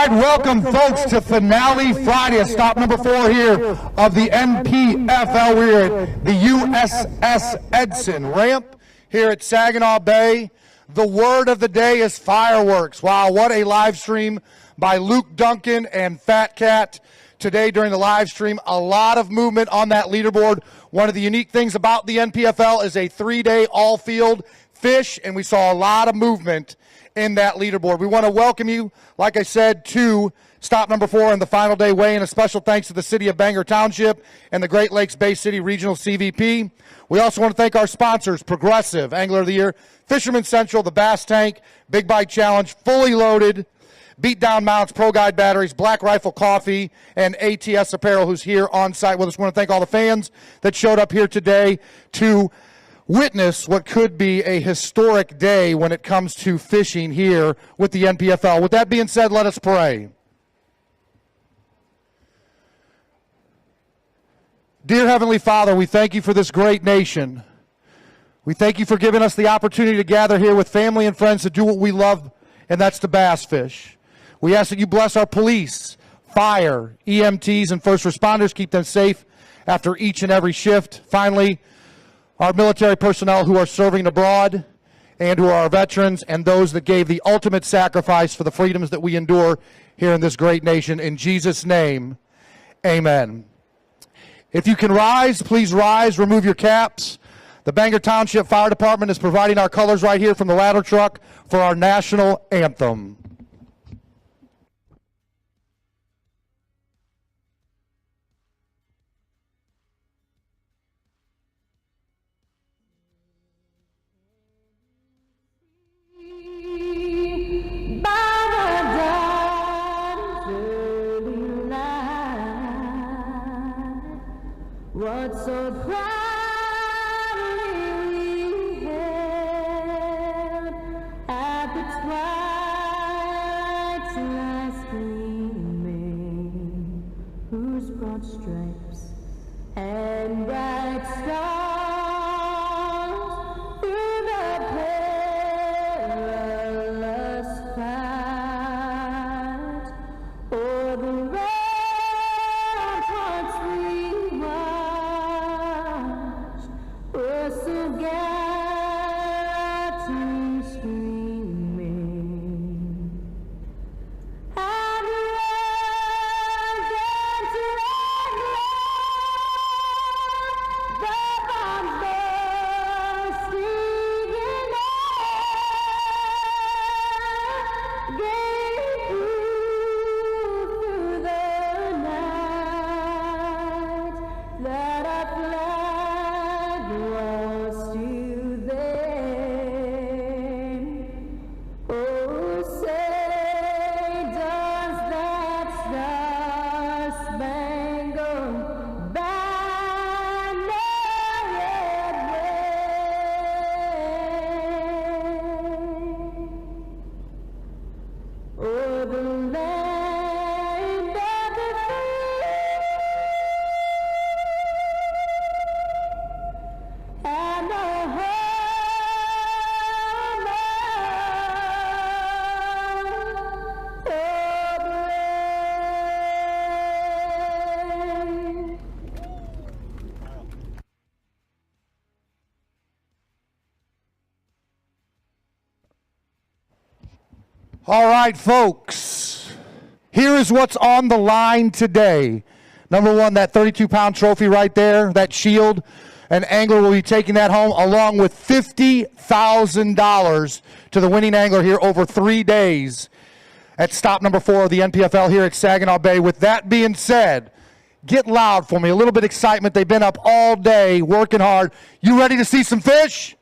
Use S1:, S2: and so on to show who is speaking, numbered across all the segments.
S1: right, welcome folks to Finale Friday, stop number 4 here of the NPFL. We're at the USS Edson ramp here at Saginaw Bay. The word of the day is fireworks. Wow, what a live stream by Luke Duncan and Fat Cat today during the live stream. A lot of movement on that leaderboard. One of the unique things about the NPFL is a 3-day all-field fish, and we saw a lot of movement in that leaderboard. We want to welcome you, like I said, to stop number 4 in the final day weigh-in. A special thanks to the city of Bangor Township and the Great Lakes Bay City Regional CVP. We also want to thank our sponsors, Progressive, Angler of the Year, Fisherman Central, the Bass Tank, Big Bite Challenge, Fully Loaded, Beat Down Mounts, Pro Guide Batteries, Black Rifle Coffee, and ATS Apparel, who's here on site with us. We want to thank all the fans that showed up here today to witness what could be a historic day when it comes to fishing here with the NPFL. With that being said, let us pray. Dear Heavenly Father, we thank you for this great nation. We thank you for giving us the opportunity to gather here with family and friends to do what we love, and that's to bass fish. We ask that you bless our police, fire, EMTs, and first responders. Keep them safe after each and every shift. Finally, our military personnel who are serving abroad and who are our veterans and those that gave the ultimate sacrifice for the freedoms that we endure here in this great nation. In Jesus' name, amen. If you can rise, please rise. Remove your caps. The Bangor Township Fire Department is providing our colors right here from the ladder truck for our national anthem.
S2: What so proudly we hailed at the twilight's last gleaming, whose broad stripes and bright stars through the perilous fight o'er the ramparts we watched, were so gallantly streaming. And the bombs bursting in air gave proof through the night that our flag was still there. Oh, say does that star-spangled banner yet wave o'er the land of the free and the home of the brave.
S1: All right, folks, here is what's on the line today. Number 1, that 32-pound trophy right there, that shield. An angler will be taking that home along with $50,000 to the winning angler here over 3 days at stop number 4 of the NPFL here at Saginaw Bay. With that being said, get loud for me. A little bit of excitement. They've been up all day working hard. You ready to see some fish?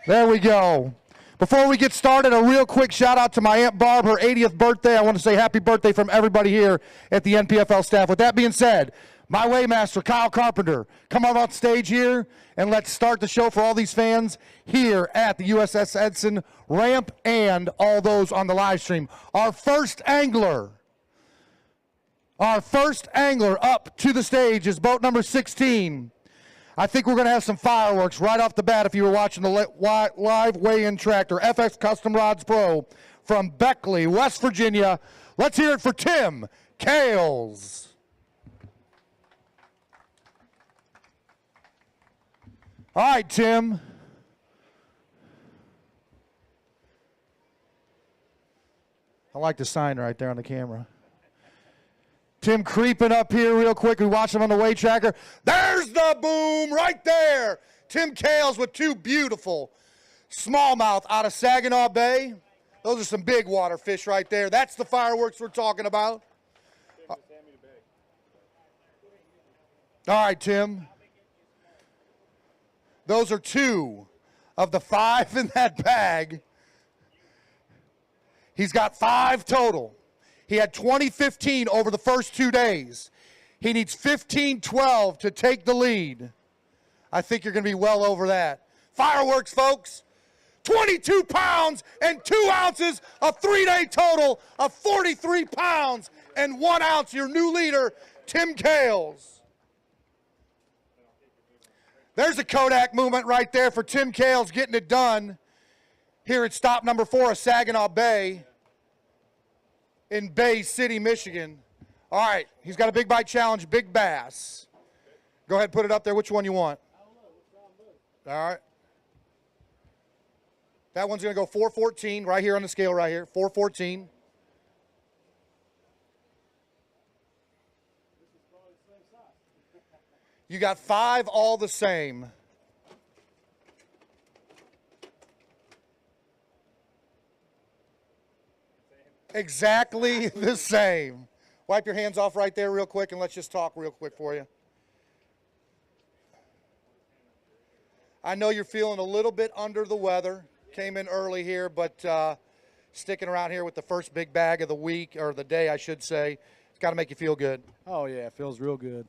S1: There we go. Before we get started, a real quick shout out to my Aunt Barb, her 80th birthday. I want to say happy birthday from everybody here at the NPFL staff. With that being said, my weighmaster, Kyle Carpenter, come on stage here and let's start the show for all these fans here at the USS Edson ramp and all those on the live stream. Our first angler up to the stage is boat number 16. I think we're going to have some fireworks right off the bat if you were watching the live weigh-in tractor. FX Custom Rods Pro from Beckley, West Virginia. Let's hear it for Tim Kales. All right, Tim. I like the sign right there on the camera. Tim creeping up here real quick. We watch him on the weight tracker. There's the boom right there. Tim Kales with two beautiful smallmouth out of Saginaw Bay. Those are some big water fish right there. That's the fireworks we're talking about. All right, Tim. Those are 2 of the 5 in that bag. He's got 5 total. He had 20-15 over the first 2 days. He needs 15-12 to take the lead. I think you're going to be well over that. Fireworks, folks. 22 pounds and 2 ounces, a 3-day total of 43 pounds and 1 ounce. Your new leader, Tim Kales. There's a Kodak movement right there for Tim Kales getting it done here at stop number 4 of Saginaw Bay in Bay City, Michigan. All right, he's got a big bite challenge, big bass. Go ahead, put it up there. Which one you want? All right. That one's going to go 414 right here on the scale right here, 414. You got 5 all the same. Exactly the same. Wipe your hands off right there real quick and let's just talk real quick for you. I know you're feeling a little bit under the weather. Came in early here, but sticking around here with the first big bag of the week, or the day, I should say. It's got to make you feel good.
S3: Oh, yeah, it feels real good.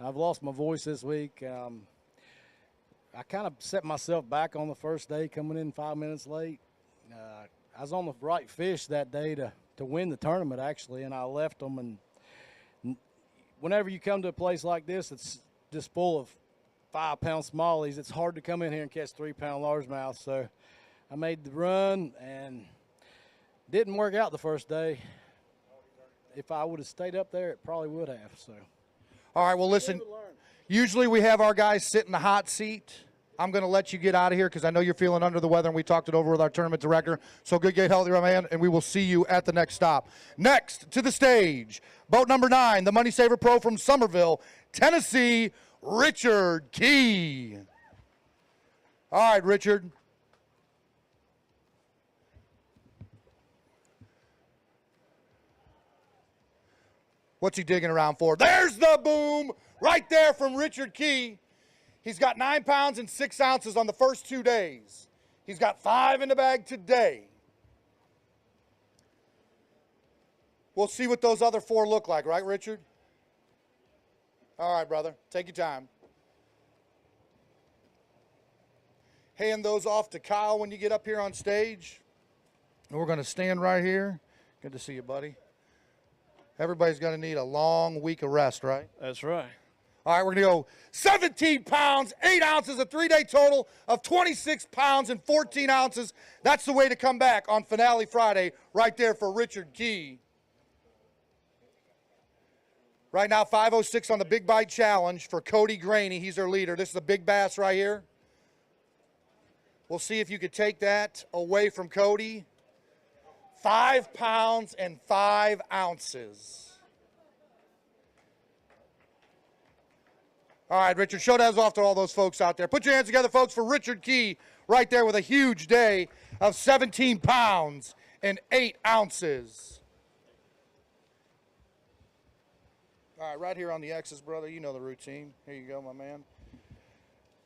S3: I've lost my voice this week. I kind of set myself back on the first day, coming in 5 minutes late. I was on the right fish that day to win the tournament, actually, and I left them. And whenever you come to a place like this, it's just full of 5-pound smallies. It's hard to come in here and catch 3-pound largemouth. So I made the run and didn't work out the first day. If I would have stayed up there, it probably would have. So.
S1: All right, well, listen, usually we have our guys sit in the hot seat. I'm going to let you get out of here because I know you're feeling under the weather, and we talked it over with our tournament director. So good, get healthy, my man, and we will see you at the next stop. Next to the stage, boat number 9, the Money Saver Pro from Somerville, Tennessee, Richard Key. All right, Richard. What's he digging around for? There's the boom right there from Richard Key. He's got 9 pounds and 6 ounces on the first 2 days. He's got 5 in the bag today. We'll see what those other 4 look like, right, Richard? All right, brother. Take your time. Hand those off to Kyle when you get up here on stage. And we're going to stand right here. Good to see you, buddy. Everybody's going to need a long week of rest, right?
S4: That's right.
S1: All right, we're going to go 17 pounds, 8 ounces, a 3-day total of 26 pounds and 14 ounces. That's the way to come back on Finale Friday right there for Richard Key. Right now, 5:06 on the Big Bite Challenge for Cody Graney. He's our leader. This is a big bass right here. We'll see if you could take that away from Cody. 5 pounds and 5 ounces. All right, Richard, show those off to all those folks out there. Put your hands together, folks, for Richard Key right there with a huge day of 17 pounds and 8 ounces. All right, right here on the X's, brother. You know the routine. Here you go, my man.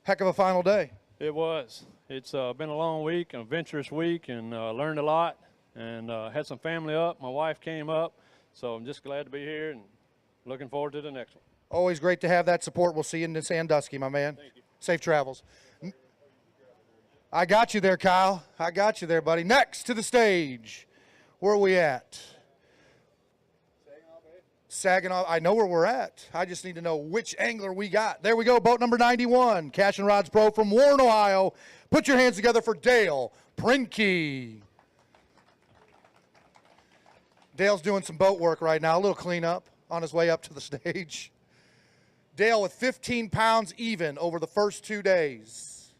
S1: Heck of a final day.
S4: It was. It's been a long week, an adventurous week, and learned a lot. And had some family up. My wife came up. So I'm just glad to be here and looking forward to the next one.
S1: Always great to have that support. We'll see you in Sandusky, my man.
S4: Thank you.
S1: Safe travels. I got you there, Kyle. I got you there, buddy. Next to the stage, where are we at? Saginaw. I know where we're at. I just need to know which angler we got. There we go, boat number 91, Cash and Rods Pro from Warren, Ohio. Put your hands together for Dale Prinke. Dale's doing some boat work right now, a little cleanup on his way up to the stage. Dale with 15 pounds even over the first 2 days.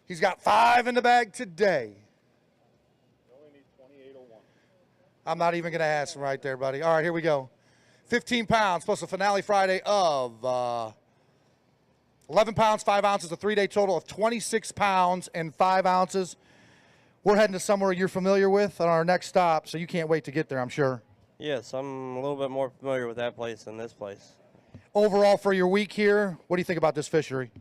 S1: He's got 5 in the bag today.
S4: You only need 2801.
S1: I'm not even going to ask him right there, buddy. All right, here we go. 15 pounds plus a finale Friday of 11 pounds, 5 ounces, a 3-day total of 26 pounds and 5 ounces. We're heading to somewhere you're familiar with on our next stop, so you can't wait to get there, I'm sure.
S5: Yes, I'm a little bit more familiar with that place than this place.
S1: Overall, for your week here, what do you think about this fishery?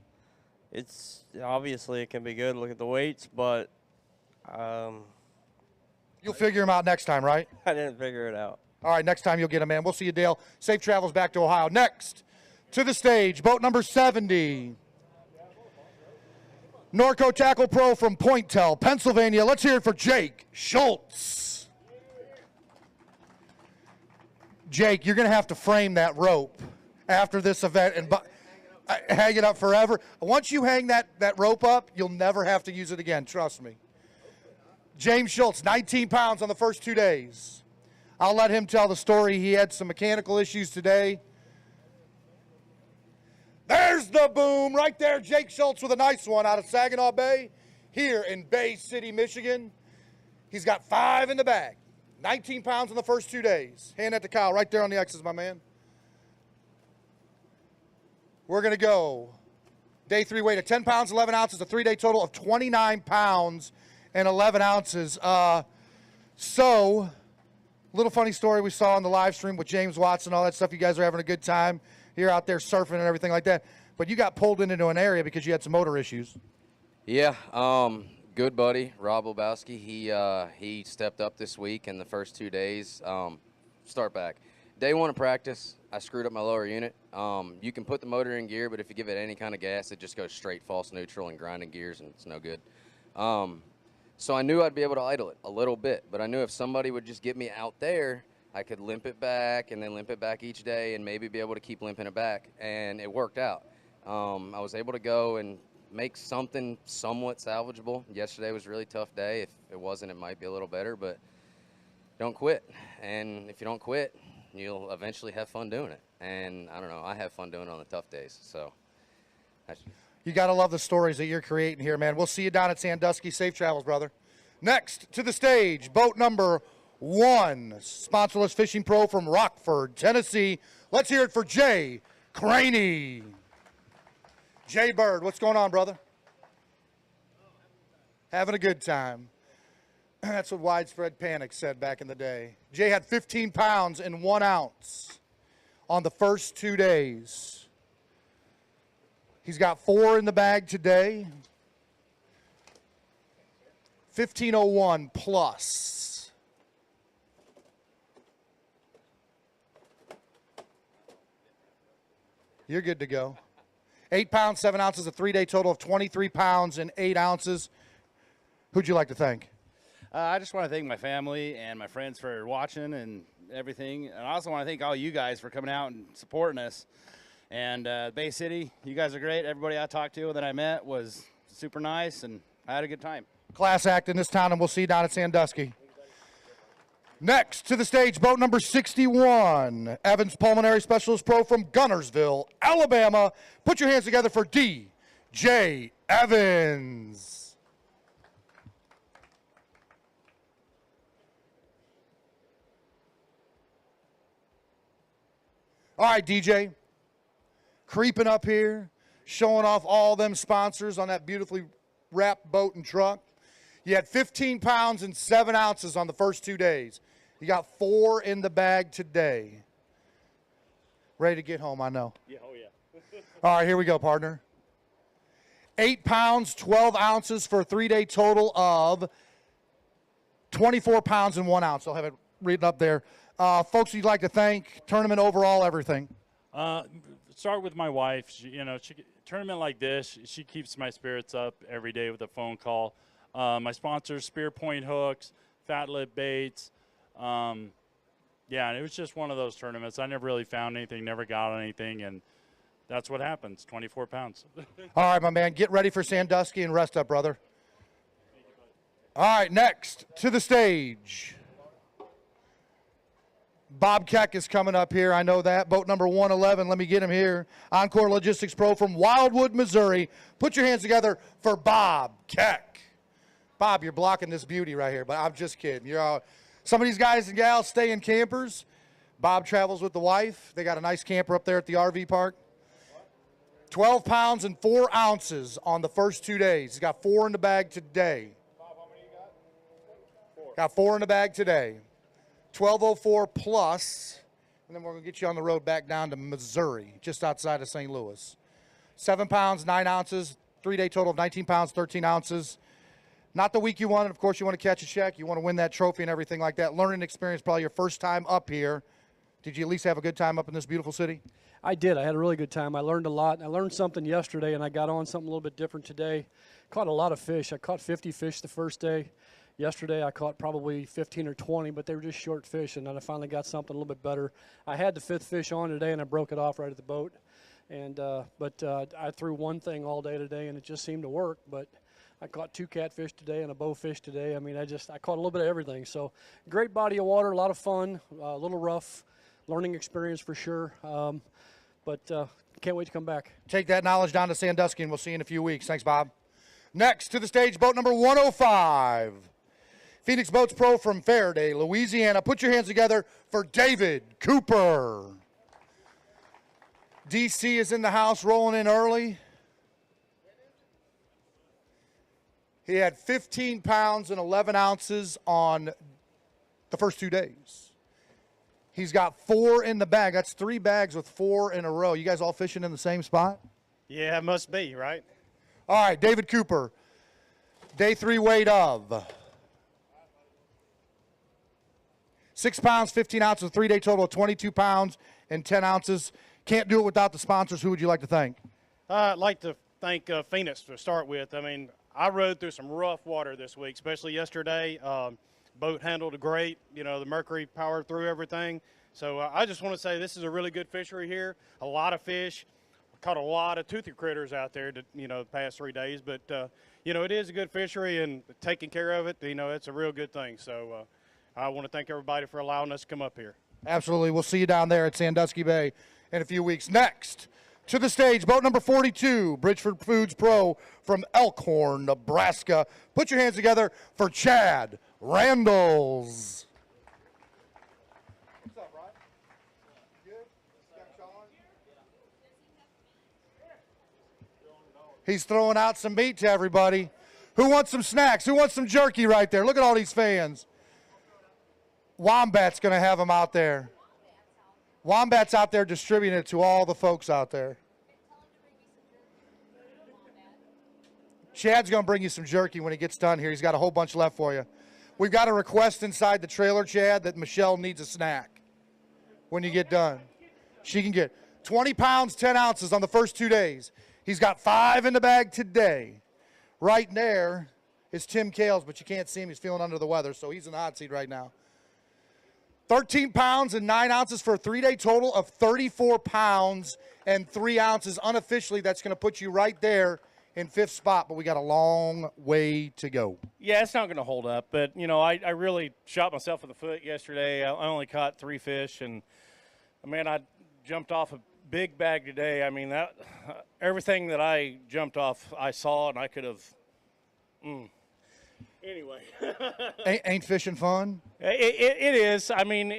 S5: It's obviously it can be good. Look at the weights, but
S1: You'll figure them out next time, right?
S5: I didn't figure it out.
S1: All right, next time you'll get them, man. We'll see you, Dale. Safe travels back to Ohio. Next, to the stage, boat number 70. Norco Tackle Pro from Pointel, Pennsylvania. Let's hear it for Jake Schultz. Jake, you're going to have to frame that rope after this event and hang it up forever. Once you hang that rope up, you'll never have to use it again, trust me. James Schultz, 19 pounds on the first 2 days. I'll let him tell the story. He had some mechanical issues today. There's the boom right there. Jake Schultz with a nice one out of Saginaw Bay here in Bay City, Michigan. He's got 5 in the bag. 19 pounds in the first 2 days. Hand that to Kyle right there on the X's, my man. We're going to go day 3 weight of 10 pounds, 11 ounces, a 3-day total of 29 pounds and 11 ounces. So, little funny story we saw on the live stream with James Watson, all that stuff. You guys are having a good time. You're out there surfing and everything like that. But you got pulled into an area because you had some motor issues.
S6: Yeah, good buddy, Rob Lebowski. He stepped up this week in the first 2 days. Start back. Day 1 of practice, I screwed up my lower unit. You can put the motor in gear, but if you give it any kind of gas, it just goes straight false neutral and grinding gears, and it's no good. So I knew I'd be able to idle it a little bit, but I knew if somebody would just get me out there, I could limp it back and then limp it back each day and maybe be able to keep limping it back, and it worked out. I was able to go and make something somewhat salvageable. Yesterday was a really tough day. If it wasn't, it might be a little better, but don't quit. And if you don't quit, you'll eventually have fun doing it. And I don't know, I have fun doing it on the tough days. So
S1: You got to love the stories that you're creating here, man. We'll see you down at Sandusky. Safe travels, brother. Next to the stage, boat number 1, sponsorless fishing pro from Rockford, Tennessee. Let's hear it for Jay Craney. Jay Bird, what's going on, brother? Having a good time. That's what Widespread Panic said back in the day. Jay had 15 pounds and 1 ounce on the first 2 days. He's got 4 in the bag today. 1501 plus. You're good to go. 8 pounds, 7 ounces, a 3-day total of 23 pounds and 8 ounces. Who'd you like to thank?
S7: I just want to thank my family and my friends for watching and everything. And I also want to thank all you guys for coming out and supporting us. And Bay City, you guys are great. Everybody I talked to that I met was super nice, and I had a good time.
S1: Class act in this town, and we'll see you down at Sandusky. Next to the stage, boat number 61, Evans Pulmonary Specialist Pro from Gunnersville, Alabama. Put your hands together for D.J. Evans. All right, DJ. Creeping up here, showing off all them sponsors on that beautifully wrapped boat and truck. You had 15 pounds and 7 ounces on the first 2 days. You got 4 in the bag today. Ready to get home, I know.
S4: Yeah, oh yeah.
S1: All right, here we go, partner. 8 pounds, 12 ounces for a 3-day total of 24 pounds and 1 ounce. I'll have it written up there. Folks you'd like to thank, tournament overall, everything.
S8: Start with my wife. Tournament like this, she keeps my spirits up every day with a phone call. My sponsors, Spear Point Hooks, Fat Lip Baits. Yeah, and it was just one of those tournaments. I never really found anything, never got anything, and that's what happens, 24 pounds.
S1: All right, my man, get ready for Sandusky and rest up, brother. All right, next to the stage. Bob Keck is coming up here. I know that. Boat number 111. Let me get him here. Encore Logistics Pro from Wildwood, Missouri. Put your hands together for Bob Keck. Bob, you're blocking this beauty right here, but I'm just kidding. You're all, some of these guys and gals stay in campers. Bob travels with the wife. They got a nice camper up there at the RV park. 12 pounds and 4 ounces on the first 2 days. He's got 4 in the bag today.
S3: Bob, how many you got?
S1: Got 4 in the bag today. 1204 plus, and then we're going to get you on the road back down to Missouri, just outside of St. Louis. 7 pounds, 9 ounces, 3-day total of 19 pounds, 13 ounces. Not the week you wanted. Of course, you want to catch a check. You want to win that trophy and everything like that. Learning experience, probably your first time up here. Did you at least have a good time up in this beautiful city?
S9: I did. I had a really good time. I learned a lot. I learned something yesterday, and I got on something a little bit different today. Caught a lot of fish. I caught 50 fish the first day. Yesterday, I caught probably 15 or 20, but they were just short fish, and then I finally got something a little bit better. I had the 5th fish on today, and I broke it off right at the boat. And I threw one thing all day today, and it just seemed to work. But I caught 2 catfish today and a bowfish today. I mean, I caught a little bit of everything. So great body of water, a lot of fun, a little rough, learning experience for sure. But can't wait to come back.
S1: Take that knowledge down to Sandusky, and we'll see you in a few weeks. Thanks, Bob. Next to the stage, boat number 105. Phoenix Boats Pro from Faraday, Louisiana. Put your hands together for David Cooper. DC is in the house, rolling in early. He had 15 pounds and 11 ounces on the first 2 days. He's got 4 in the bag. That's 3 bags with 4 in a row. You guys all fishing in the same spot?
S10: Yeah, it must be, right?
S1: All right, David Cooper. Day 3 weight of 6 pounds, 15 ounces, 3-day total of 22 pounds and 10 ounces. Can't do it without the sponsors. Who would you like to thank?
S10: I'd like to thank Phoenix to start with. I mean, I rode through some rough water this week, especially yesterday. Boat handled great. You know, the Mercury powered through everything. So I just want to say this is a really good fishery here. A lot of fish. Caught a lot of toothy critters out there, the past 3 days. But, it is a good fishery, and taking care of it, it's a real good thing. So I want to thank everybody for allowing us to come up here.
S1: Absolutely. We'll see you down there at Sandusky Bay in a few weeks. Next to the stage, boat number 42, Bridgeford Foods Pro from Elkhorn, Nebraska. Put your hands together for Chad Randalls. What's up, Ryan? Good? He's throwing out some meat to everybody. Who wants some snacks? Who wants some jerky right there? Look at all these fans. Wombat's going to have them out there. Wombat's out there distributing it to all the folks out there. Chad's going to bring you some jerky when he gets done here. He's got a whole bunch left for you. We've got a request inside the trailer, Chad, that Michelle needs a snack when you get done. She can get 20 pounds, 10 ounces on the first 2 days. He's got 5 in the bag today. Right there is Tim Kales, but you can't see him. He's feeling under the weather, so he's in the hot seat right now. 13 pounds and 9 ounces for a 3-day total of 34 pounds and 3 ounces. Unofficially, that's going to put you right there in 5th spot, but we got a long way to go.
S10: Yeah, it's not going to hold up. But, I really shot myself in the foot yesterday. I only caught 3 fish, and, man, I jumped off a big bag today. I mean, everything that I jumped off, I saw, and I could have Anyway.
S1: Ain't fishing fun?
S10: It is. I mean,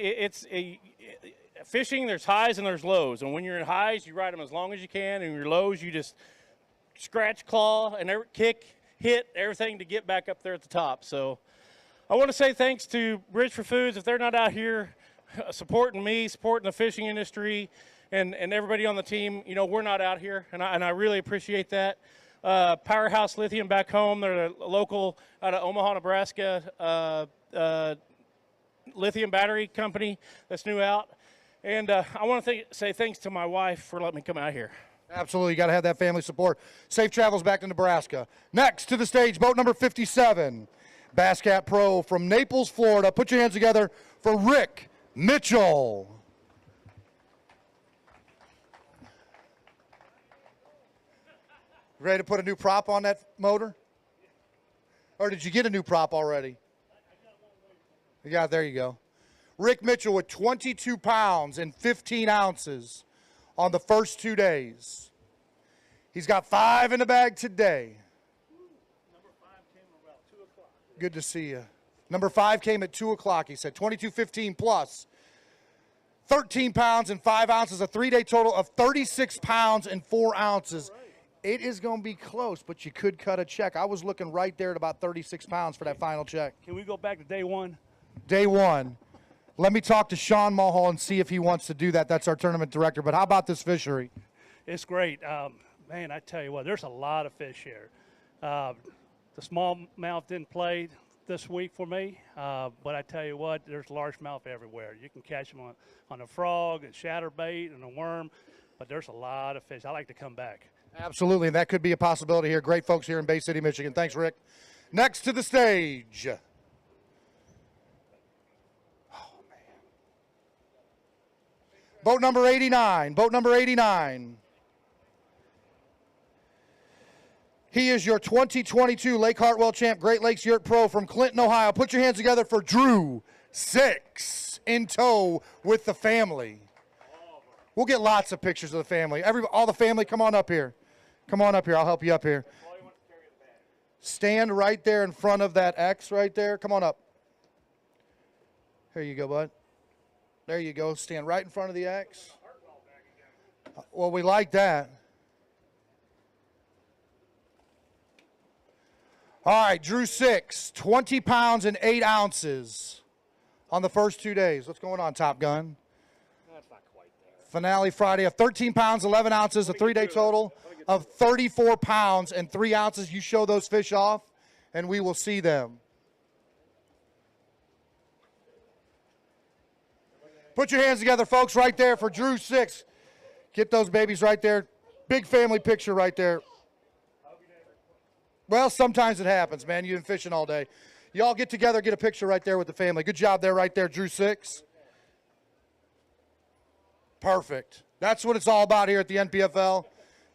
S10: fishing, there's highs and there's lows. And when you're in highs, you ride them as long as you can. And your lows, you just scratch, claw, and hit everything to get back up there at the top. So I want to say thanks to Bridgeford Foods. If they're not out here supporting me, supporting the fishing industry, and everybody on the team, we're not out here. And I really appreciate that. Powerhouse Lithium back home. They're a local out of Omaha, Nebraska lithium battery company that's new out. And I want to say thanks to my wife for letting me come out here.
S1: Absolutely. You got to have that family support. Safe travels back to Nebraska. Next to the stage, boat number 57, Bass Cat Pro from Naples, Florida. Put your hands together for Rick Mitchell. Ready to put a new prop on that motor? Or did you get a new prop already? Yeah, there you go. Rick Mitchell with 22 pounds and 15 ounces on the first 2 days. He's got 5 in the bag today.
S11: Number 5 came about 2 o'clock.
S1: Good to see you. Number 5 came at 2 o'clock, he said. 22.15 plus. 13 pounds and 5 ounces, a 3-day total of 36 pounds and 4 ounces. It is going to be close, but you could cut a check. I was looking right there at about 36 pounds for that final check.
S11: Can we go back to day 1?
S1: Day 1. Let me talk to Sean Mulhall and see if he wants to do that. That's our tournament director. But how about this fishery?
S11: It's great. Man, I tell you what, there's a lot of fish here. The smallmouth didn't play this week for me, but I tell you what, there's largemouth everywhere. You can catch them on a frog, a chatterbait, and a worm, but there's a lot of fish. I like to come back.
S1: Absolutely, and that could be a possibility here. Great folks here in Bay City, Michigan. Thanks, Rick. Next to the stage. Oh, man. Boat number 89. Boat number 89. He is your 2022 Lake Hartwell champ, Great Lakes Yurt Pro from Clinton, Ohio. Put your hands together for Drew 6 in tow with the family. We'll get lots of pictures of the family. All the family, come on up here. Come on up here. I'll help you up here. Stand right there in front of that X right there. Come on up. Here you go, bud. There you go. Stand right in front of the X. Well, we like that. All right, Drew 6, 20 pounds and 8 ounces on the first 2 days. What's going on, Top Gun?
S11: That's not quite there.
S1: Finale Friday of 13 pounds, 11 ounces, a 3-day total of 34 pounds and 3 ounces. You show those fish off, and we will see them. Put your hands together, folks, right there for Drew 6. Get those babies right there. Big family picture right there. Well, sometimes it happens, man. You've been fishing all day. Y'all get together, get a picture right there with the family. Good job there, right there, Drew 6. Perfect. That's what it's all about here at the NPFL.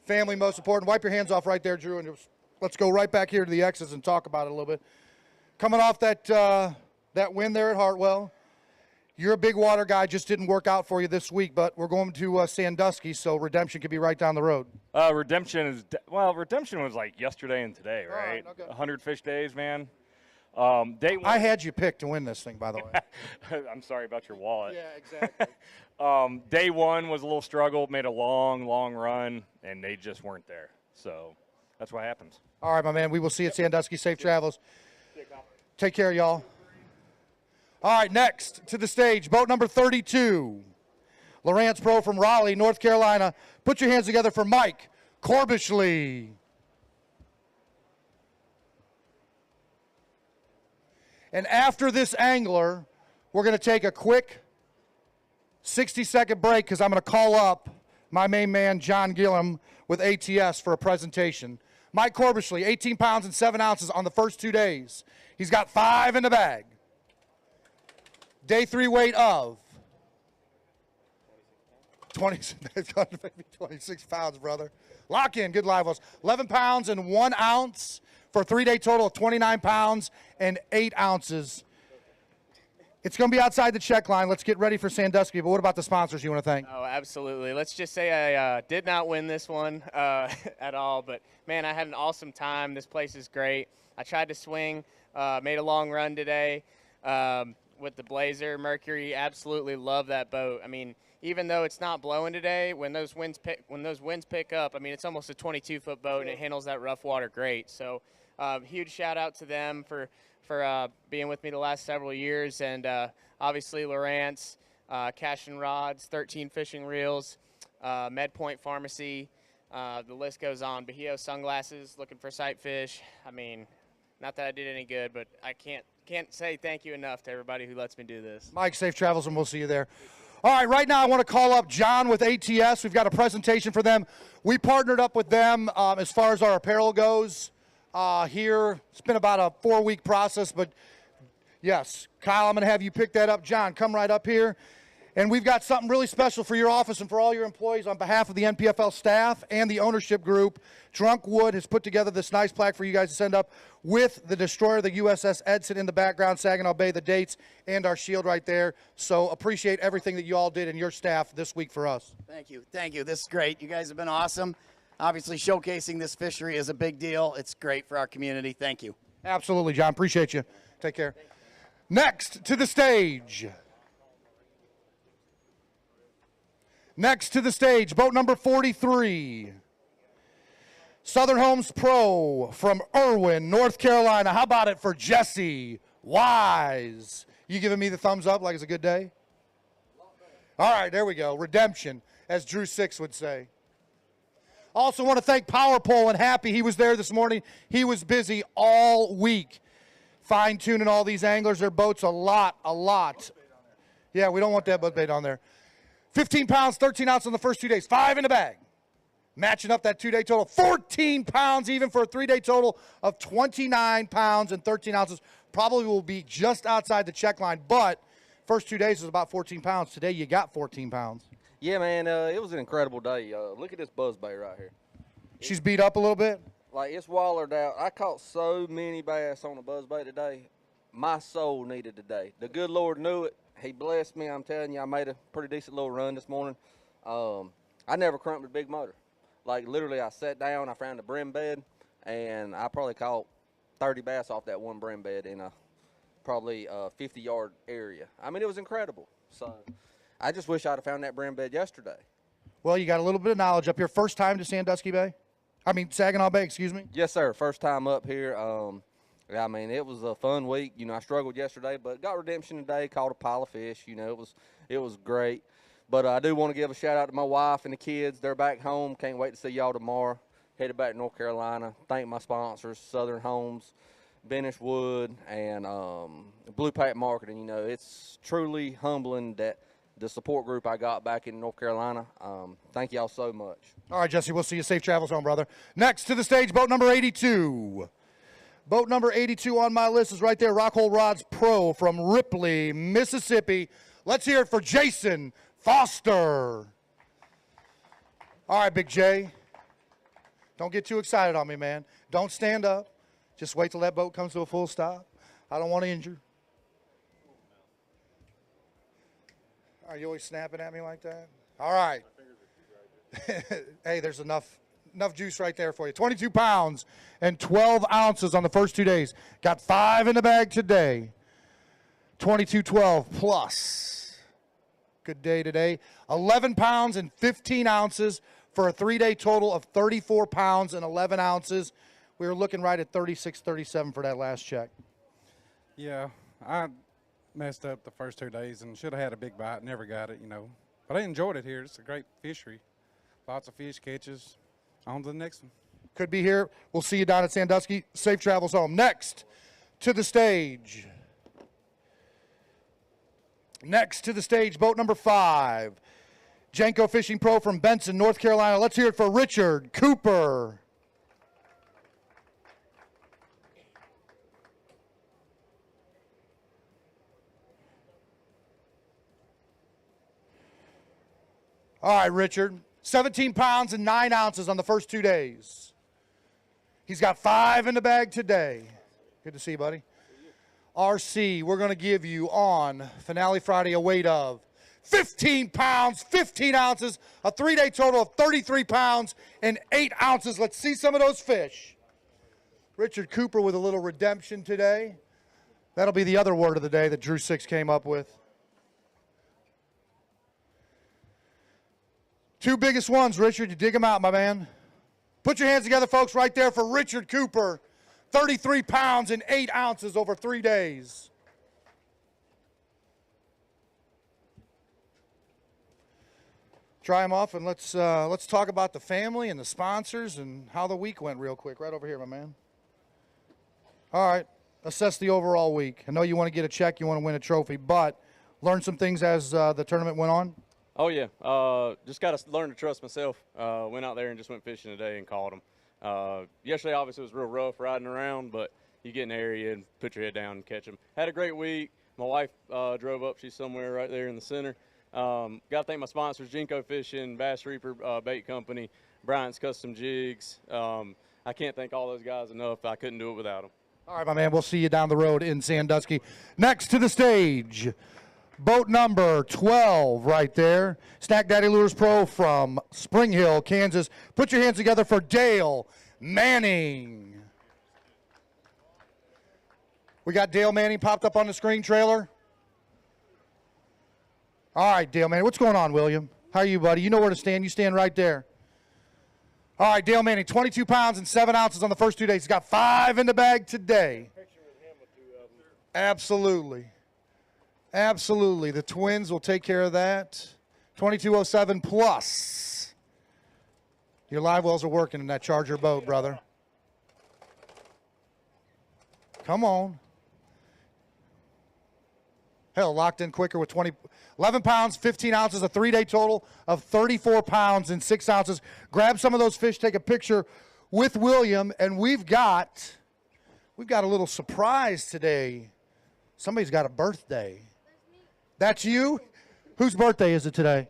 S1: Family most important. Wipe your hands off right there, Drew, and let's go right back here to the X's and talk about it a little bit. Coming off that win there at Hartwell. You're a big water guy, just didn't work out for you this week, but we're going to Sandusky, so redemption could be right down the road.
S12: Redemption was like yesterday and today, right?
S1: Okay.
S12: 100 fish days, man. Day 1.
S1: I had you picked to win this thing, by the way.
S12: I'm sorry about your wallet.
S1: Yeah, exactly.
S12: Day 1 was a little struggle, made a long run, and they just weren't there. So that's what happens.
S1: All right, my man, we will see you at Sandusky. Safe travels. Take care, y'all. All right, next to the stage, boat number 32. Lawrence Pro from Raleigh, North Carolina. Put your hands together for Mike Corbishly. And after this angler, we're going to take a quick 60-second break because I'm going to call up my main man, John Gillum, with ATS for a presentation. Mike Corbishly, 18 pounds and 7 ounces on the first 2 days. He's got 5 in the bag. Day 3 weight of 26 pounds, brother. Lock in, good live ones. 11 pounds and 1 ounce for a 3-day total of 29 pounds and 8 ounces. It's going to be outside the check line. Let's get ready for Sandusky. But what about the sponsors you want to thank?
S13: Oh, absolutely. Let's just say I did not win this one at all. But, man, I had an awesome time. This place is great. I tried to swing, made a long run today. With the Blazer Mercury, absolutely love that boat. I mean, even though it's not blowing today, when those winds pick up, I mean, it's almost a 22-foot boat and it handles that rough water great. So, huge shout out to them for being with me the last several years, and obviously Lawrence, Cash and Rods, 13 Fishing Reels, MedPoint Pharmacy, the list goes on. Bahio Sunglasses, looking for sight fish. I mean, not that I did any good, but I can't say thank you enough to everybody who lets me do this.
S1: Mike, safe travels, and we'll see you there. All right, right now I want to call up John with ATS. We've got a presentation for them. We partnered up with them as far as our apparel goes here. It's been about a 4-week process, but yes, Kyle, I'm going to have you pick that up. John, come right up here. And we've got something really special for your office and for all your employees on behalf of the NPFL staff and the ownership group. Drunk Wood has put together this nice plaque for you guys to send up with the destroyer, the USS Edson in the background, Saginaw Bay, the dates, and our shield right there. So appreciate everything that you all did and your staff this week for us.
S14: Thank you. Thank you. This is great. You guys have been awesome. Obviously, showcasing this fishery is a big deal. It's great for our community. Thank you.
S1: Absolutely, John. Appreciate you. Take care. Next to the stage. Next to the stage, boat number 43. Southern Homes Pro from Irwin, North Carolina. How about it for Jesse Wise? You giving me the thumbs up like it's a good day? All right, there we go. Redemption, as Drew Six would say. Also want to thank Power Pole and Happy. He was there this morning. He was busy all week fine-tuning all these anglers, their boats a lot. Yeah, we don't want that butt bait on there. 15 pounds, 13 ounces on the first 2 days. 5 in the bag. Matching up that 2-day total. 14 pounds even for a 3-day total of 29 pounds and 13 ounces. Probably will be just outside the check line, but first 2 days was about 14 pounds. Today you got 14 pounds.
S15: Yeah, man, it was an incredible day. Look at this buzzbait right here.
S1: She's beat up a little bit?
S15: Like, it's wallered out. I caught so many bass on a buzzbait today. My soul needed today. The good Lord knew it. He blessed me. I'm telling you, I made a pretty decent little run this morning. I never crumped a big motor. Like, literally, I sat down, I found a brim bed, and I probably caught 30 bass off that one brim bed in a probably 50-yard area. I mean, it was incredible. So I just wish I'd have found that brim bed yesterday.
S1: Well, you got a little bit of knowledge up here. First time to Sandusky Bay? Saginaw Bay, excuse me?
S15: Yes, sir. First time up here. I mean, it was a fun week. You know, I struggled yesterday, but got redemption today, caught a pile of fish. You know, it was great. But I do want to give a shout-out to my wife and the kids. They're back home. Can't wait to see y'all tomorrow. Headed back to North Carolina. Thank my sponsors, Southern Homes, Benish Wood, and Blue Pack Marketing. You know, it's truly humbling that the support group I got back in North Carolina. Thank y'all so much.
S1: All right, Jesse, we'll see you. Safe travels home, brother. Next to the stage, boat number 82. Boat number 82 on my list is right there, Rockhold Rods Pro from Ripley, Mississippi. Let's hear it for Jason Foster. All right, Big J. Don't get too excited on me, man. Don't stand up. Just wait till that boat comes to a full stop. I don't want to injure. Are you always snapping at me like that? All right. Hey, there's enough juice right there for you. 22 pounds and 12 ounces on the first 2 days. Got 5 in the bag today. 22.12 plus. Good day today. 11 pounds and 15 ounces for a 3-day total of 34 pounds and 11 ounces. We were looking right at 36.37 for that last check.
S16: Yeah, I messed up the first 2 days and should have had a big bite. Never got it, you know. But I enjoyed it here. It's a great fishery. Lots of fish catches. On to the next one.
S1: Could be here. We'll see you down at Sandusky. Safe travels home. Next to the stage. Next to the stage, boat number 5. Janko Fishing Pro from Benson, North Carolina. Let's hear it for Richard Cooper. All right, Richard. 17 pounds and 9 ounces on the first 2 days. He's got 5 in the bag today. Good to see you, buddy. RC, we're going to give you on Finale Friday a weight of 15 pounds, 15 ounces, a 3-day total of 33 pounds and 8 ounces. Let's see some of those fish. Richard Cooper with a little redemption today. That'll be the other word of the day that Drew Six came up with. 2 biggest ones, Richard. You dig them out, my man. Put your hands together, folks, right there for Richard Cooper. 33 pounds and 8 ounces over 3 days. Try them off, and let's talk about the family and the sponsors and how the week went real quick. Right over here, my man. All right. Assess the overall week. I know you want to get a check, you want to win a trophy, but learn some things as the tournament went on.
S17: Oh, yeah. Just got to learn to trust myself. Went out there and just went fishing today and caught them. Yesterday, obviously, it was real rough riding around, but you get in the area and put your head down and catch them. Had a great week. My wife drove up. She's somewhere right there in the center. Got to thank my sponsors, Jinko Fishing, Bass Reaper Bait Company, Bryant's Custom Jigs. I can't thank all those guys enough. I couldn't do it without them.
S1: All right, my man, we'll see you down the road in Sandusky. Next to the stage, boat number 12 right there. Snack Daddy Lures Pro from Spring Hill, Kansas. Put your hands together for Dale Manning. We got Dale Manning popped up on the screen trailer. All right, Dale Manning. What's going on, William? How are you, buddy? You know where to stand. You stand right there. All right, Dale Manning, 22 pounds and 7 ounces on the first 2 days. He's got 5 in the bag today. Absolutely. Absolutely. The twins will take care of that. 2207 plus. Your live wells are working in that Charger boat, brother. Come on. Hell, locked in quicker with 11 pounds, 15 ounces, a 3-day total of 34 pounds and 6 ounces. Grab some of those fish, take a picture with William, and we've got a little surprise today. Somebody's got a birthday. That's you? Whose birthday is it today?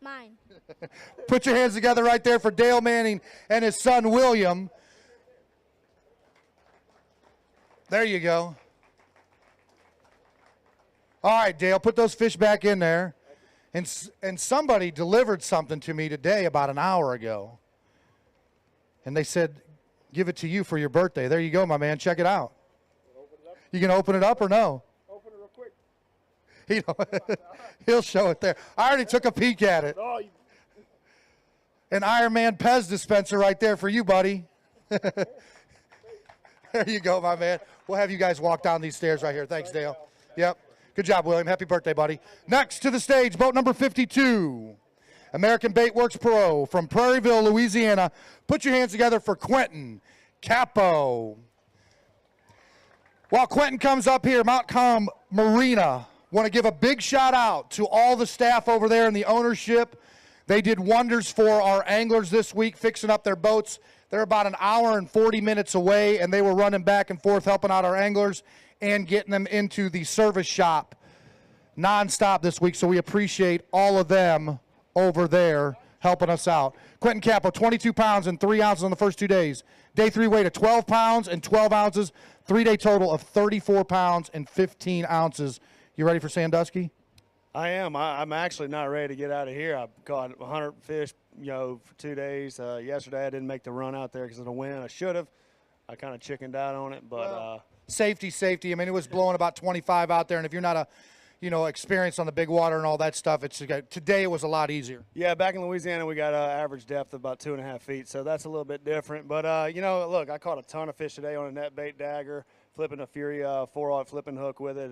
S18: Mine.
S1: Put your hands together right there for Dale Manning and his son William. There you go. All right, Dale, put those fish back in there. And somebody delivered something to me today about an hour ago. And they said, give it to you for your birthday. There you go, my man. Check it out. You going to open it up or no?
S19: Open it real quick.
S1: He'll show it there. I already took a peek at it. An Iron Man Pez dispenser right there for you, buddy. There you go, my man. We'll have you guys walk down these stairs right here. Thanks, Dale. Yep. Good job, William. Happy birthday, buddy. Next to the stage, boat number 52. American Bait Works Pro from Prairieville, Louisiana. Put your hands together for Quentin Capo. While Quentin comes up here, Mount Calm Marina, want to give a big shout out to all the staff over there and the ownership. They did wonders for our anglers this week, fixing up their boats. They're about an hour and 40 minutes away, and they were running back and forth helping out our anglers and getting them into the service shop nonstop this week. So we appreciate all of them over there helping us out. Quentin Capo, 22 pounds and 3 ounces on the first 2 days. Day 3 weight of 12 pounds and 12 ounces. 3-day total of 34 pounds and 15 ounces. You ready for Sandusky?
S19: I am. I'm actually not ready to get out of here. I've caught 100 fish, for 2 days. Yesterday I didn't make the run out there because of the wind. I should have. I kind of chickened out on it, but
S1: safety. I mean, it was blowing about 25 out there, and if you're not experienced on the big water and all that stuff, today it was a lot easier.
S19: Yeah, back in Louisiana we got an average depth of about 2.5 feet, so that's a little bit different. But look, I caught a ton of fish today on a net bait dagger, flipping a Fury 4-aught flipping hook with it.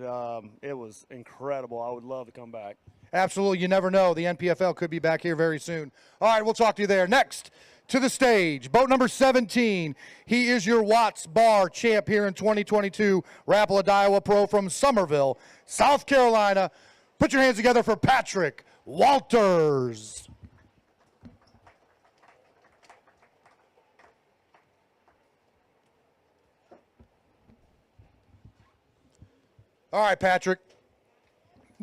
S19: It was incredible. I would love to come back.
S1: Absolutely. You never know. The NPFL could be back here very soon. All right, we'll talk to you there. Next to the stage, boat number 17. He is your Watts Bar champ here in 2022. Rapala Iowa Pro from Somerville, South Carolina. Put your hands together for Patrick Walters. All right, Patrick.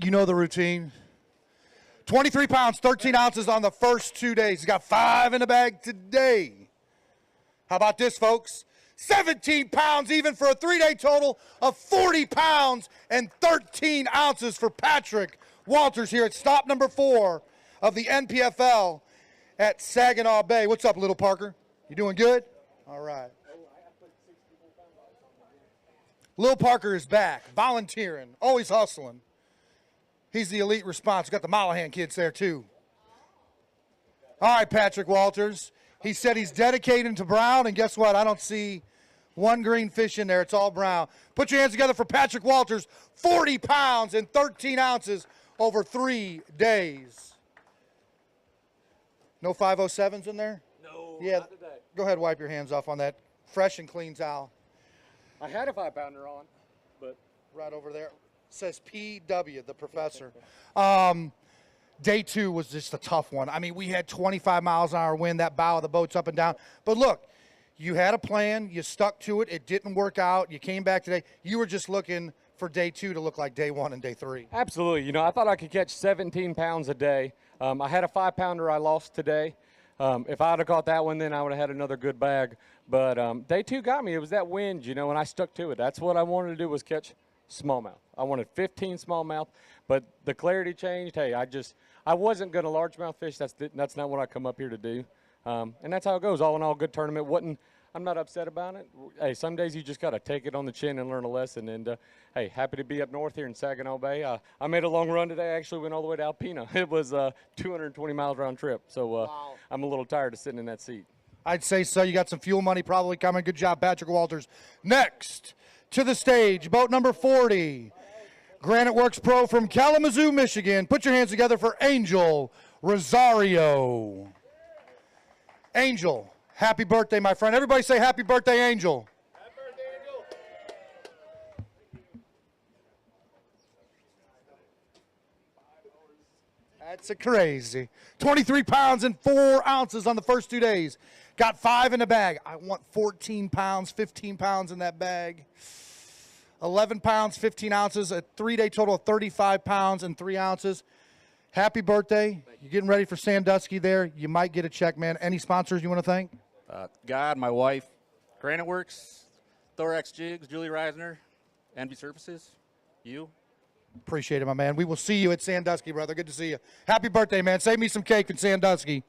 S1: You know the routine. 23 pounds, 13 ounces on the first 2 days. He's got 5 in the bag today. How about this, folks? 17 pounds even for a 3-day total of 40 pounds and 13 ounces for Patrick Walters here at stop number 4 of the NPFL at Saginaw Bay. What's up, little Parker? You doing good? All right. Lil Parker is back, volunteering, always hustling. He's the elite response. We've got the Mollahan kids there, too. All right, Patrick Walters. He said he's dedicated to brown, and guess what? I don't see one green fish in there. It's all brown. Put your hands together for Patrick Walters. 40 pounds and 13 ounces over 3 days. No 507s in there?
S19: No,
S1: yeah.
S19: not today.
S1: Go ahead, wipe your hands off on that fresh and clean towel.
S19: I had a 5-pounder on, but
S1: right over there. Says PW, the professor. Day 2 was just a tough one. I mean, we had 25 miles an hour wind, that bow of the boat's up and down. But look, you had a plan, you stuck to it, it didn't work out, you came back today. You were just looking for day 2 to look like day 1 and day 3?
S18: Absolutely. You know, I thought I could catch 17 pounds a day. I had a 5-pounder I lost today. If I'd have caught that one, then I would have had another good bag. But day 2 got me. It was that wind, you know, and I stuck to it. That's what I wanted to do, was catch smallmouth. I wanted 15 smallmouth, but the clarity changed. Hey, I wasn't going to largemouth fish. That's not what I come up here to do. And that's how it goes. All in all, good tournament. I'm not upset about it. Hey, some days you just got to take it on the chin and learn a lesson. And, hey, happy to be up north here in Saginaw Bay. I made a long run today. I actually went all the way to Alpena. It was a 220 miles round trip. So wow. I'm a little tired of sitting in that seat.
S1: I'd say so. You got some fuel money probably coming. Good job, Patrick Walters. Next to the stage, boat number 40, Granite Works Pro from Kalamazoo, Michigan. Put your hands together for Angel Rosario. Angel, happy birthday, my friend. Everybody say happy birthday, Angel. Happy birthday, Angel. That's a crazy. 23 pounds and 4 ounces on the first 2 days. Got 5 in the bag. I want 14 pounds, 15 pounds in that bag. 11 pounds, 15 ounces, a 3-day total of 35 pounds and 3 ounces. Happy birthday. You're getting ready for Sandusky there. You might get a check, man. Any sponsors you want to thank?
S20: God, my wife, Granite Works, Thorax Jigs, Julie Reisner, Envy Surfaces, you.
S1: Appreciate it, my man. We will see you at Sandusky, brother. Good to see you. Happy birthday, man. Save me some cake in Sandusky.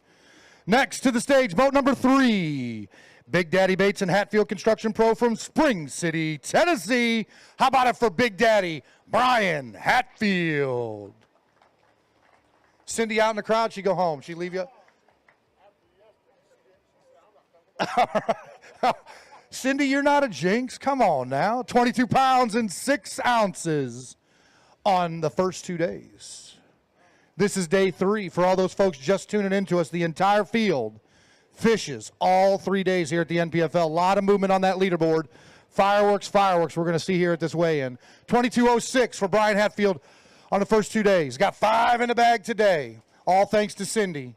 S1: Next to the stage, boat number 3, Big Daddy Baits and Hatfield Construction Pro from Spring City, Tennessee. How about it for Big Daddy Brian Hatfield? Cindy out in the crowd, she go home. She leave you? Cindy, you're not a jinx. Come on now. 22 pounds and 6 ounces on the first 2 days. This is day 3. For all those folks just tuning in to us, the entire field fishes all 3 days here at the NPFL. A lot of movement on that leaderboard. Fireworks we're going to see here at this weigh-in. 22:06 for Brian Hatfield on the first 2 days. Got 5 in the bag today, all thanks to Cindy.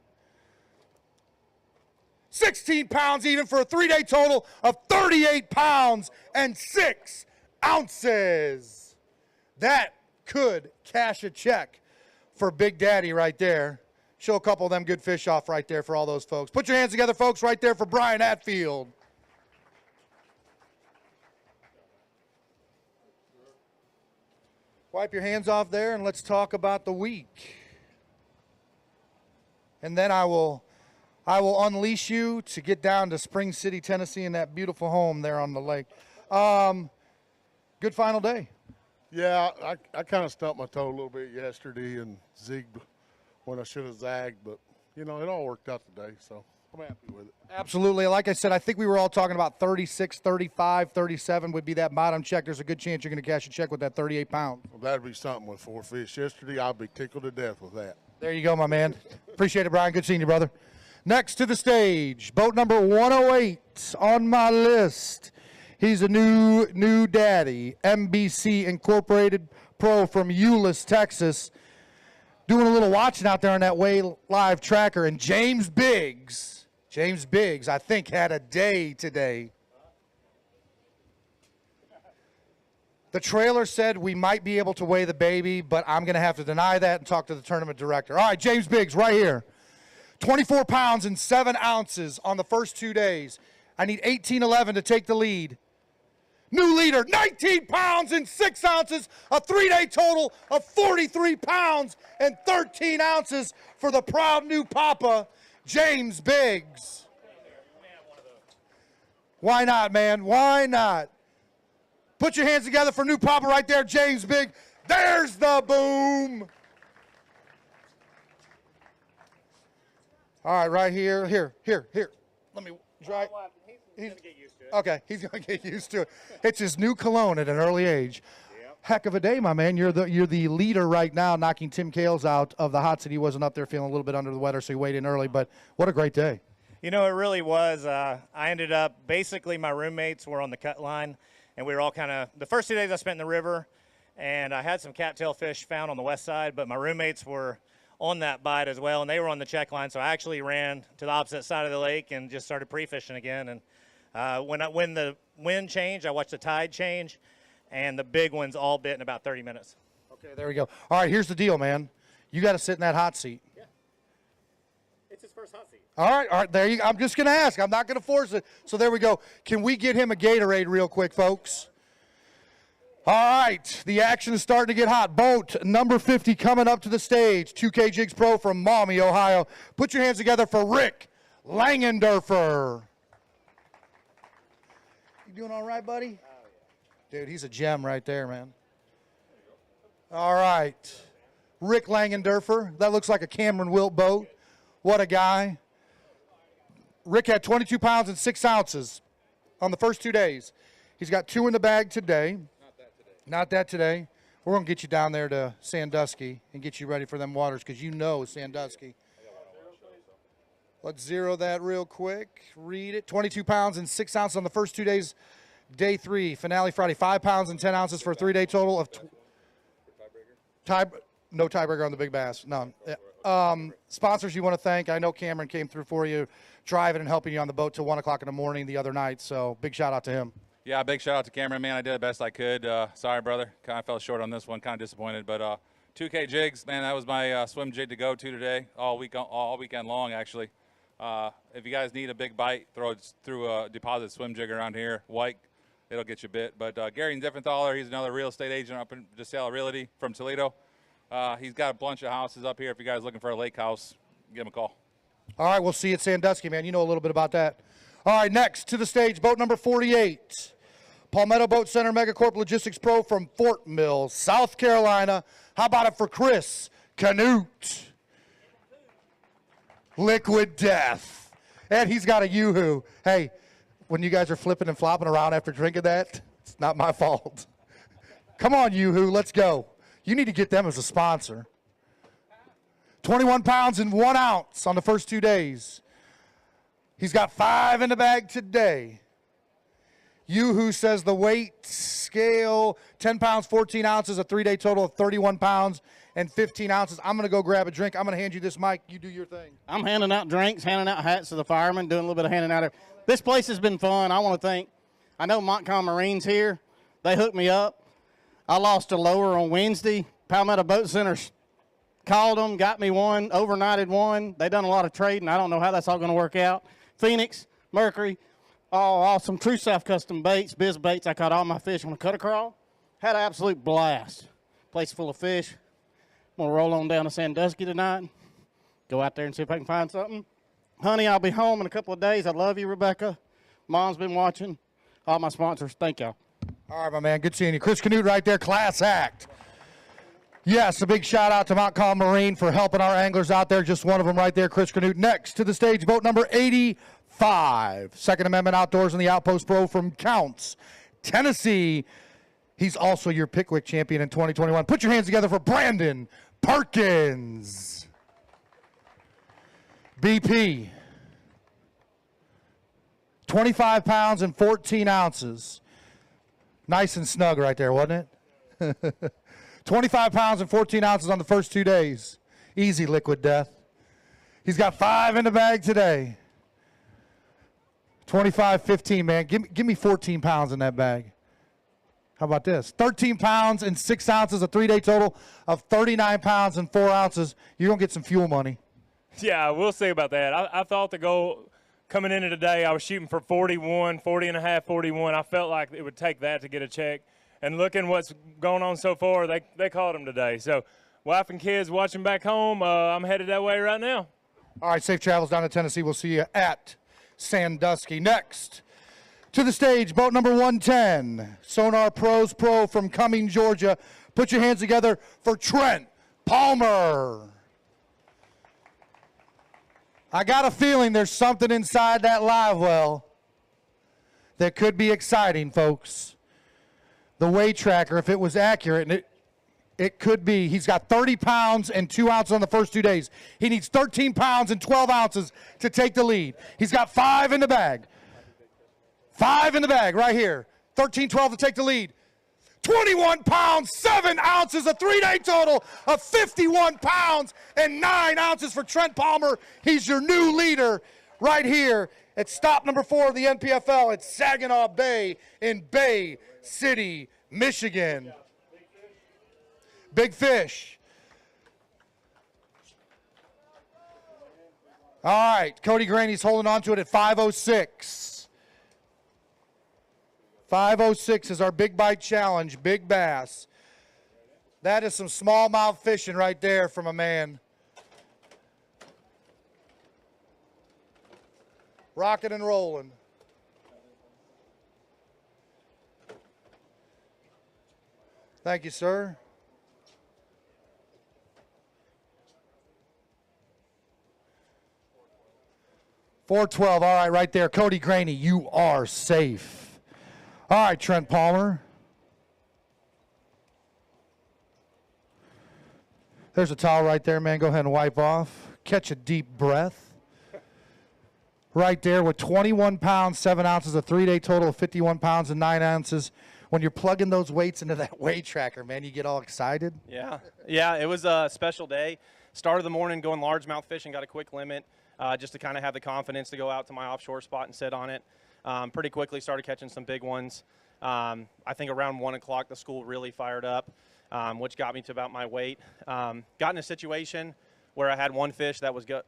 S1: 16 pounds even for a 3-day total of 38 pounds and 6 ounces. That could cash a check for Big Daddy right there. Show a couple of them good fish off right there for all those folks. Put your hands together, folks, right there for Brian Hatfield. Wipe your hands off there and let's talk about the week. And then I will unleash you to get down to Spring City, Tennessee, in that beautiful home there on the lake. Good final day.
S21: Yeah, I kind of stumped my toe a little bit yesterday and zigged when I should have zagged, but, you know, it all worked out today, so I'm happy with it.
S1: Absolutely. Like I said, I think we were all talking about 36, 35, 37 would be that bottom check. There's a good chance you're going to cash a check with that 38 pounds.
S21: Well, that'd be something with 4 fish yesterday. I'll be tickled to death with that.
S1: There you go, my man. Appreciate it, Brian. Good seeing you, brother. Next to the stage, boat number 108 on my list. He's a new daddy, MBC Incorporated Pro from Euless, Texas. Doing a little watching out there on that Way Live tracker. And James Biggs, I think, had a day today. The trailer said we might be able to weigh the baby, but I'm going to have to deny that and talk to the tournament director. All right, James Biggs, right here. 24 pounds and 7 ounces on the first 2 days. I need 18-11 to take the lead. New leader, 19 pounds and 6 ounces, a 3-day total of 43 pounds and 13 ounces for the proud new papa, James Biggs. Why not, man? Why not? Put your hands together for new papa right there, James Biggs. There's the boom. All right, right here. Here. Let me dry. He's going to get used to it. Okay, he's going to get used to it. It's his new cologne at an early age. Yep. Heck of a day, my man. You're the leader right now, knocking Tim Kales out of the hot seat. He wasn't up there feeling a little bit under the weather, so he weighed in early. But what a great day.
S22: You know, it really was. I ended up, basically my roommates were on the cut line, and we were all kind of, the first 2 days I spent in the river, and I had some cattail fish found on the west side, but my roommates were on that bite as well, and they were on the check line, so I actually ran to the opposite side of the lake and just started pre-fishing again. And when the wind changed, I watched the tide change, and the big ones all bit in about 30 minutes.
S1: Okay, there we go. All right, here's the deal, man. You got to sit in that hot seat.
S22: Yeah. It's his first hot seat.
S1: All right, there you go. I'm just going to ask. I'm not going to force it. So there we go. Can we get him a Gatorade real quick, folks? All right, the action is starting to get hot. Boat number 50 coming up to the stage. 2K Jigs Pro from Maumee, Ohio. Put your hands together for Rick Langendurfer. You doing all right, buddy? Dude, he's a gem right there, man. All right. Rick Langendurfer. That looks like a Cameron Wilt boat. What a guy. Rick had 22 pounds and 6 ounces on the first 2 days. He's got 2 in the bag today. Not that today. We're going to get you down there to Sandusky and get you ready for them waters because you know Sandusky. Let's zero that real quick. Read it. 22 pounds and 6 ounces on the first 2 days. Day 3, finale Friday. 5 pounds and 10 ounces for a 3-day total of no tiebreaker on the big bass. None. Sponsors you want to thank. I know Cameron came through for you, driving and helping you on the boat till 1 o'clock in the morning the other night. So big shout out to him.
S2: Yeah, big shout out to Cameron, man. I did the best I could. Sorry, brother. Kind of fell short on this one. Kind of disappointed. But 2K Jigs, man, that was my swim jig to go to today, all weekend long, actually. If you guys need a big bite, throw it through a deposit swim jig around here. White, it'll get you bit. But Gary Diffenthaler, he's another real estate agent up in DeSale Realty from Toledo. He's got a bunch of houses up here. If you guys are looking for a lake house, give him a call.
S1: All right, we'll see you at Sandusky, man. You know a little bit about that. All right, next to the stage, boat number 48. Palmetto Boat Center Megacorp Logistics Pro from Fort Mill, South Carolina. How about it for Chris Canute? Liquid Death. And he's got a Yoo-Hoo. Hey, when you guys are flipping and flopping around after drinking that, it's not my fault. Come on, Yoo-Hoo, let's go. You need to get them as a sponsor. 21 pounds and 1 ounce on the first 2 days. He's got 5 in the bag today. Yoo-Hoo says the weight scale, 10 pounds, 14 ounces, a 3-day total of 31 pounds and 15 ounces. I'm going to go grab a drink. I'm going to hand you this mic. You do your thing.
S5: I'm handing out drinks, handing out hats to the firemen, doing a little bit of handing out. This place has been fun. I want to thank, I know Montcalm Marine's here. They hooked me up. I lost a lower on Wednesday. Palmetto Boat Center called them, got me one, overnighted one. They done a lot of trading. I don't know how that's all going to work out. Phoenix, Mercury, all awesome. True South Custom Baits, Biz Baits. I caught all my fish on a cut crawl. Had an absolute blast. Place full of fish. I'm going to roll on down to Sandusky tonight. Go out there and see if I can find something. Honey, I'll be home in a couple of days. I love you, Rebecca. Mom's been watching. All my sponsors, thank y'all.
S1: All right, my man. Good seeing you. Chris Canute right there, class act. Yes, a big shout out to Montcalm Marine for helping our anglers out there. Just one of them right there, Chris Canute. Next to the stage, boat number 85. Second Amendment Outdoors and the Outpost Pro from Counts, Tennessee. He's also your Pickwick champion in 2021. Put your hands together for Brandon Perkins. BP. 25 pounds and 14 ounces. Nice and snug right there, wasn't it? 25 pounds and 14 ounces on the first 2 days. Easy, Liquid Death. He's got 5 in the bag today. 25, 15, man. Give me 14 pounds in that bag. How about this? 13 pounds and 6 ounces, a 3-day total of 39 pounds and 4 ounces. You're going to get some fuel money.
S12: Yeah, we'll see about that. I thought the goal coming into today, I was shooting for 41, 40 and a half, 41. I felt like it would take that to get a check. And looking what's going on so far, they caught him today. So wife and kids watching back home, I'm headed that way right now.
S1: All right, safe travels down to Tennessee. We'll see you at Sandusky. Next to the stage, boat number 110, Sonar Pros Pro from Cumming, Georgia. Put your hands together for Trent Palmer. I got a feeling there's something inside that live well that could be exciting, folks. The weight tracker, if it was accurate, and it could be. He's got 30 pounds and 2 ounces on the first 2 days. He needs 13 pounds and 12 ounces to take the lead. He's got 5 in the bag. 5 in the bag right here. 13, 12 to take the lead. 21 pounds, 7 ounces, a 3-day total of 51 pounds and 9 ounces for Trent Palmer. He's your new leader right here at stop number 4 of the NPFL at Saginaw Bay in Bay City, Michigan. Big fish. All right, Cody Graney's holding on to it at 506. 506 is our big bite challenge, big bass. That is some smallmouth fishing right there from a man. Rocking and rolling. Thank you, sir. $412, all right, right there. Cody Graney, you are safe. All right, Trent Palmer. There's a towel right there, man. Go ahead and wipe off. Catch a deep breath. Right there with 21 pounds, 7 ounces, a 3-day total of 51 pounds and 9 ounces. When you're plugging those weights into that weight tracker, man, you get all excited.
S6: Yeah, it was a special day. Started the morning going largemouth fishing, got a quick limit just to kind of have the confidence to go out to my offshore spot and sit on it. Pretty quickly started catching some big ones. I think around 1 o'clock the school really fired up, which got me to about my weight. Got in a situation where I had one fish that was gut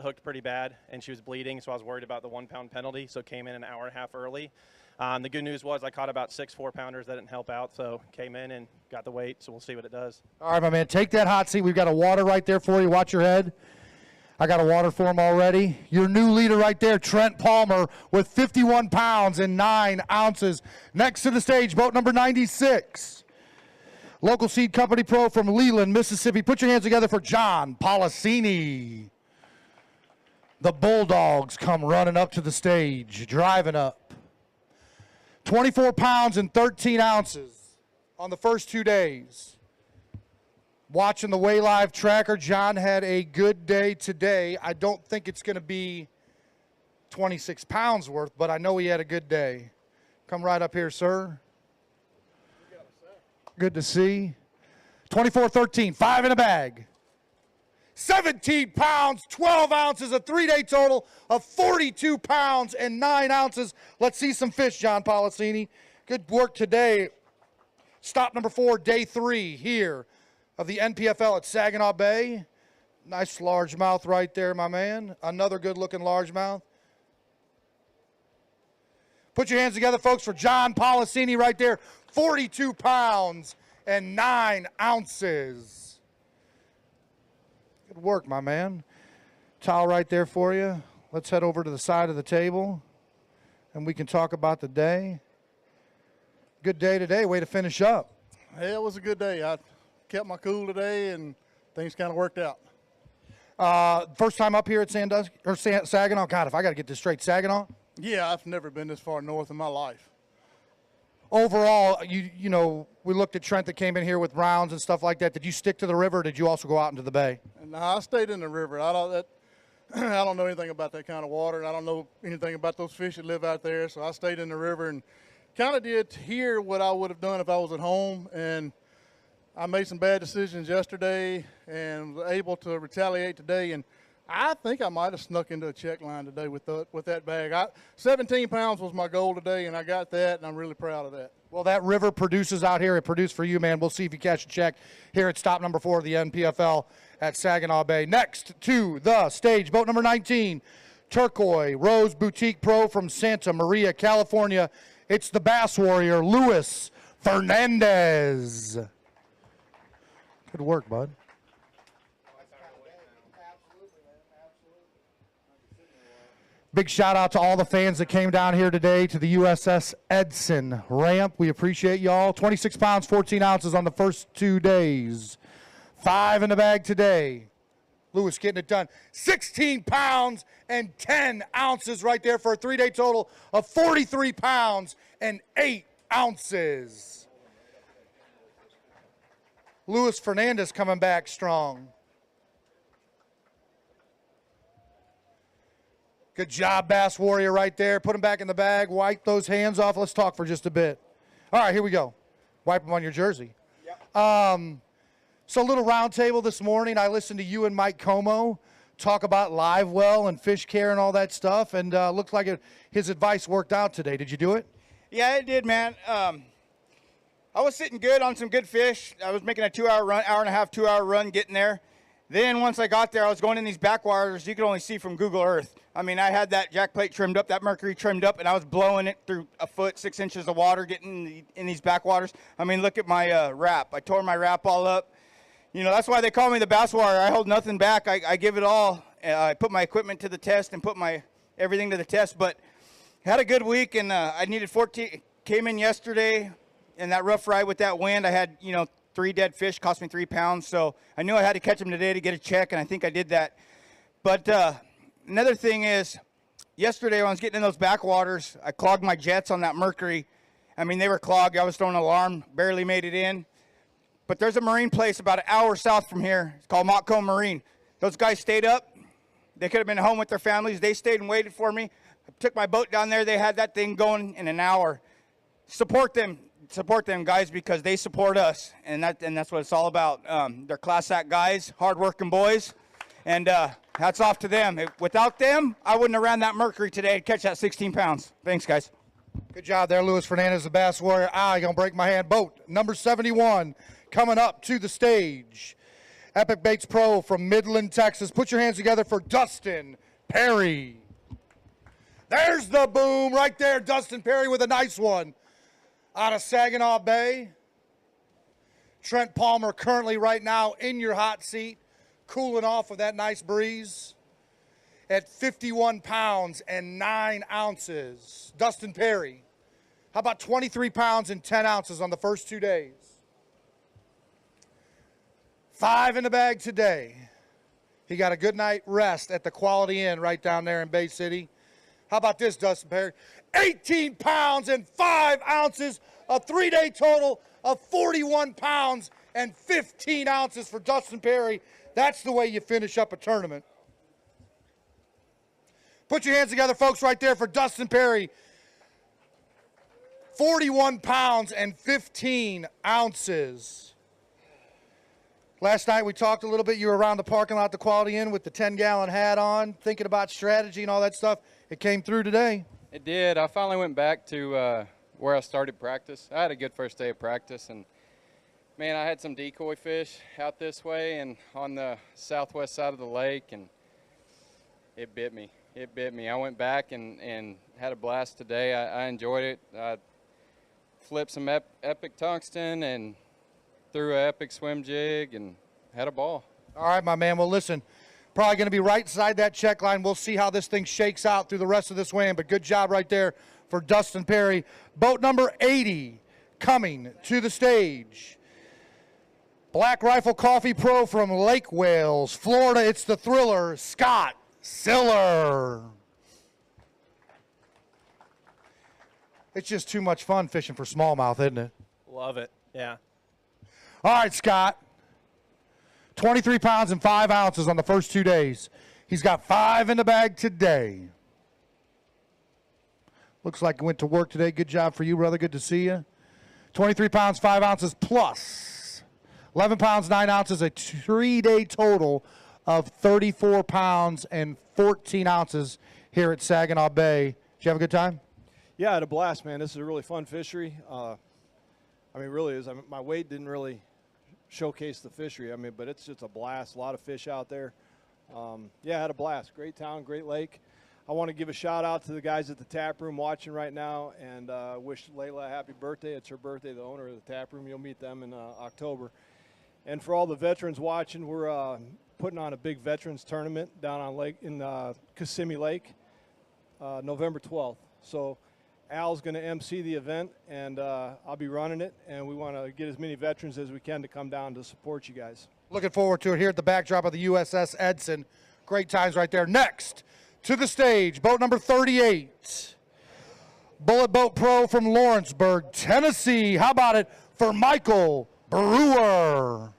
S6: hooked pretty bad, and she was bleeding, so I was worried about the 1 pound penalty, so came in an hour and a half early. The good news was I caught about 6 4-pounders that didn't help out, so came in and got the weight, so we'll see what it does.
S1: All right, my man, take that hot seat. We've got a water right there for you. Watch your head. I got a water for him already. Your new leader right there, Trent Palmer, with 51 pounds and 9 ounces. Next to the stage, boat number 96. Local seed company pro from Leland, Mississippi. Put your hands together for John Polisseni. The Bulldogs come running up to the stage, driving up. 24 pounds and 13 ounces on the first 2 days. Watching the Way Live tracker, John had a good day today. I don't think it's going to be 26 pounds worth, but I know he had a good day. Come right up here, sir. Good to see. 24-13, 5 in a bag. 17 pounds, 12 ounces, a 3-day total of 42 pounds and 9 ounces. Let's see some fish, John Polisseni. Good work today. Stop number 4, day 3 here of the NPFL at Saginaw Bay. Nice largemouth right there, my man. Another good-looking largemouth. Put your hands together, folks, for John Polisseni right there. 42 pounds and 9 ounces. Good work, my man. Towel right there for you. Let's head over to the side of the table, and we can talk about the day. Good day today. Way to finish up.
S21: Yeah, it was a good day. I kept my cool today, and things kind of worked out.
S1: First time up here at Saginaw. God, if I got to get this straight, Saginaw?
S21: Yeah, I've never been this far north in my life.
S1: Overall, you know, we looked at Trent that came in here with rounds and stuff like that. Did you stick to the river, or did you also go out into the bay?
S21: No, I stayed in the river. I don't know anything about that kind of water, and I don't know anything about those fish that live out there, so I stayed in the river and kind of did here what I would have done if I was at home, and I made some bad decisions yesterday and was able to retaliate today, and I think I might have snuck into a check line today with that bag. 17 pounds was my goal today, and I got that, and I'm really proud of that.
S1: Well, that river produces out here. It produced for you, man. We'll see if you catch a check here at stop number 4 of the NPFL at Saginaw Bay. Next to the stage, boat number 19, Turquoise Rose Boutique Pro from Santa Maria, California. It's the Bass Warrior, Luis Fernandez. Good work, bud. Big shout out to all the fans that came down here today to the USS Edson ramp. We appreciate y'all. 26 pounds, 14 ounces on the first 2 days. 5 in the bag today. Lewis getting it done. 16 pounds and 10 ounces right there for a 3-day total of 43 pounds and 8 ounces. Luis Fernandez coming back strong. Good job, Bass Warrior, right there. Put him back in the bag. Wipe those hands off. Let's talk for just a bit. All right, here we go. Wipe them on your jersey. Yep. So a little round table this morning. I listened to you and Mike Como talk about live well and fish care and all that stuff, and looked like his advice worked out today. Did you do it?
S7: Yeah, it did, man.
S4: I was sitting good on some good fish. I was making a 2-hour run, hour and a half, 2-hour run getting there. Then once I got there, I was going in these backwaters you could only see from Google Earth. I mean, I had that jack plate trimmed up, that mercury trimmed up, and I was blowing it through a foot, 6 inches of water getting in these backwaters. I mean, look at my wrap. I tore my wrap all up. You know, that's why they call me the bass warrior. I hold nothing back. I give it all. I put my equipment to the test and put my everything to the test. But had a good week, and I needed 14. Came in yesterday, and that rough ride with that wind, I had, 3 dead fish, cost me 3 pounds. So I knew I had to catch them today to get a check, and I think I did that. But another thing is, yesterday when I was getting in those backwaters, I clogged my jets on that mercury. I mean, they were clogged. I was throwing an alarm, barely made it in. But there's a marine place about an hour south from here. It's called Montcomb Marine. Those guys stayed up. They could have been home with their families. They stayed and waited for me. I took my boat down there. They had that thing going in an hour. Support them, guys, because they support us, and that's what it's all about. They're class act guys, hard-working boys, and hats off to them. Without them, I wouldn't have ran that mercury today to catch that 16 pounds. Thanks, guys.
S1: Good job there, Luis Fernandez, the bass warrior. You're going to break my hand. Boat number 71 coming up to the stage. Epic Baits Pro from Midland, Texas. Put your hands together for Dustin Perry. There's the boom right there. Dustin Perry with a nice one out of Saginaw Bay. Trent Palmer currently right now in your hot seat, cooling off with that nice breeze at 51 pounds and 9 ounces. Dustin Perry, how about 23 pounds and 10 ounces on the first 2 days? 5 in the bag today. He got a good night rest at the Quality Inn right down there in Bay City. How about this, Dustin Perry? 18 pounds and 5 ounces, a 3-day total of 41 pounds and 15 ounces for Dustin Perry. That's the way you finish up a tournament. Put your hands together, folks, right there for Dustin Perry. 41 pounds and 15 ounces. Last night we talked a little bit. You were around the parking lot, the Quality Inn, with the 10-gallon hat on, thinking about strategy and all that stuff. It came through today.
S7: It did. I finally went back to where I started practice. I had a good first day of practice, and man, I had some decoy fish out this way and on the southwest side of the lake, and it bit me. It bit me. I went back and had a blast today. I enjoyed it. I flipped some epic tungsten and threw an epic swim jig and had a ball.
S1: All right, my man. Well, listen, probably going to be right side that check line. We'll see how this thing shakes out through the rest of this weigh-in, but good job right there for Dustin Perry. Boat number 80 coming to the stage. Black Rifle Coffee Pro from Lake Wales, Florida. It's the Thriller, Scott Siller. It's just too much fun fishing for smallmouth, isn't it?
S6: Love it, yeah.
S1: All right, Scott. 23 pounds and 5 ounces on the first 2 days. He's got 5 in the bag today. Looks like he went to work today. Good job for you, brother. Good to see you. 23 pounds, 5 ounces plus 11 pounds, 9 ounces, a 3-day total of 34 pounds and 14 ounces here at Saginaw Bay. Did you have a good time?
S23: Yeah, I had a blast, man. This is a really fun fishery. I mean, really is. I mean, my weight didn't really showcase the fishery. I mean, but it's just a blast. A lot of fish out there. Yeah, I had a blast. Great town, great lake. I want to give a shout out to the guys at the tap room watching right now, and wish Layla a happy birthday. It's her birthday, the owner of the tap room. You'll meet them in October. And for all the veterans watching, we're putting on a big veterans tournament down on lake in Kissimmee Lake, November 12th. So Al's going to MC the event, and I'll be running it, and we want to get as many veterans as we can to come down to support you guys.
S1: Looking forward to it here at the backdrop of the USS Edson. Great times right there. Next to the stage, boat number 38. Bullet Boat Pro from Lawrenceburg, Tennessee. How about it for Michael Brewer?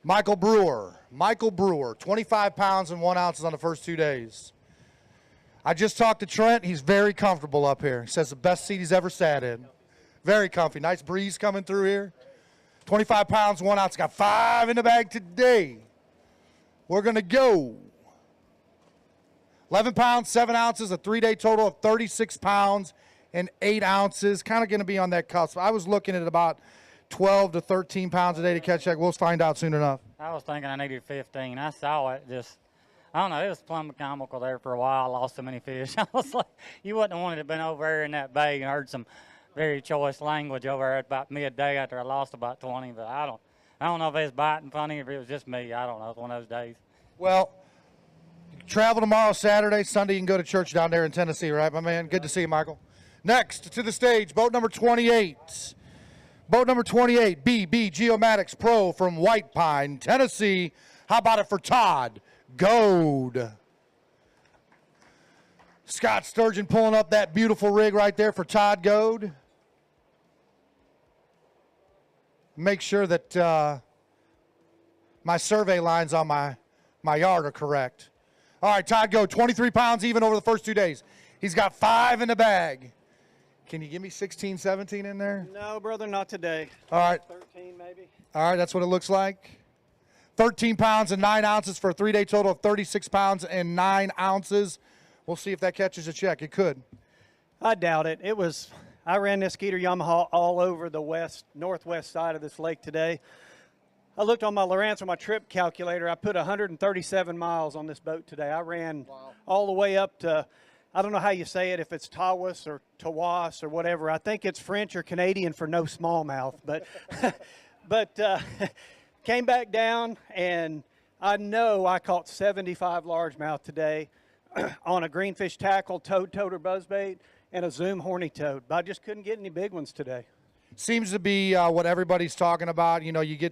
S1: Michael Brewer, 25 pounds and 1 ounce on the first 2 days. I just talked to Trent. He's very comfortable up here. He says the best seat he's ever sat in. Very comfy. Nice breeze coming through here. 25 pounds, 1 ounce. Got 5 in the bag today. We're going to go 11 pounds, 7 ounces, a 3-day total of 36 pounds and 8 ounces. Kind of going to be on that cusp. I was looking at about 12 to 13 pounds a day to catch that. We'll find out soon enough.
S3: I was thinking I needed 15. I saw it just, I don't know, it was plumb comical there for a while. I lost so many fish. I was like, you wouldn't have wanted to have been over there in that bay and heard some very choice language over there at about midday after I lost about 20. But I don't know if it was biting funny, if it was just me. I don't know. It's one of those days.
S1: Well, travel tomorrow, Saturday. Sunday, you can go to church down there in Tennessee, right, my man? Good to see you, Michael. Next to the stage, boat number 28. Boat number 28, BB Geomatics Pro from White Pine, Tennessee. How about it for Todd Goad? Scott Sturgeon pulling up that beautiful rig right there for Todd Goad. Make sure that my survey lines on my yard are correct. All right, Todd Goad, 23 pounds even over the first 2 days. He's got 5 in the bag. Can you give me 16, 17 in there?
S5: No, brother, not today.
S1: All right.
S5: 13 maybe.
S1: All right, that's what it looks like. 13 pounds and 9 ounces for a 3-day total of 36 pounds and 9 ounces. We'll see if that catches a check. It could.
S5: I doubt it. I ran this Skeeter Yamaha all over the northwest side of this lake today. I looked on my Lowrance on my trip calculator. I put 137 miles on this boat today. I ran all the way up to, I don't know how you say it, if it's Tawas or Tawas or whatever. I think it's French or Canadian for no smallmouth. But came back down, and I know I caught 75 largemouth today on a greenfish tackle, toad, or buzzbait, and a Zoom horny toad. But I just couldn't get any big ones today.
S1: Seems to be what everybody's talking about. You know, you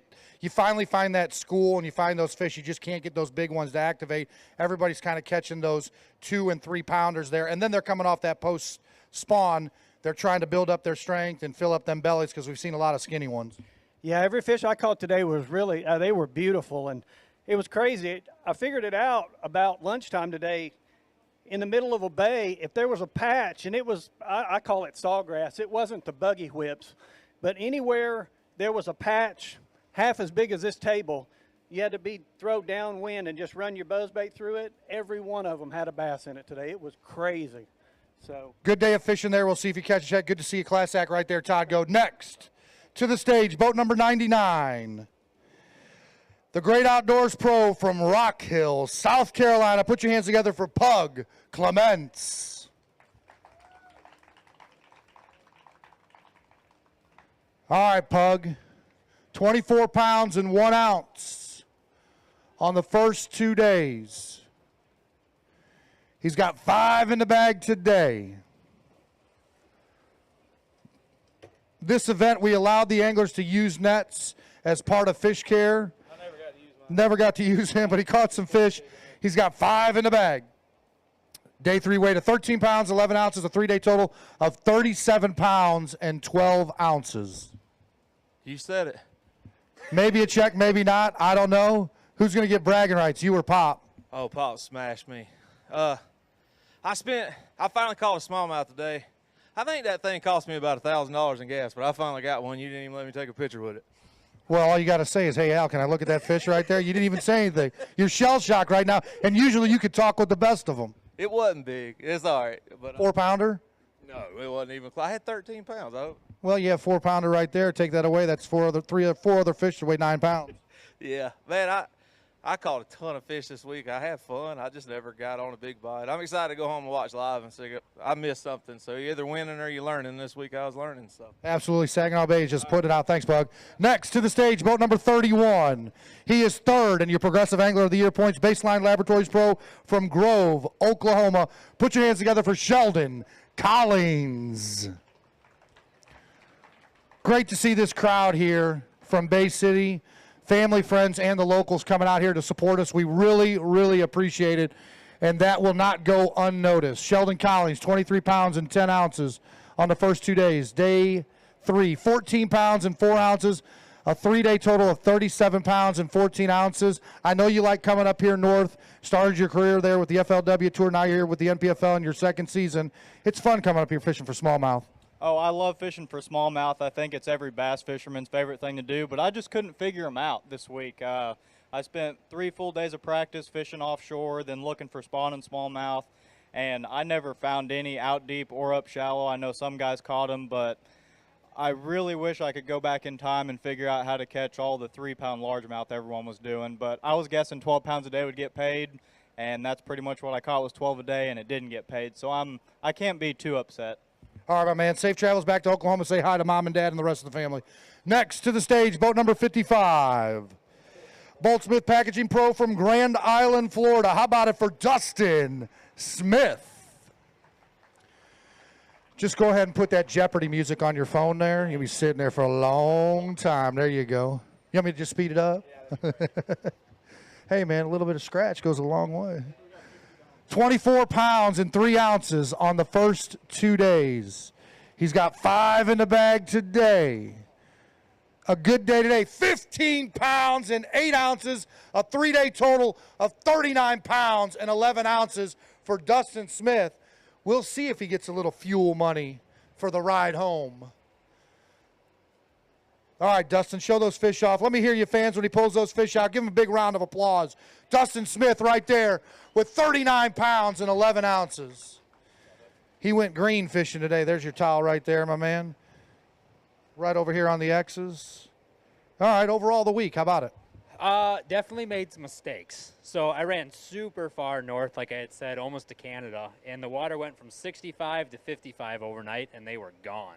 S1: finally find that school and you find those fish. You just can't get those big ones to activate. Everybody's kind of catching those 2 and 3 pounders there, and then they're coming off that post spawn. They're trying to build up their strength and fill up them bellies because we've seen a lot of skinny ones.
S5: Yeah, every fish I caught today was really, they were beautiful, and it was crazy. I figured it out about lunchtime today. In the middle of a bay, if there was a patch, and it was, I call it sawgrass, it wasn't the buggy whips, but anywhere there was a patch half as big as this table, you had to be throw downwind and just run your buzzbait through it. Every one of them had a bass in it today. It was crazy. So
S1: good day of fishing there. We'll see if you catch a check. Good to see you, class act right there, Todd Goad. Next to the stage, boat number 99. The Great Outdoors Pro from Rock Hill, South Carolina. Put your hands together for Pug Clemence. All right, Pug. 24 pounds and 1 ounce on the first 2 days. He's got 5 in the bag today. This event, we allowed the anglers to use nets as part of fish care. Never got to use him, but he caught some fish. He's got 5 in the bag. Day 3 weight of 13 pounds, 11 ounces, a 3-day total of 37 pounds and 12 ounces.
S8: You said it.
S1: Maybe a check, maybe not. I don't know. Who's going to get bragging rights, you or Pop?
S8: Oh, Pop smashed me. I finally caught a smallmouth today. I think that thing cost me about $1,000 in gas, but I finally got one. You didn't even let me take a picture with it.
S1: Well, all you got to say is, hey, Al, can I look at that fish right there? You didn't even say anything. You're shell-shocked right now, and usually you could talk with the best of them.
S8: It wasn't big. It's all right. But
S1: 4-pounder?
S8: No, it wasn't even close. I had 13 pounds.
S1: Well, you have 4-pounder right there. Take that away. That's 4 other fish that weigh 9 pounds.
S8: Yeah. Man, I caught a ton of fish this week. I had fun. I just never got on a big bite. I'm excited to go home and watch live and see. I missed something. So you're either winning or you're learning. This week I was learning stuff.
S1: Absolutely. Saginaw Bay just put it out. Thanks, Bug. Next to the stage, boat number 31. He is 3rd in your Progressive Angler of the Year points. Baseline Laboratories Pro from Grove, Oklahoma. Put your hands together for Sheldon Collins. Great to see this crowd here from Bay City. Family, friends, and the locals coming out here to support us. We really, really appreciate it, and that will not go unnoticed. Sheldon Collins, 23 pounds and 10 ounces on the first 2 days. Day 3, 14 pounds and 4 ounces, a 3-day total of 37 pounds and 14 ounces. I know you like coming up here north, started your career there with the FLW Tour, now you're here with the NPFL in your 2nd season. It's fun coming up here fishing for smallmouth.
S9: Oh, I love fishing for smallmouth. I think it's every bass fisherman's favorite thing to do, but I just couldn't figure them out this week. I spent 3 full days of practice fishing offshore, then looking for spawning smallmouth, and I never found any out deep or up shallow. I know some guys caught them, but I really wish I could go back in time and figure out how to catch all the 3-pound largemouth everyone was doing. But I was guessing 12 pounds a day would get paid, and that's pretty much what I caught was 12 a day, and it didn't get paid. So I can't be too upset.
S1: All right, my man. Safe travels back to Oklahoma. Say hi to mom and dad and the rest of the family. Next to the stage, boat number 55. Boltsmith Packaging Pro from Grand Island, Florida. How about it for Dustin Smith? Just go ahead and put that Jeopardy music on your phone there. You'll be sitting there for a long time. There you go. You want me to just speed it up? Hey, man, a little bit of scratch goes a long way. 24 pounds and 3 ounces on the first 2 days. He's got 5 in the bag today. A good day today. 15 pounds and 8 ounces, a 3-day total of 39 pounds and 11 ounces for Dustin Smith. We'll see if he gets a little fuel money for the ride home. All right, Dustin, show those fish off. Let me hear you, fans, when he pulls those fish out. Give him a big round of applause. Dustin Smith right there with 39 pounds and 11 ounces. He went green fishing today. There's your towel right there, my man. Right over here on the X's. All right, overall the week, how about it?
S10: Definitely made some mistakes. So I ran super far north, like I had said, almost to Canada, and the water went from 65 to 55 overnight, and they were gone.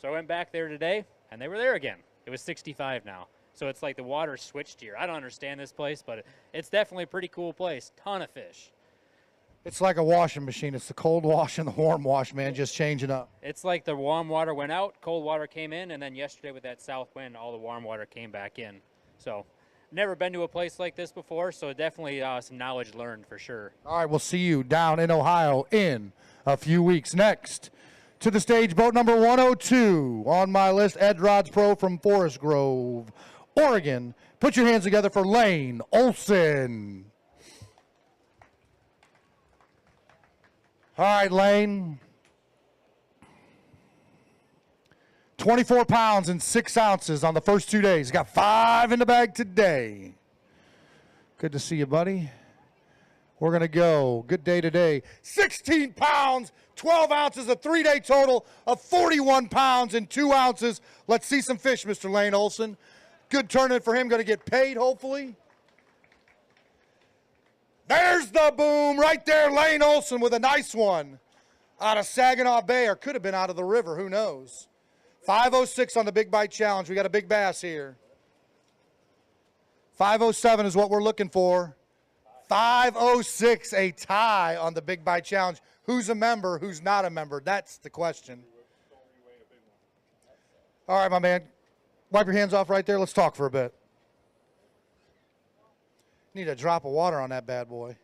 S10: So I went back there today, and they were there again. It was 65 now. So it's like the water switched here. I don't understand this place, but it's definitely a pretty cool place. Ton of fish.
S1: It's like a washing machine. It's the cold wash and the warm wash, man, just changing up.
S10: It's like the warm water went out, cold water came in, and then yesterday with that south wind, all the warm water came back in. So never been to a place like this before, so definitely some knowledge learned for sure.
S1: All right, we'll see you down in Ohio in a few weeks. Next to the stage, boat number 102 on my list, Ed Rods Pro from Forest Grove, Oregon. Put your hands together for Lane Olson. All right, Lane. 24 pounds and 6 ounces on the first 2 days. Got 5 in the bag today. Good to see you, buddy. We're going to go. Good day today. 16 pounds, 12 ounces, a 3-day total of 41 pounds and 2 ounces. Let's see some fish, Mr. Lane Olson. Good tournament for him. Going to get paid, hopefully. There's the boom right there. Lane Olson with a nice one out of Saginaw Bay, or could have been out of the river. Who knows? 5:06 on the Big Bite Challenge. We got a big bass here. 5:07 is what we're looking for. 5:06, a tie on the Big Bite Challenge. Who's a member? Who's not a member? That's the question. All right, my man. Wipe your hands off right there. Let's talk for a bit. Need a drop of water on that bad boy.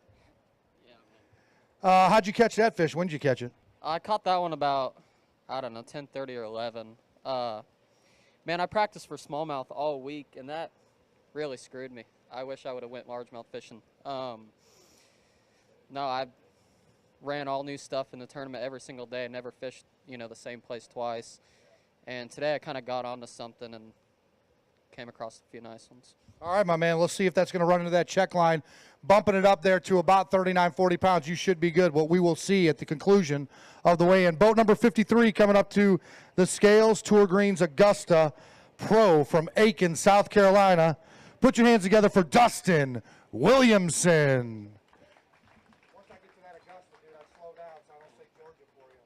S1: How'd you catch that fish? When did you catch it?
S11: I caught that one about, I don't know, 10:30 or 11. Man, I practiced for smallmouth all week, and that really screwed me. I wish I would have went largemouth fishing. No, I ran all new stuff in the tournament every single day. I never fished, the same place twice. And today I kind of got onto something and came across a few nice ones.
S1: All right, my man. Let's see if that's going to run into that check line. Bumping it up there to about 39, 40 pounds. You should be good. What we will see at the conclusion of the weigh-in. Boat number 53 coming up to the scales. Tour Greens Augusta Pro from Aiken, South Carolina. Put your hands together for Dustin Williamson. Once I get to that Augusta, dude, I slow down so I don't say Georgia for you.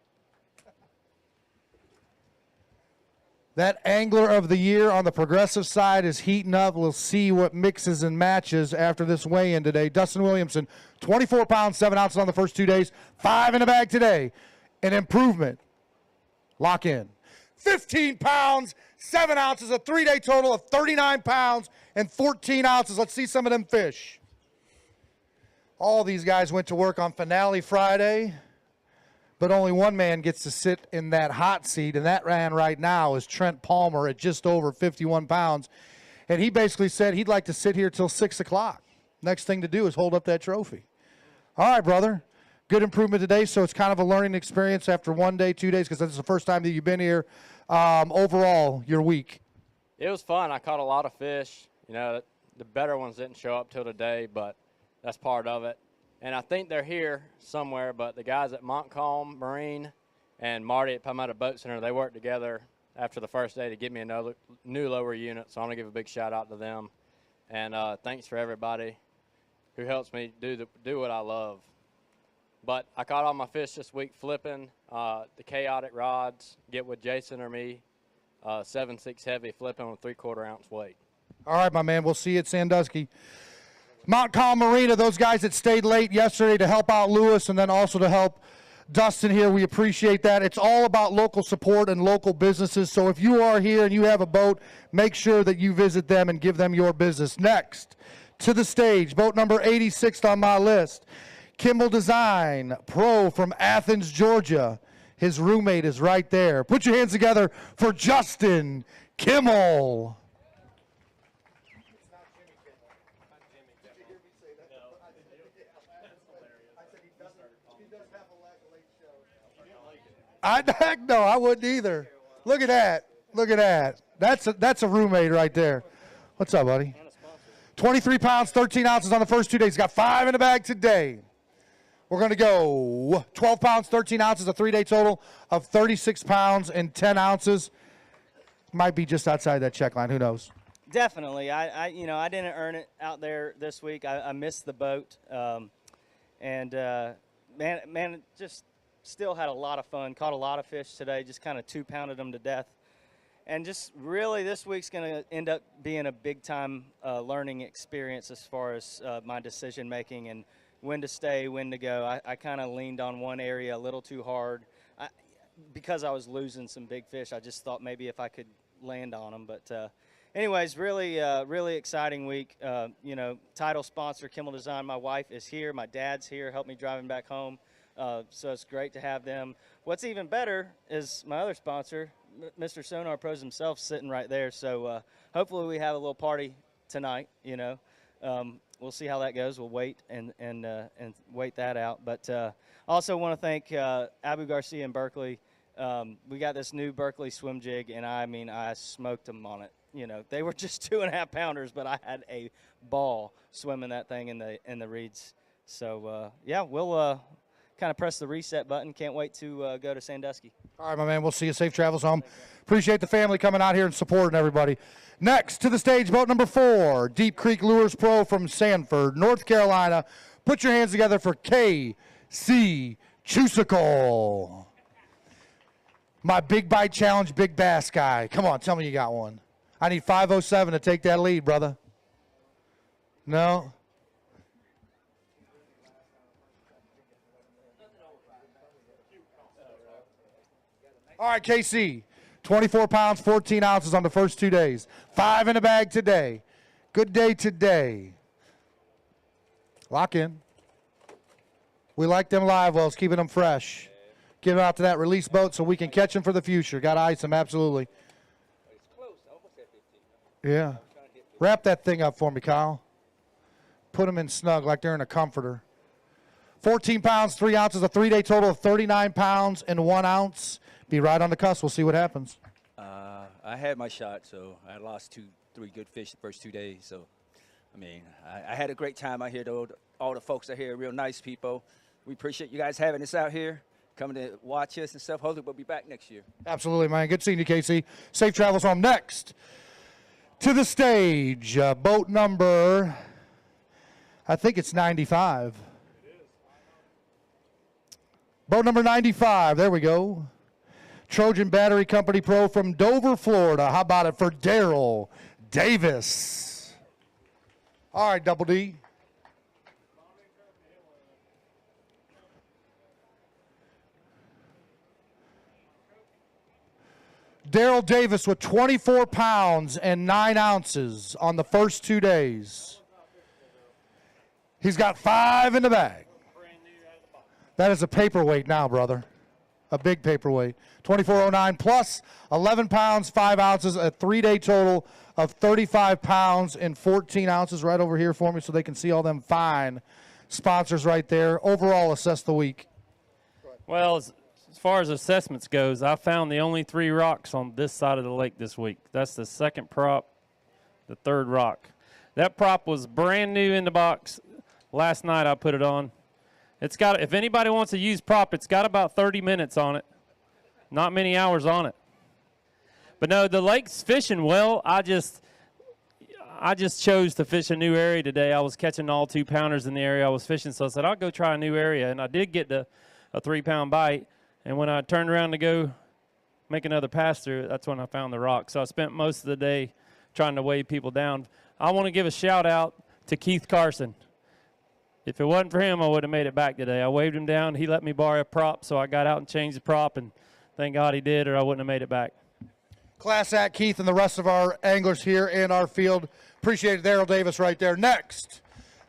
S1: That Angler of the Year on the Progressive side is heating up. We'll see what mixes and matches after this weigh-in today. Dustin Williamson, 24 pounds, 7 ounces on the first 2 days, 5 in the bag today. An improvement. Lock in. 15 pounds, 7 ounces, a 3-day total of 39 pounds and 14 ounces. Let's see some of them fish. All these guys went to work on finale Friday, but only one man gets to sit in that hot seat, and that man right now is Trent Palmer at just over 51 pounds. And he basically said he'd like to sit here till 6 o'clock. Next thing to do is hold up that trophy. All right, brother. Good improvement today, so it's kind of a learning experience after 1 day, 2 days, because this is the first time that you've been here. Overall, your week.
S17: It was fun. I caught a lot of fish.
S7: the better ones didn't show up till today, but that's part of it. And I think they're here somewhere, but the guys at Montcalm Marine and Marty at Palmetto Boat Center, they worked together after the first day to give me another new lower unit, so I want to give a big shout-out to them. And thanks for everybody who helps me do what I love. But I caught all my fish this week flipping the chaotic rods, get with Jason or me, 7/6 heavy flipping with 3/4 ounce weight.
S1: All right, my man. We'll see you at Sandusky. Montcalm Marina, those guys that stayed late yesterday to help out Lewis and then also to help Dustin here. We appreciate that. It's all about local support and local businesses. So if you are here and you have a boat, make sure that you visit them and give them your business. Next, to the stage, boat number 86 on my list. Kimmel Design, pro from Athens, Georgia. His roommate is right there. Put your hands together for Justin Kimmel. Heck no, I wouldn't either. Look at that. Look at that. That's a roommate right there. What's up, buddy? 23 pounds, 13 ounces on the first 2 days. He's got 5 in the bag today. We're going to go 12 pounds, 13 ounces, a 3-day total of 36 pounds and 10 ounces. Might be just outside that check line. Who knows?
S13: Definitely. I didn't earn it out there this week. I missed the boat. Man, just still had a lot of fun. Caught a lot of fish today. Just kind of 2-pounded them to death. And just really this week's going to end up being a big-time learning experience as far as my decision-making and when to stay, when to go. I kind of leaned on one area a little too hard. Because I was losing some big fish, I just thought maybe if I could land on them. But anyways, really exciting week. Title sponsor, Kimmel Design. My wife is here. My dad's here, helped me driving back home. So it's great to have them. What's even better is my other sponsor, Mr. Sonar Pros himself, sitting right there. So hopefully we have a little party tonight. We'll see how that goes. We'll wait and wait that out. But also want to thank Abu Garcia in Berkeley. We got this new Berkeley swim jig, and I smoked them on it. They were just 2.5 pounders, but I had a ball swimming that thing in the reeds. So we'll kind of press the reset button. Can't wait to go to Sandusky.
S1: All right, my man. We'll see you. Safe travels home. Appreciate the family coming out here and supporting everybody. Next to the stage, boat number 4, Deep Creek Lures Pro from Sanford, North Carolina. Put your hands together for KC Cusical. My Big Bite Challenge Big Bass guy. Come on, tell me you got one. I need 507 to take that lead, brother. No? All right, KC, 24 pounds, 14 ounces on the first 2 days. 5 in the bag today. Good day today. Lock in. We like them live wells, keeping them fresh. Get them out to that release boat so we can catch them for the future. Got to ice them, absolutely. Yeah. Wrap that thing up for me, Kyle. Put them in snug like they're in a comforter. 14 pounds, 3 ounces, a 3-day total of 39 pounds and 1 ounce. Be right on the cusp. We'll see what happens.
S14: I had my shot, so I lost 2-3 good fish the first 2 days. So, I had a great time out here, though. All the folks out here, real nice people. We appreciate you guys having us out here, coming to watch us and stuff. Hopefully we'll be back next year.
S1: Absolutely, man. Good seeing you, KC. Safe travels home. Next to the stage, boat number, I think it's 95. Boat number 95. There we go. Trojan Battery Company Pro from Dover, Florida. How about it for Daryl Davis? All right, Double D. Daryl Davis with 24 pounds and 9 ounces on the first 2 days. He's got 5 in the bag. That is a paperweight now, brother. A big paperweight. 2409 plus 11 pounds, 5 ounces, a 3-day total of 35 pounds and 14 ounces right over here for me so they can see all them fine sponsors right there. Overall, assess the week.
S15: Well, as far as assessments goes, I found the only 3 rocks on this side of the lake this week. That's the second prop, the third rock. That prop was brand new in the box. Last night I put it on. It's got, if anybody wants to use prop, it's got about 30 minutes on it. Not many hours on it. But no, the lake's fishing well. I just chose to fish a new area today. I was catching all 2-pounders in the area I was fishing, so I said, I'll go try a new area. And I did get a 3-pound bite. And when I turned around to go make another pass through, that's when I found the rock. So I spent most of the day trying to weigh people down. I want to give a shout out to Keith Carson. If it wasn't for him, I would have made it back today. I waved him down. He let me borrow a prop, so I got out and changed the prop, and thank God he did, or I wouldn't have made it back.
S1: Class act, Keith, and the rest of our anglers here in our field. Appreciate it, Daryl Davis right there. Next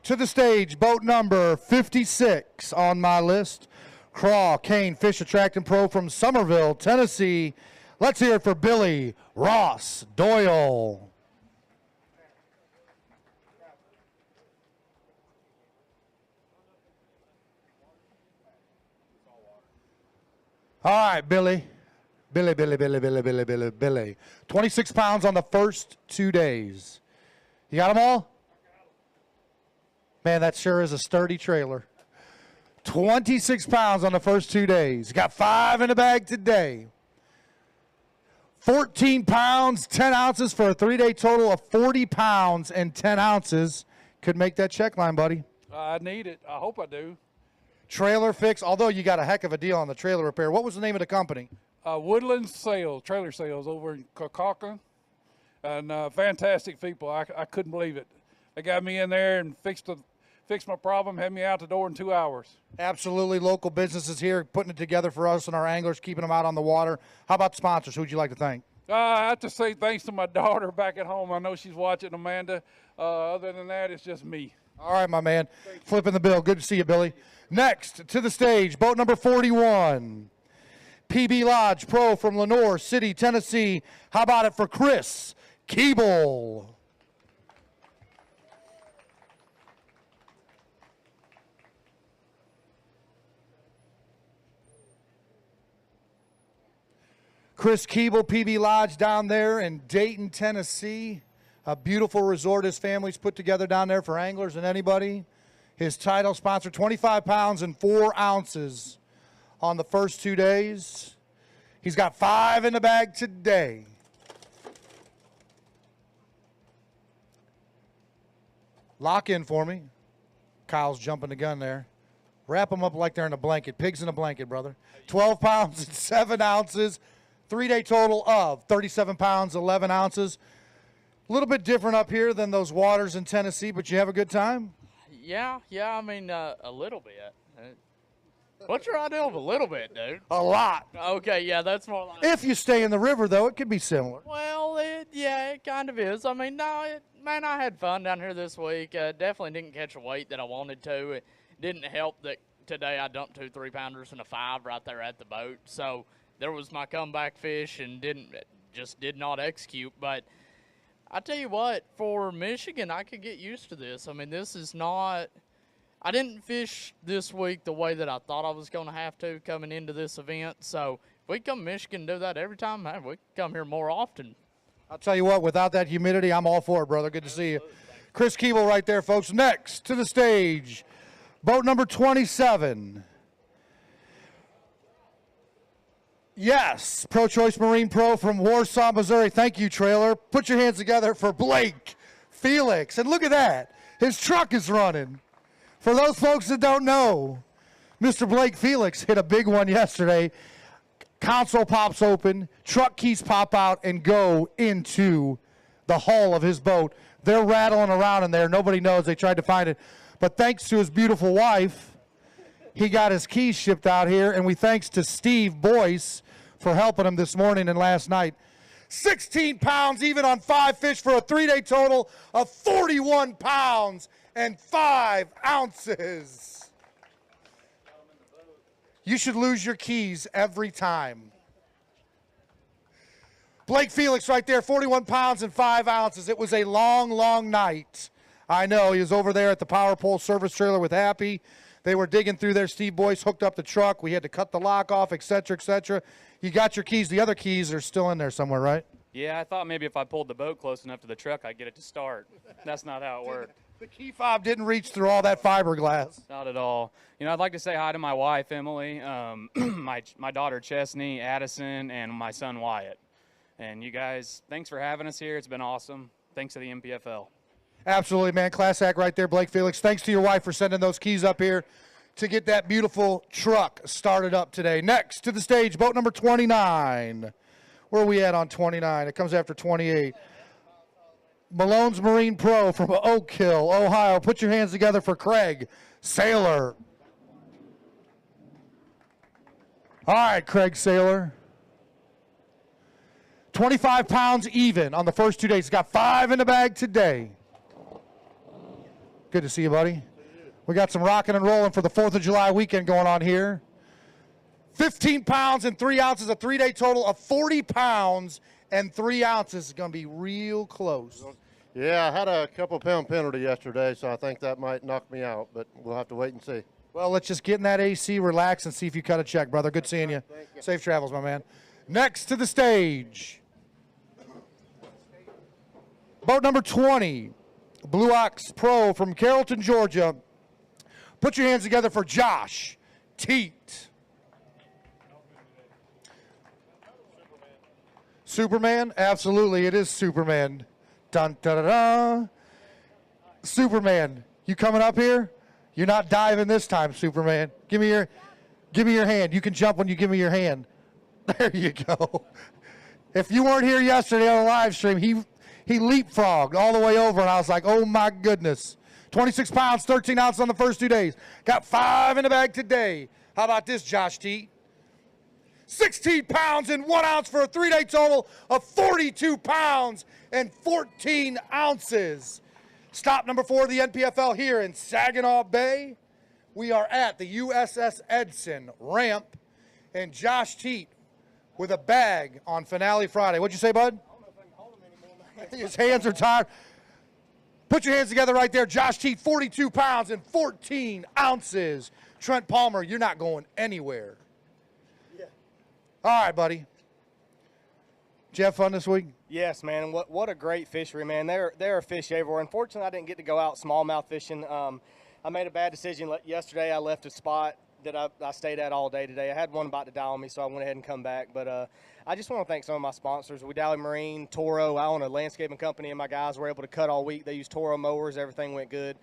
S1: to the stage, boat number 56 on my list. Craw Kane Fish Attracting Pro from Somerville, Tennessee. Let's hear it for Billy Ross Doyle. All right, Billy. Billy. 26 pounds on the first 2 days. You got them all? Man, that sure is a sturdy trailer. 26 pounds on the first 2 days. Got 5 in the bag today. 14 pounds, 10 ounces for a 3-day total of 40 pounds and 10 ounces. Could make that check line, buddy.
S16: I need it. I hope I do.
S1: Trailer fix, although you got a heck of a deal on the trailer repair. What was the name of the company?
S16: Woodland Sales, trailer sales over in Coca, and fantastic people. I couldn't believe it. They got me in there and fixed my problem, had me out the door in 2 hours.
S1: Absolutely. Local businesses here putting it together for us and our anglers, keeping them out on the water. How about the sponsors? Who would you like to thank?
S16: I have to say thanks to my daughter back at home. I know she's watching, Amanda. Other than that, it's just me.
S1: All right, my man. Flipping the bill. Good to see you, Billy. Next to the stage, boat number 41. PB Lodge Pro from Lenoir City, Tennessee. How about it for Chris Keeble? Chris Keeble, PB Lodge down there in Dayton, Tennessee. A beautiful resort his family's put together down there for anglers and anybody. His title sponsor, 25 pounds and 4 ounces on the first 2 days. He's got 5 in the bag today. Lock in for me. Kyle's jumping the gun there. Wrap them up like they're in a blanket. Pigs in a blanket, brother. 12 pounds and 7 ounces. 3-day total of 37 pounds, 11 ounces. A little bit different up here than those waters in Tennessee, but you have a good time?
S18: Yeah, I mean, a little bit. What's your idea of a little bit, dude?
S1: A lot.
S18: Okay, yeah, that's more like...
S1: If you stay in the river, though, it could be similar.
S18: Well, it kind of is. I mean, man, I had fun down here this week. Definitely didn't catch a weight that I wanted to. It didn't help that today I dumped 2 3-pounders and a 5 right there at the boat. So there was my comeback fish and just did not execute. But I tell you what, for Michigan, I could get used to this. I mean, this is not – I didn't fish this week the way that I thought I was going to have to coming into this event. So if we come to Michigan and do that every time, man, we can come here more often.
S1: I'll tell you what, without that humidity, I'm all for it, brother. Good to see you. Chris Keeble right there, folks. Next to the stage, boat number 27. Yes, Pro Choice Marine Pro from Warsaw, Missouri. Thank you, trailer. Put your hands together for Blake Felix. And look at that. His truck is running. For those folks that don't know, Mr. Blake Felix hit a big one yesterday. Console pops open, truck keys pop out and go into the hull of his boat. They're rattling around in there. Nobody knows. They tried to find it. But thanks to his beautiful wife, he got his keys shipped out here. And we thanks to Steve Boyce for helping him this morning and last night. 16 pounds even on 5 fish for a 3-day total of 41 pounds and 5 ounces. You should lose your keys every time. Blake Felix right there, 41 pounds and 5 ounces. It was a long, long night. I know, he was over there at the Power Pole service trailer with Happy. They were digging through there. Steve Boyce hooked up the truck. We had to cut the lock off, et cetera, et cetera. You got your keys. The other keys are still in there somewhere, right?
S19: Yeah, I thought maybe if I pulled the boat close enough to the truck, I'd get it to start. That's not how it worked.
S1: The key fob didn't reach through all that fiberglass.
S19: Not at all. You know, I'd like to say hi to my wife, Emily, my daughter, Chesney, Addison, and my son, Wyatt. And you guys, thanks for having us here. It's been awesome. Thanks to the NPFL.
S1: Absolutely, man. Class act right there, Blake Felix. Thanks to your wife for sending those keys up here to get that beautiful truck started up today. Next to the stage, boat number 29. Where are we at on 29? It comes after 28. Malone's Marine Pro from Oak Hill, Ohio. Put your hands together for Craig Saylor. All right, Craig Saylor. 25 pounds even on the first 2 days. He's got 5 in the bag today. Good to see you, buddy. We got some rocking and rolling for the 4th of July weekend going on here. 15 pounds and 3 ounces, a 3-day total of 40 pounds and 3 ounces. Is going to be real close.
S20: Yeah, I had a couple pound penalty yesterday, so I think that might knock me out, but we'll have to wait and see.
S1: Well, let's just get in that AC, relax, and see if you cut a check, brother. Good seeing you. Safe travels, my man. Next to the stage, boat number 20, Blue Ox Pro from Carrollton, Georgia. Put your hands together for Josh Teat. Superman? Absolutely, it is Superman. Dun, da, da, da. Superman, you coming up here? You're not diving this time, Superman. Give me your hand. You can jump when you give me your hand. There you go. If you weren't here yesterday on the live stream, he leapfrogged all the way over, and I was like, oh my goodness. 26 pounds, 13 ounces on the first 2 days. Got 5 in the bag today. How about this, Josh T? 16 pounds and 1 ounce for a 3-day total of 42 pounds and 14 ounces. Stop number 4 of the NPFL here in Saginaw Bay. We are at the USS Edson ramp, and Josh Teat with a bag on Finale Friday. What'd you say, bud? I don't know if I can hold him anymore. His hands are tired. Put your hands together right there. Josh Teat, 42 pounds and 14 ounces. Trent Palmer, you're not going anywhere. All right, buddy. Did you have fun this week?
S13: Yes, man. What a great fishery, man. There are fish everywhere. Unfortunately, I didn't get to go out smallmouth fishing. I made a bad decision yesterday. I left a spot that I stayed at all day today. I had one about to die on me, so I went ahead and come back. But I just want to thank some of my sponsors. Wedali Marine, Toro. I own a landscaping company, and my guys were able to cut all week. They used Toro mowers. Everything went good.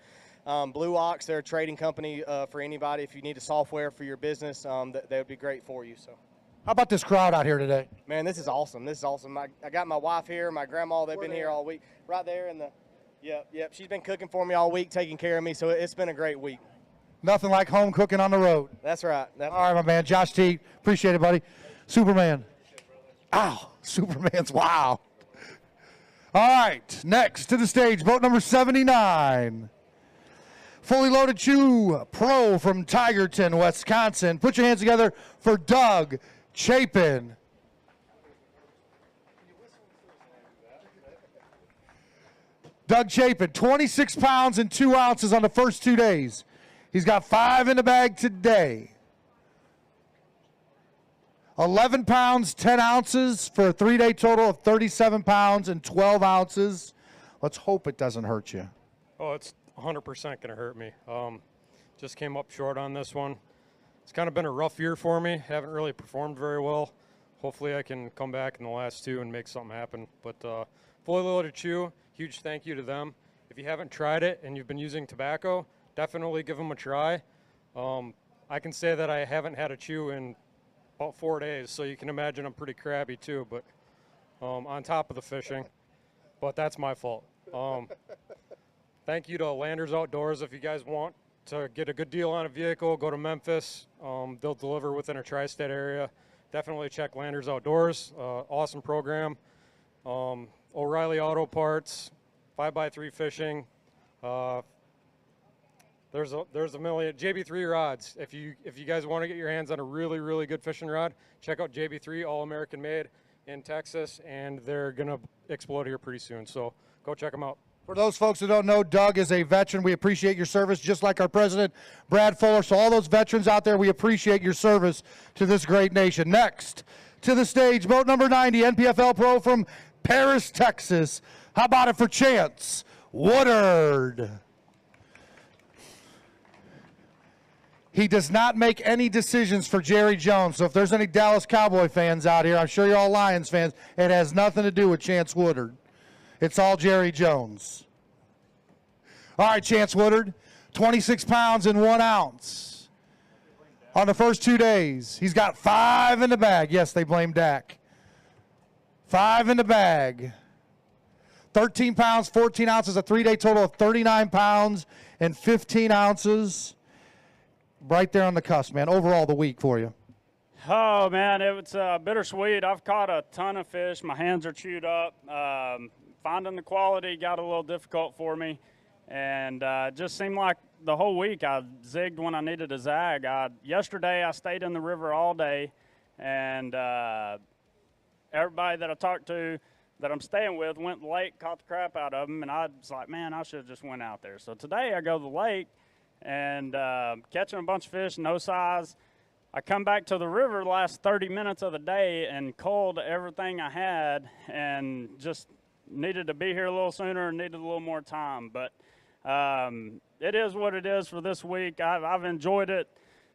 S13: Blue Ox, they're a trading company for anybody. If you need a software for your business, they would be great for you. So.
S1: How about this crowd out here today?
S13: Man, this is awesome. This is awesome. I got my wife here, my grandma. They've been here all week. Right there in the, yep. She's been cooking for me all week, taking care of me. So it's been a great week.
S1: Nothing like home cooking on the road.
S13: That's right.
S1: All right, my man. Josh T. Appreciate it, buddy. Superman. Ow. Superman's wow. All right. Next to the stage, boat number 79. Fully Loaded Chew Pro from Tigerton, Wisconsin. Put your hands together for Doug Chapin. Doug Chapin, 26 pounds and 2 ounces on the first 2 days. He's got 5 in the bag today. 11 pounds, 10 ounces for a 3-day total of 37 pounds and 12 ounces. Let's hope it doesn't hurt you.
S22: Oh, it's 100% going to hurt me. Just came up short on this one. It's kind of been a rough year for me. Haven't really performed very well. Hopefully I can come back in the last 2 and make something happen. But Fully Loaded Chew, huge thank you to them. If you haven't tried it and you've been using tobacco, definitely give them a try. I can say that I haven't had a chew in about 4 days, so you can imagine I'm pretty crabby too, but on top of the fishing. But that's my fault. Thank you to Landers Outdoors. If you guys want to get a good deal on a vehicle, go to Memphis. They'll deliver within a tri-state area. Definitely check Landers Outdoors. Awesome program. O'Reilly Auto Parts, 5x3 Fishing. There's a million. JB3 rods. If you guys want to get your hands on a really, really good fishing rod, check out JB3, all American made in Texas, and they're going to explode here pretty soon. So go check them out.
S1: For those folks who don't know, Doug is a veteran. We appreciate your service, just like our president, Brad Fuller. So all those veterans out there, we appreciate your service to this great nation. Next to the stage, boat number 90, NPFL Pro from Paris, Texas. How about it for Chance Woodard? He does not make any decisions for Jerry Jones. So if there's any Dallas Cowboy fans out here, I'm sure you're all Lions fans, it has nothing to do with Chance Woodard. It's all Jerry Jones. All right, Chance Woodard, 26 pounds and 1 ounce on the first 2 days. He's got 5 in the bag. Yes, they blame Dak. 5 in the bag. 13 pounds, 14 ounces, a 3-day total of 39 pounds and 15 ounces. Right there on the cusp, man. Overall, the week for you.
S2: Oh, man, it was bittersweet. I've caught a ton of fish. My hands are chewed up. Finding the quality got a little difficult for me. And it just seemed like the whole week I zigged when I needed to zag. Yesterday, I stayed in the river all day. And everybody that I talked to that I'm staying with went to the lake, caught the crap out of them. And I was like, man, I should have just went out there. So today I go to the lake and catching a bunch of fish, no size. I come back to the river the last 30 minutes of the day and culled everything I had and just needed to be here a little sooner and needed a little more time. But it is what it is for this week. I've enjoyed it.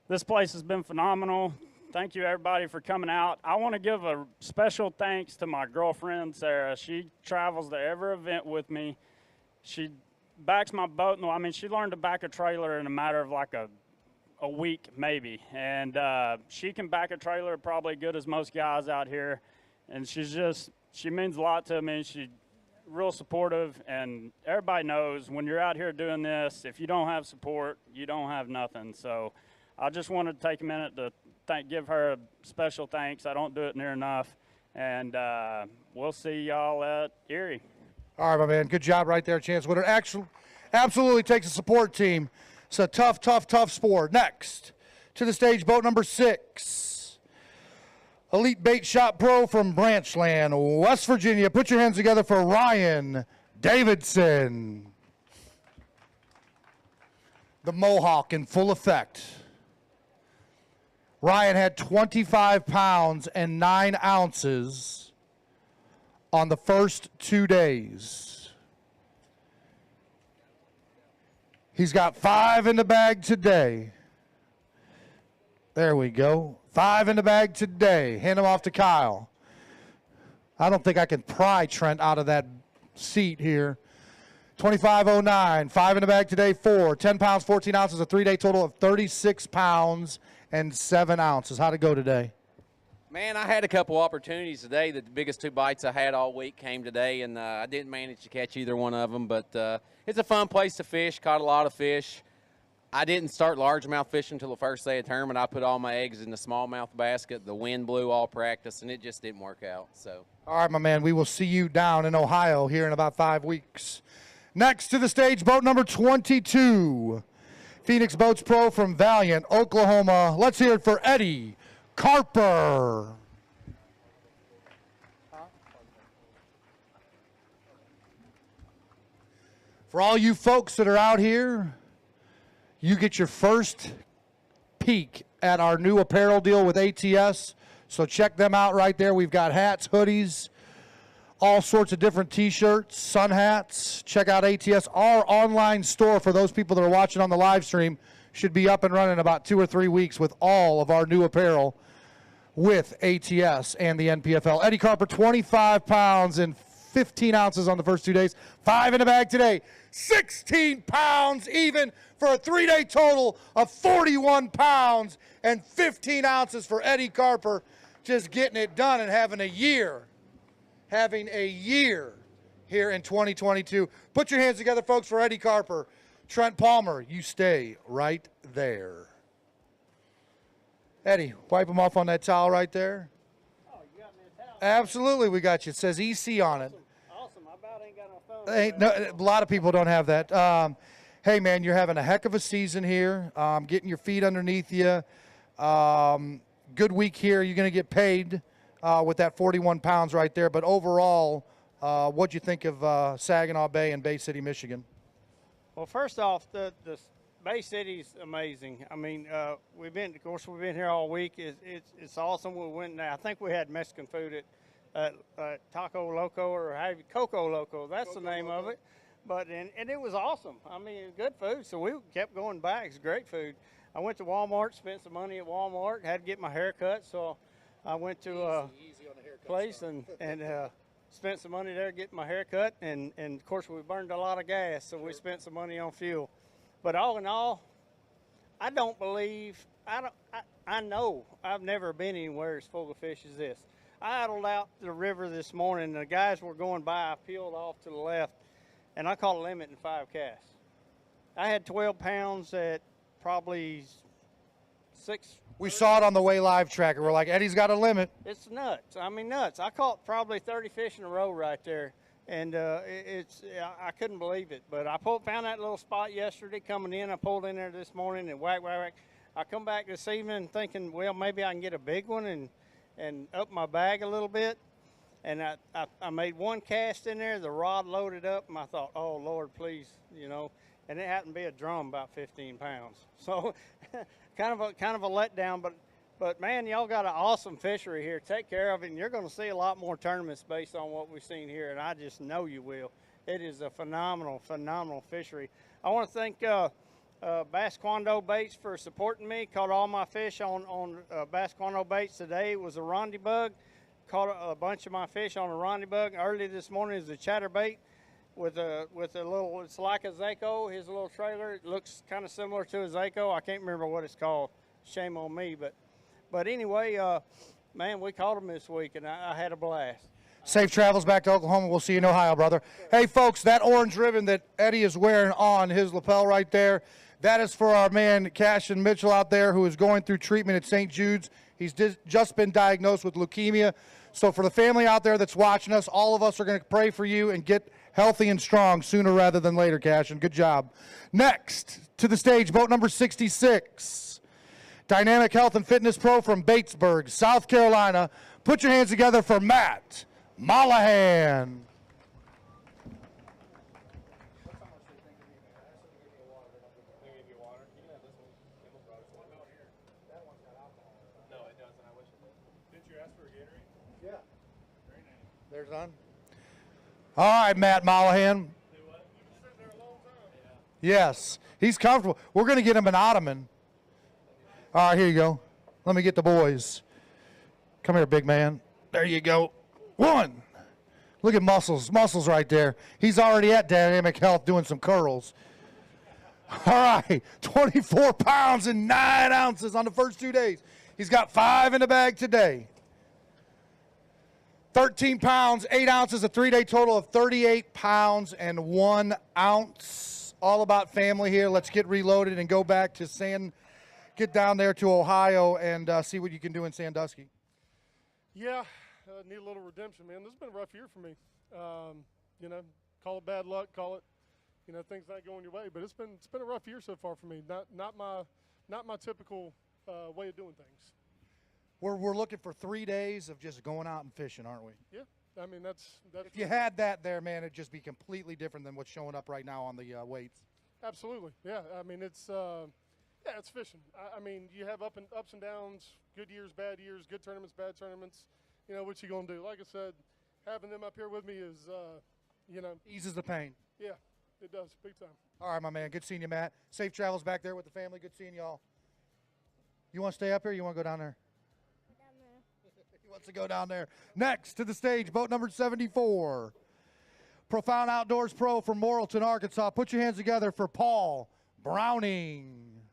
S2: This place has been phenomenal. Thank you, everybody, for coming out. I want to give a special thanks to my girlfriend, Sarah. She travels to every event with me. She backs my boat. No, I mean, she learned to back a trailer in a matter of like a week maybe. And she can back a trailer probably good as most guys out here. And she means a lot to me. She's real supportive. And everybody knows when you're out here doing this, if you don't have support, you don't have nothing. So I just wanted to take a minute to give her a special thanks. I don't do it near enough. And we'll see y'all at Erie.
S1: All right, my man. Good job right there, Chance Woodard. Absolutely takes a support team. It's a tough, tough, tough sport. Next to the stage, boat number 6. Elite Bait Shop Pro from Branchland, West Virginia. Put your hands together for Ryan Davidson. The Mohawk in full effect. Ryan had 25 pounds and 9 ounces on the first 2 days. He's got 5 in the bag today. There we go. 5 in the bag today. Hand him off to Kyle. I don't think I can pry Trent out of that seat here. 25.09. 5 in the bag today, 4. 10 pounds, 14 ounces, a 3-day total of 36 pounds and 7 ounces. How'd it go today?
S12: Man, I had a couple opportunities today. The biggest 2 bites I had all week came today, and I didn't manage to catch either one of them. But it's a fun place to fish. Caught a lot of fish. I didn't start largemouth fishing until the first day of tournament. I put all my eggs in the smallmouth basket. The wind blew all practice, and it just didn't work out. So.
S1: All right, my man. We will see you down in Ohio here in about 5 weeks. Next to the stage, boat number 22. Phoenix Boats Pro from Valiant, Oklahoma. Let's hear it for Eddie Carper. For all you folks that are out here, you get your first peek at our new apparel deal with ATS. So check them out right there. We've got hats, hoodies, all sorts of different t-shirts, sun hats. Check out ATS. Our online store for those people that are watching on the live stream should be up and running in about 2 or 3 weeks with all of our new apparel with ATS and the NPFL. Eddie Carper, 25 pounds and 15 ounces on the first 2 days. 5 in the bag today. 16 pounds even for a 3-day total of 41 pounds and 15 ounces for Eddie Carper. Just getting it done and having a year here in 2022. Put your hands together, folks, for Eddie Carper. Trent Palmer, you stay right there. Eddie, wipe him off on that towel right there.
S2: Oh, you got me a towel?
S1: Absolutely, we got you. It says EC on it.
S2: Awesome. I about ain't got no phone.
S1: A lot of people don't have that. Hey, man, you're having a heck of a season here, getting your feet underneath you. Good week here. You're going to get paid with that 41 pounds right there. But overall, what'd you think of Saginaw Bay and Bay City, Michigan?
S21: Well, first off, the Bay City's amazing. I mean, we've been here all week. It's awesome. We went. I think we had Mexican food Taco Loco or Coco Loco. That's the name of it. But and it was awesome. I mean, it was good food, so we kept going back. It's great food. I went to Walmart, spent some money at Walmart, had to get my hair cut, so I went to a place and spent some money there getting my hair cut, and of course we burned a lot of gas, so we spent some money on fuel. But all in all, I don't believe, I know I've never been anywhere as full of fish as this. I idled out the river this morning, the guys were going by, I peeled off to the left, and I caught a limit in 5 casts. I had 12 pounds at probably 6.
S1: We saw it on the Way Live tracker. We're like, Eddie's got a limit.
S21: It's nuts. I mean, nuts. I caught probably 30 fish in a row right there, and I couldn't believe it. But I found that little spot yesterday coming in. I pulled in there this morning and whack, whack, whack. I come back this evening thinking, well, maybe I can get a big one and up my bag a little bit. And I made 1 cast in there. The rod loaded up, and I thought, oh, Lord, please, you know. And it happened to be a drum about 15 pounds. So kind of a letdown, but man, y'all got an awesome fishery here. Take care of it, and you're going to see a lot more tournaments based on what we've seen here, and I just know you will. It is a phenomenal, phenomenal fishery. I want to thank Basquando Baits for supporting me. Caught all my fish on Basquando Baits today. It was a rondy bug. Caught a bunch of my fish on a rondy bug. Early this morning is a chatterbait. With a little, it's like a Zaco, his little trailer. It looks kind of similar to a Zaco. I can't remember what it's called. Shame on me, but anyway, man, we caught him this week, and I had a blast.
S1: Safe travels back to Oklahoma. We'll see you in Ohio, brother. Hey, folks, that orange ribbon that Eddie is wearing on his lapel right there, that is for our man Cashin Mitchell out there who is going through treatment at St. Jude's. He's just been diagnosed with leukemia. So for the family out there that's watching us, all of us are going to pray for you and get healthy and strong sooner rather than later, Cashin. Good job. Next to the stage, boat number 66. Dynamic Health and Fitness Pro from Batesburg, South Carolina. Put your hands together for Matt Mollahan. There's none. All right, Matt Mollahan. Yes, he's comfortable. We're going to get him an ottoman. All right, here you go. Let me get the boys. Come here, big man. There you go. 1. Look at muscles right there. He's already at Dynamic Health doing some curls. All right, 24 pounds and 9 ounces on the first 2 days. He's got 5 in the bag today. 13 pounds, 8 ounces, a 3-day total of 38 pounds and 1 ounce. All about family here. Let's get reloaded and go back to get down there to Ohio and see what you can do in Sandusky.
S4: Yeah, need a little redemption, man. This has been a rough year for me. You know, call it bad luck, call it, you know, things not going your way. But it's been a rough year so far for me. Not my typical way of doing things.
S1: We're looking for 3 days of just going out and fishing, aren't we?
S4: Yeah, I mean that's.
S1: If you had that there, man, it'd just be completely different than what's showing up right now on the weights.
S4: Absolutely, yeah. I mean it's it's fishing. I mean you have ups and downs, good years, bad years, good tournaments, bad tournaments. You know what you gonna do? Like I said, having them up here with me is, you know,
S1: eases the pain.
S4: Yeah, it does, big time.
S1: All right, my man. Good seeing you, Matt. Safe travels back there with the family. Good seeing y'all. You want to stay up here or you want to go down there? He wants to go down there. Next to the stage, boat number 74. Profound Outdoors Pro from Morrilton, Arkansas. Put your hands together for Paul Browning.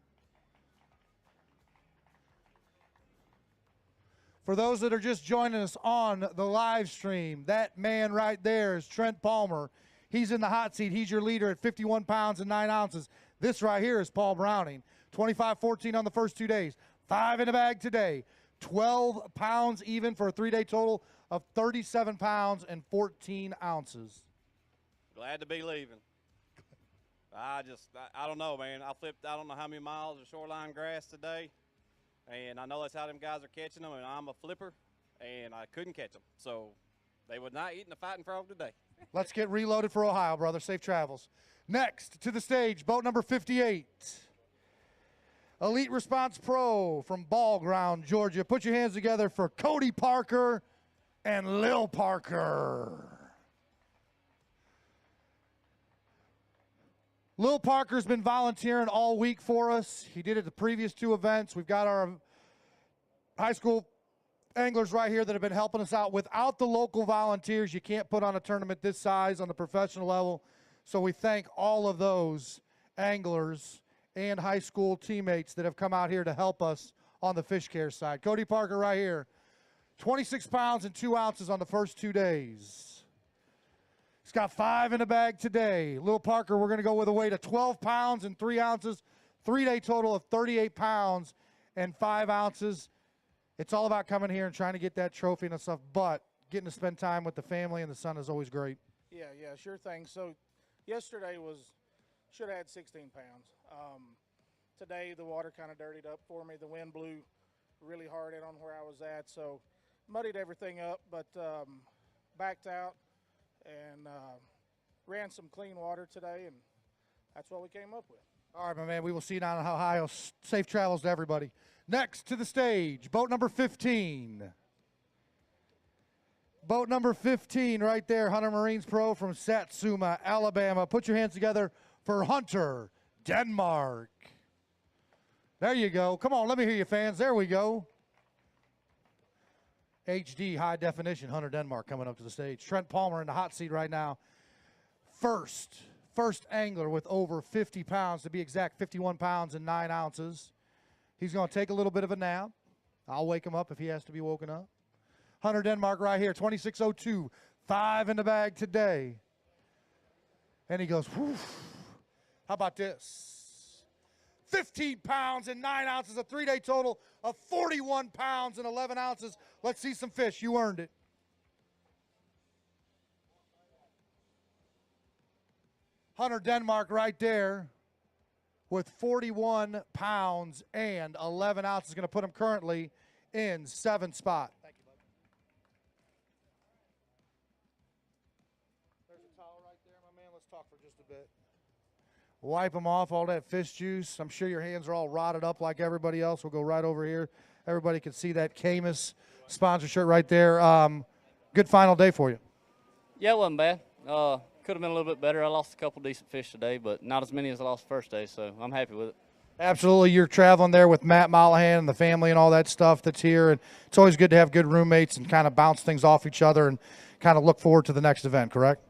S1: For those that are just joining us on the live stream, that man right there is Trent Palmer. He's in the hot seat. He's your leader at 51 pounds and 9 ounces. This right here is Paul Browning. 25-14 on the first 2 days. 5 in the bag today. 12 pounds even for a 3-day total of 37 pounds and 14 ounces.
S6: Glad to be leaving. I don't know, man. I flipped, I don't know how many miles of shoreline grass today, and I know that's how them guys are catching them, and I'm a flipper, and I couldn't catch them. So they were not eating the fighting frog today.
S1: Let's get reloaded for Ohio, brother. Safe travels. Next to the stage, boat number 58. Elite Response Pro from Ball Ground, Georgia. Put your hands together for Cody Parker and Lil Parker. Lil Parker's been volunteering all week for us. He did it the previous 2 events. We've got our high school anglers right here that have been helping us out. Without the local volunteers, you can't put on a tournament this size on the professional level. So we thank all of those anglers and high school teammates that have come out here to help us on the fish care side. Cody Parker right here, 26 pounds and 2 ounces on the first 2 days. He's got 5 in the bag today. Lil Parker, we're going to go with a weight of 12 pounds and 3 ounces, 3-day total of 38 pounds and 5 ounces. It's all about coming here and trying to get that trophy and stuff, but getting to spend time with the family and the son is always great.
S3: Yeah, sure thing. So yesterday should have had 16 pounds. Today the water kind of dirtied up for me. The wind blew really hard in on where I was at, so muddied everything up, but backed out and ran some clean water today, and that's what we came up with.
S1: All right, my man, we will see you down in Ohio. Safe travels to everybody. Next to the stage, boat number 15. Boat number 15 right there, Hunter Marines Pro from Satsuma, Alabama. Put your hands together for Hunter, Denmark. There you go. Come on, let me hear you, fans. There we go. HD, high definition, Hunter Denmark coming up to the stage. Trent Palmer in the hot seat right now. First angler with over 50 pounds, to be exact, 51 pounds and 9 ounces. He's going to take a little bit of a nap. I'll wake him up if he has to be woken up. Hunter Denmark right here, 26.02, 5 in the bag today. And he goes, whew. How about this? 15 pounds and 9 ounces, a 3-day total of 41 pounds and 11 ounces. Let's see some fish. You earned it. Hunter Denmark right there with 41 pounds and 11 ounces. Going to put him currently in 7th spot. Thank you, bud. There's a towel right there, my man. Let's talk for just a bit. Wipe them off, all that fish juice. I'm sure your hands are all rotted up like everybody else. We'll go right over here. Everybody can see that Camus sponsor shirt right there. Good final day for you.
S5: Yeah, it wasn't bad. Could have been a little bit better. I lost a couple decent fish today, but not as many as I lost the first day, so I'm happy with it.
S1: Absolutely. You're traveling there with Matt Mollahan and the family and all that stuff that's here. And it's always good to have good roommates and kind of bounce things off each other and kind of look forward to the next event, correct?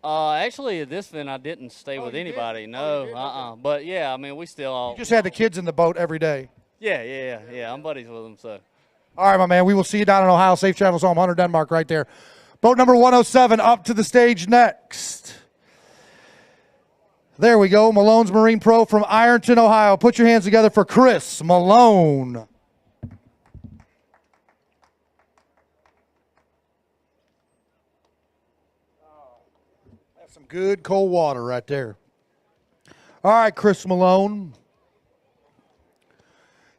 S5: Actually, at this event, I didn't stay with anybody. No,
S1: Okay.
S5: But, yeah, I mean, we still all.
S1: You just had the kids in the boat every day.
S5: Yeah. I'm buddies with them, so.
S1: All right, my man. We will see you down in Ohio. Safe travels home. Hunter Denmark right there. Boat number 107 up to the stage next. There we go. Malone's Marine Pro from Ironton, Ohio. Put your hands together for Chris Malone. That's some good cold water right there. All right, Chris Malone.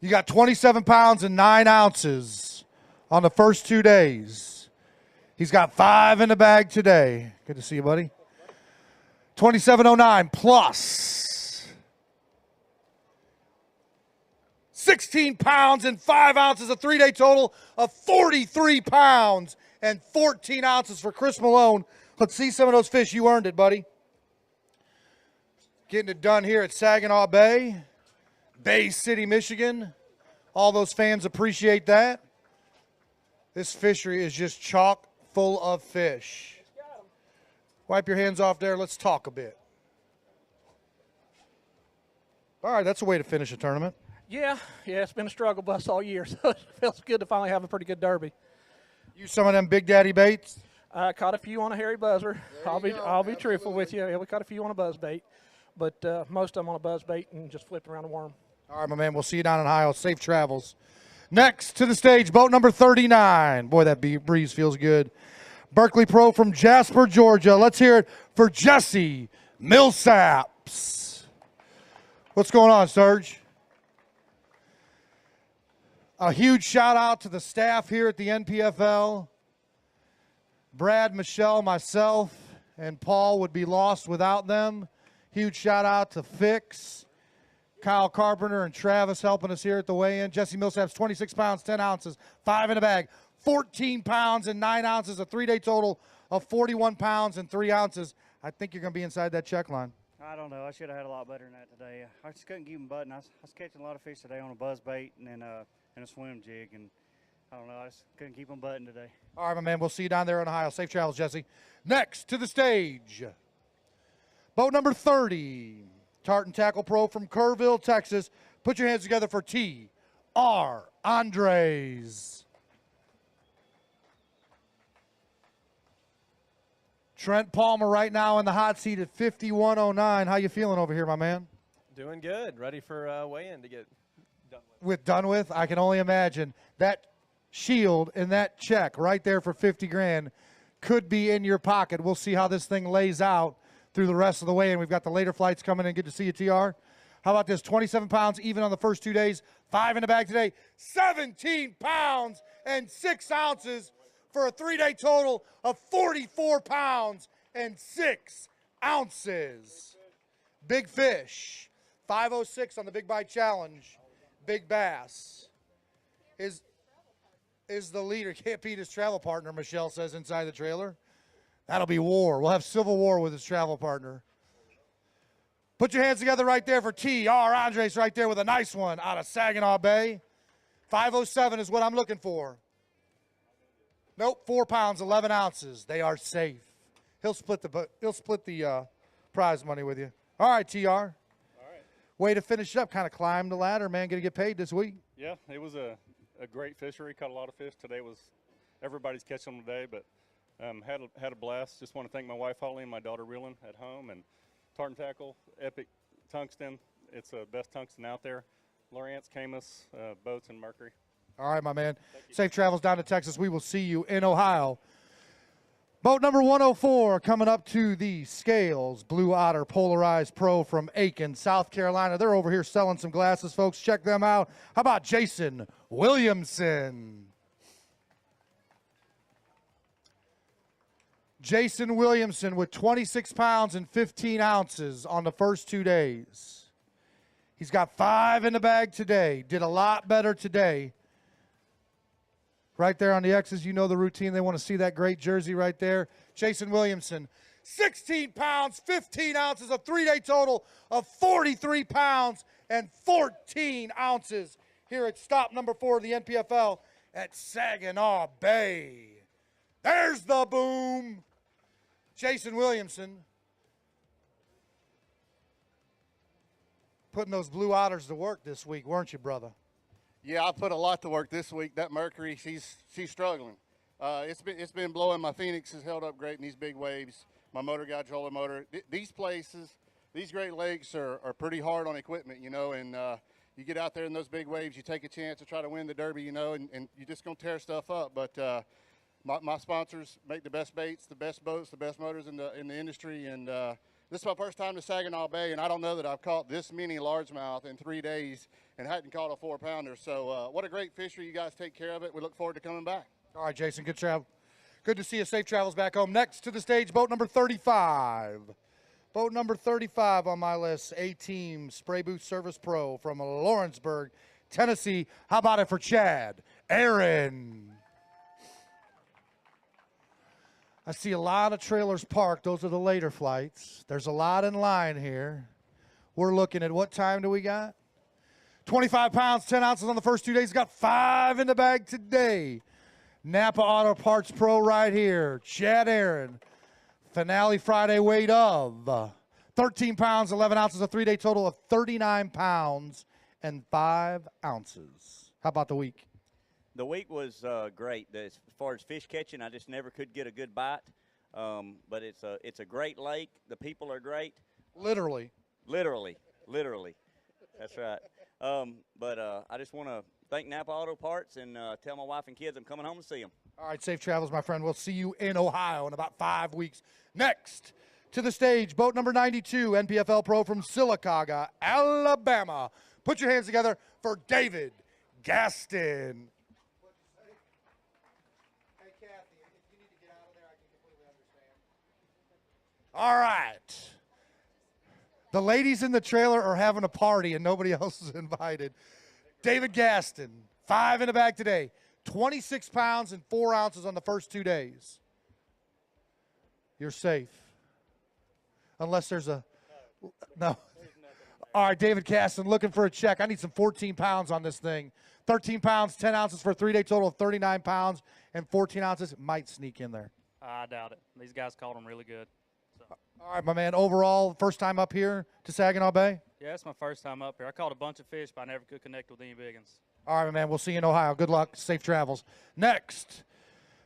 S1: You got 27 pounds and 9 ounces on the first 2 days. He's got 5 in the bag today. Good to see you, buddy. 27.09 plus 16 pounds and 5 ounces, a 3-day total of 43 pounds and 14 ounces for Chris Malone. Let's see some of those fish. You earned it, buddy. Getting it done here at Saginaw Bay, Bay City, Michigan. All those fans appreciate that. This fishery is just chock full of fish. Wipe your hands off there. Let's talk a bit. All right, that's a way to finish a tournament.
S23: Yeah, it's been a struggle bus all year, so it feels good to finally have a pretty good derby.
S1: Use some of them Big Daddy baits?
S23: Caught a few on a hairy buzzer. I'll be truthful with you. Yeah, we caught a few on a buzz bait, but most of them on a buzz bait and just flipped around a worm.
S1: All right, my man, we'll see you down in Ohio. Safe travels. Next to the stage, boat number 39. Boy, that breeze feels good. Berkeley Pro from Jasper, Georgia. Let's hear it for Jesse Millsaps. What's going on, Serge? A huge shout out to the staff here at the NPFL. Brad, Michelle, myself, and Paul would be lost without them. Huge shout out to Fix, Kyle Carpenter, and Travis helping us here at the weigh-in. Jesse Millsaps, 26 pounds, 10 ounces, 5 in the bag, 14 pounds and 9 ounces, a 3-day total of 41 pounds and 3 ounces. I think you're going to be inside that check line.
S8: I don't know. I should have had a lot better than that today. I just couldn't keep them button. I was catching a lot of fish today on a buzz bait and then and a swim jig, and I don't know. I just couldn't keep them button today.
S1: All right, my man. We'll see you down there in Ohio. Safe travels, Jesse. Next to the stage, boat number 30, Tartan Tackle Pro from Kerrville, Texas. Put your hands together for T.R. Andres. Trent Palmer right now in the hot seat at 51.09. How you feeling over here, my man?
S9: Doing good. Ready for weigh-in to get done
S1: with. Done with? I can only imagine. That shield and that check right there for 50 grand could be in your pocket. We'll see how this thing lays out through the rest of the weigh-in. We've got the later flights coming in. Good to see you, TR. How about this? 27 pounds even on the first 2 days. 5 in the bag today. 17 pounds and 6 ounces for a 3-day total of 44 pounds and 6 ounces. Big fish. 506 on the Big Bite Challenge. Big bass. Is the leader. Can't beat his travel partner, Michelle says inside the trailer. That'll be war. We'll have civil war with his travel partner. Put your hands together right there for T.R. Andres right there with a nice one out of Saginaw Bay. 507 is what I'm looking for. Nope, 4 pounds, 11 ounces. They are safe. He'll split the prize money with you. All right, TR. All right. Way to finish it up. Kind of climb the ladder, man. Going to get paid this week.
S10: Yeah, it was a great fishery. Caught a lot of fish today. Everybody's catching them today, but had a blast. Just want to thank my wife Holly and my daughter reeling at home, and Tartan Tackle, Epic Tungsten. It's the best tungsten out there. Lawrence, Camus, Boats, and Mercury.
S1: All right, my man. Safe travels down to Texas. We will see you in Ohio. Boat number 104 coming up to the scales. Blue Otter Polarized Pro from Aiken, South Carolina. They're over here selling some glasses, folks. Check them out. How about Jason Williamson? Jason Williamson with 26 pounds and 15 ounces on the first 2 days. He's got 5 in the bag today. Did a lot better today. Right there on the X's, you know the routine. They want to see that great jersey right there. Jason Williamson, 16 pounds, 15 ounces, a 3-day total of 43 pounds and 14 ounces here at stop number 4 of the NPFL at Saginaw Bay. There's the boom. Jason Williamson putting those Blue Otters to work this week, weren't you, brother?
S24: Yeah, I put a lot to work this week. That Mercury, she's struggling. It's been blowing. My Phoenix has held up great in these big waves. My motor guide trolling motor. These places, these Great Lakes are pretty hard on equipment, you know, and you get out there in those big waves, you take a chance to try to win the Derby, you know, and you're just going to tear stuff up. But my sponsors make the best baits, the best boats, the best motors in the industry, and this is my first time to Saginaw Bay, and I don't know that I've caught this many largemouth in 3 days and hadn't caught a 4-pounder. So what a great fishery. You guys take care of it. We look forward to coming back.
S1: All right, Jason, good travel. Good to see you. Safe travels back home. Next to the stage, boat number 35. Boat number 35 on my list, A-Team Spray Booth Service Pro from Lawrenceburg, Tennessee. How about it for Chad Aaron? I see a lot of trailers parked. Those are the later flights. There's a lot in line here. We're looking at what time do we got? 25 pounds, 10 ounces on the first 2 days. Got 5 in the bag today. Napa Auto Parts Pro right here. Chad Aaron. Finale Friday weight of 13 pounds, 11 ounces, a 3-day total of 39 pounds and 5 ounces. How about the week?
S25: The week was great. As far as fish catching, I just never could get a good bite. But it's a great lake. The people are great.
S1: Literally.
S25: Literally. That's right. But I just want to thank Napa Auto Parts and tell my wife and kids I'm coming home to see them.
S1: All right, safe travels, my friend. We'll see you in Ohio in about 5 weeks. Next to the stage, boat number 92, NPFL Pro from Silicaga, Alabama. Put your hands together for David Gaston. All right. The ladies in the trailer are having a party and nobody else is invited. David Gaston, 5 in the bag today. 26 pounds and 4 ounces on the first 2 days. You're safe. Unless there's a, no. All right, David Caston looking for a check. I need some 14 pounds on this thing. 13 pounds, 10 ounces for a 3-day total of 39 pounds and 14 ounces. Might sneak in there.
S19: I doubt it. These guys caught them really good. So.
S1: All right, my man, overall, first time up here to Saginaw Bay?
S19: Yeah, it's my first time up here. I caught a bunch of fish, but I never could connect with any big ones.
S1: All right, my man, we'll see you in Ohio. Good luck, safe travels. Next,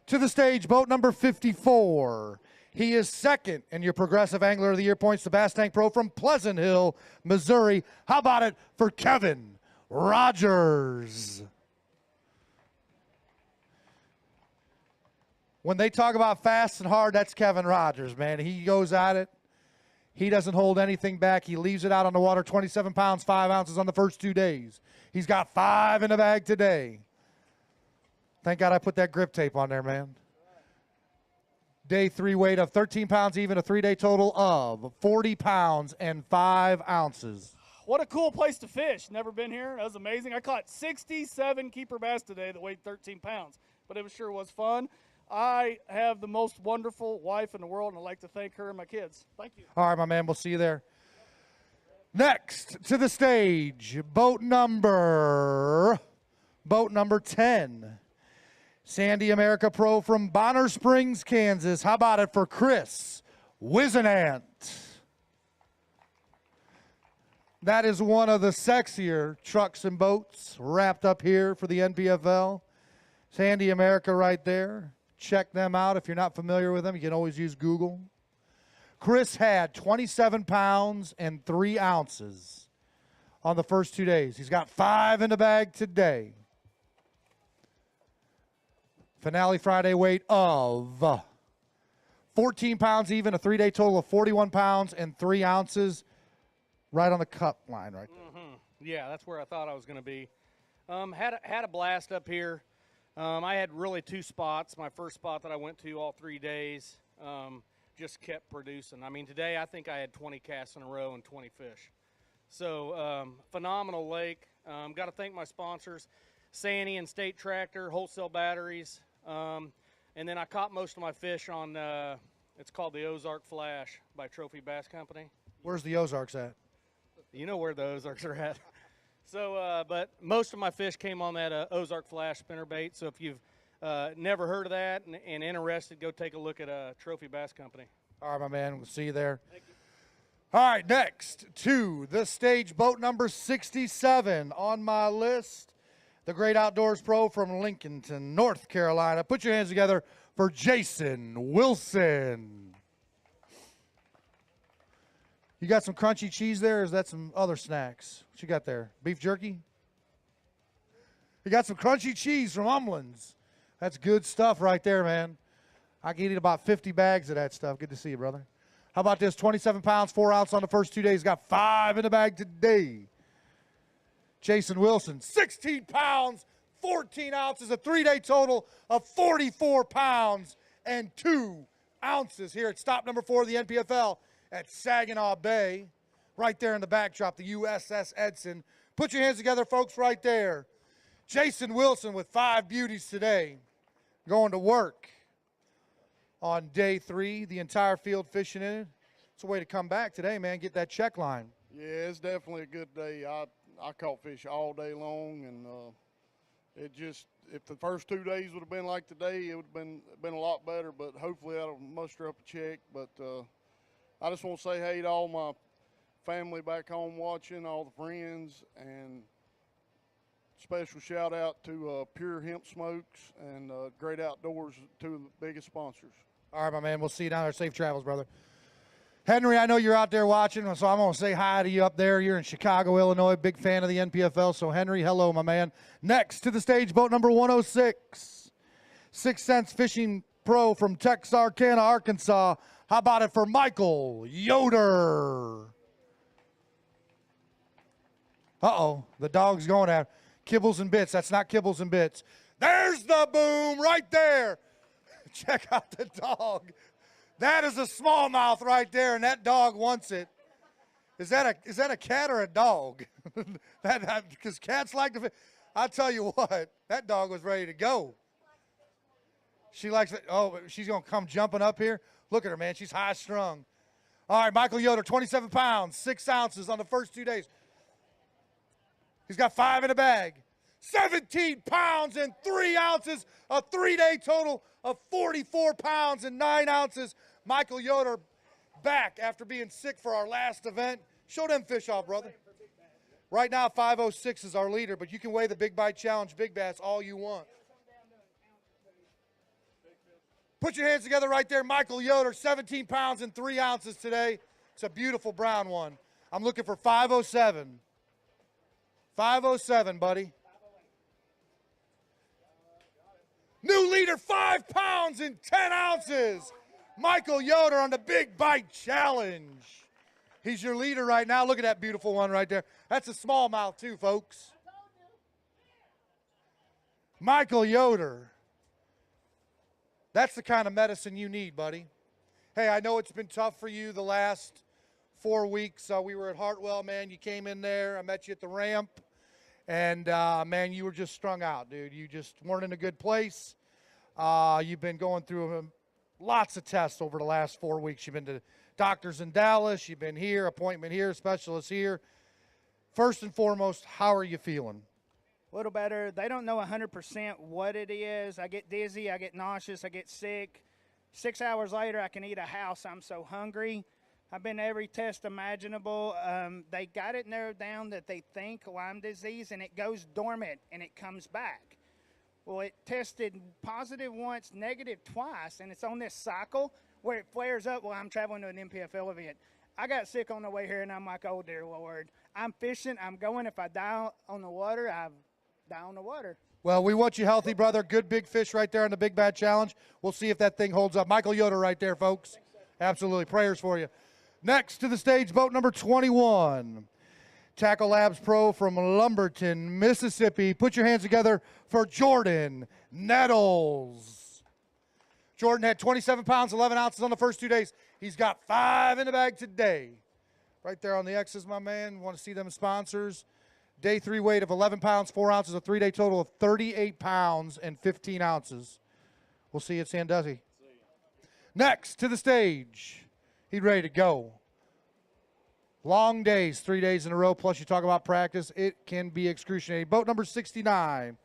S1: to the stage, boat number 54. He is second in your Progressive Angler of the Year points, the Bass Tank Pro from Pleasant Hill, Missouri. How about it for Kevin Rogers? When they talk about fast and hard, that's Kevin Rogers, man. He goes at it. He doesn't hold anything back. He leaves it out on the water, 27 pounds, 5 ounces on the first 2 days. He's got 5 in the bag today. Thank God I put that grip tape on there, man. Day 3 weight of 13 pounds even, a 3-day total of 40 pounds and 5 ounces.
S7: What a cool place to fish. Never been here. That was amazing. I caught 67 keeper bass today that weighed 13 pounds, but it sure was fun. I have the most wonderful wife in the world, and I'd like to thank her and my kids. Thank you.
S1: All right, my man, we'll see you there. Next to the stage, boat number 10. Sandy America Pro from Bonner Springs, Kansas. How about it for Chris Wizenant? That is one of the sexier trucks and boats wrapped up here for the NPFL. Sandy America right there. Check them out. If you're not familiar with them, you can always use Google. Chris had 27 pounds and 3 ounces on the first 2 days. He's got 5 in the bag today. Finale Friday weight of 14 pounds even, a 3-day total of 41 pounds and 3 ounces. Right on the cut line right there.
S23: Yeah, that's where I thought I was going to be. Had a blast up here. I had really 2 spots. My first spot that I went to all 3 days just kept producing. I mean, today I think I had 20 casts in a row and 20 fish. So phenomenal lake. Got to thank my sponsors, Sani and State Tractor, Wholesale Batteries. And then I caught most of my fish on, it's called the Ozark Flash by Trophy Bass Company.
S1: Where's the Ozarks at?
S23: You know where the Ozarks are at. So, but most of my fish came on that Ozark Flash spinnerbait. So if you've never heard of that and interested, go take a look at Trophy Bass Company.
S1: All right, my man. We'll see you there. Thank you. All right, next to the stage, boat number 67 on my list. The Great Outdoors Pro from Lincolnton, North Carolina. Put your hands together for Jason Wilson. You got some crunchy cheese there, or is that some other snacks? What you got there? Beef jerky? You got some crunchy cheese from Umlands. That's good stuff right there, man. I can eat about 50 bags of that stuff. Good to see you, brother. How about this? 27 pounds, 4 ounces on the first 2 days. Got 5 in the bag today. Jason Wilson, 16 pounds, 14 ounces, a 3-day total of 44 pounds and 2 ounces here at stop number 4 of the NPFL at Saginaw Bay. Right there in the backdrop, the USS Edson. Put your hands together, folks, right there. Jason Wilson with 5 beauties today. Going to work on day 3, the entire field fishing in it. It's a way to come back today, man. Get that check line.
S24: Yeah, it's definitely a good day. I caught fish all day long, and it just, if the first 2 days would have been like today, it would have been a lot better, but hopefully that'll muster up a check. But I just want to say hey to all my family back home watching, all the friends, and special shout out to Pure Hemp Smokes and Great Outdoors, 2 of the biggest sponsors.
S1: All right, my man. We'll see you down there. Safe travels, brother. Henry, I know you're out there watching, so I'm going to say hi to you up there. You're in Chicago, Illinois, big fan of the NPFL. So, Henry, hello, my man. Next to the stage, boat number 106. 6 Cents Fishing Pro from Texarkana, Arkansas. How about it for Michael Yoder? Uh-oh, the dog's going at Kibbles and Bits. That's not Kibbles and Bits. There's the boom right there. Check out the dog. That is a smallmouth right there, and that dog wants it. Is that a cat or a dog? Because cats like to fish. I'll tell you what, that dog was ready to go. She likes it. Oh, she's going to come jumping up here. Look at her, man. She's high strung. All right, Michael Yoder, 27 pounds, 6 ounces on the first 2 days. He's got 5 in the bag. 17 pounds and 3 ounces, a 3-day total of 44 pounds and 9 ounces. Michael Yoder back after being sick for our last event. Show them fish off, brother. Right now, 506 is our leader, but you can weigh the Big Bite Challenge Big Bass all you want. Put your hands together right there. Michael Yoder, 17 pounds and 3 ounces today. It's a beautiful brown one. I'm looking for 507. 507, buddy. New leader, 5 pounds and 10 ounces. Michael Yoder on the Big Bite Challenge. He's your leader right now. Look at that beautiful one right there. That's a smallmouth too, folks. Michael Yoder. That's the kind of medicine you need, buddy. Hey, I know it's been tough for you the last 4 weeks. We were at Hartwell, man. You came in there. I met you at the ramp. And, man, you were just strung out, dude. You just weren't in a good place. You've been going through lots of tests over the last 4 weeks. You've been to doctors in Dallas. You've been here, appointment here, specialist here. First and foremost, how are you feeling?
S11: A little better. They don't know 100% what it is. I get dizzy. I get nauseous. I get sick. 6 hours later, I can eat a house. I'm so hungry. I've been to every test imaginable. They got it narrowed down that they think Lyme disease, and it goes dormant, and it comes back. Well, it tested positive once, negative twice, and it's on this cycle where it flares up. Well, I'm traveling to an NPFL event. I got sick on the way here, and I'm like, oh, dear Lord. I'm fishing. I'm going. If I die on the water, I die on the water.
S1: Well, we want you healthy, brother. Good big fish right there on the Big Bad Challenge. We'll see if that thing holds up. Michael Yoder right there, folks. Absolutely. Prayers for you. Next to the stage, boat number 21. Tackle Labs Pro from Lumberton, Mississippi. Put your hands together for Jordan Nettles. Jordan had 27 pounds, 11 ounces on the first 2 days. He's got 5 in the bag today. Right there on the X's, my man. Want to see them sponsors. Day 3 weight of 11 pounds, 4 ounces, a 3-day total of 38 pounds and 15 ounces. We'll see you at Sandusky. Next to the stage. He's ready to go. Long days, 3 days in a row, plus you talk about practice. It can be excruciating. Boat number 69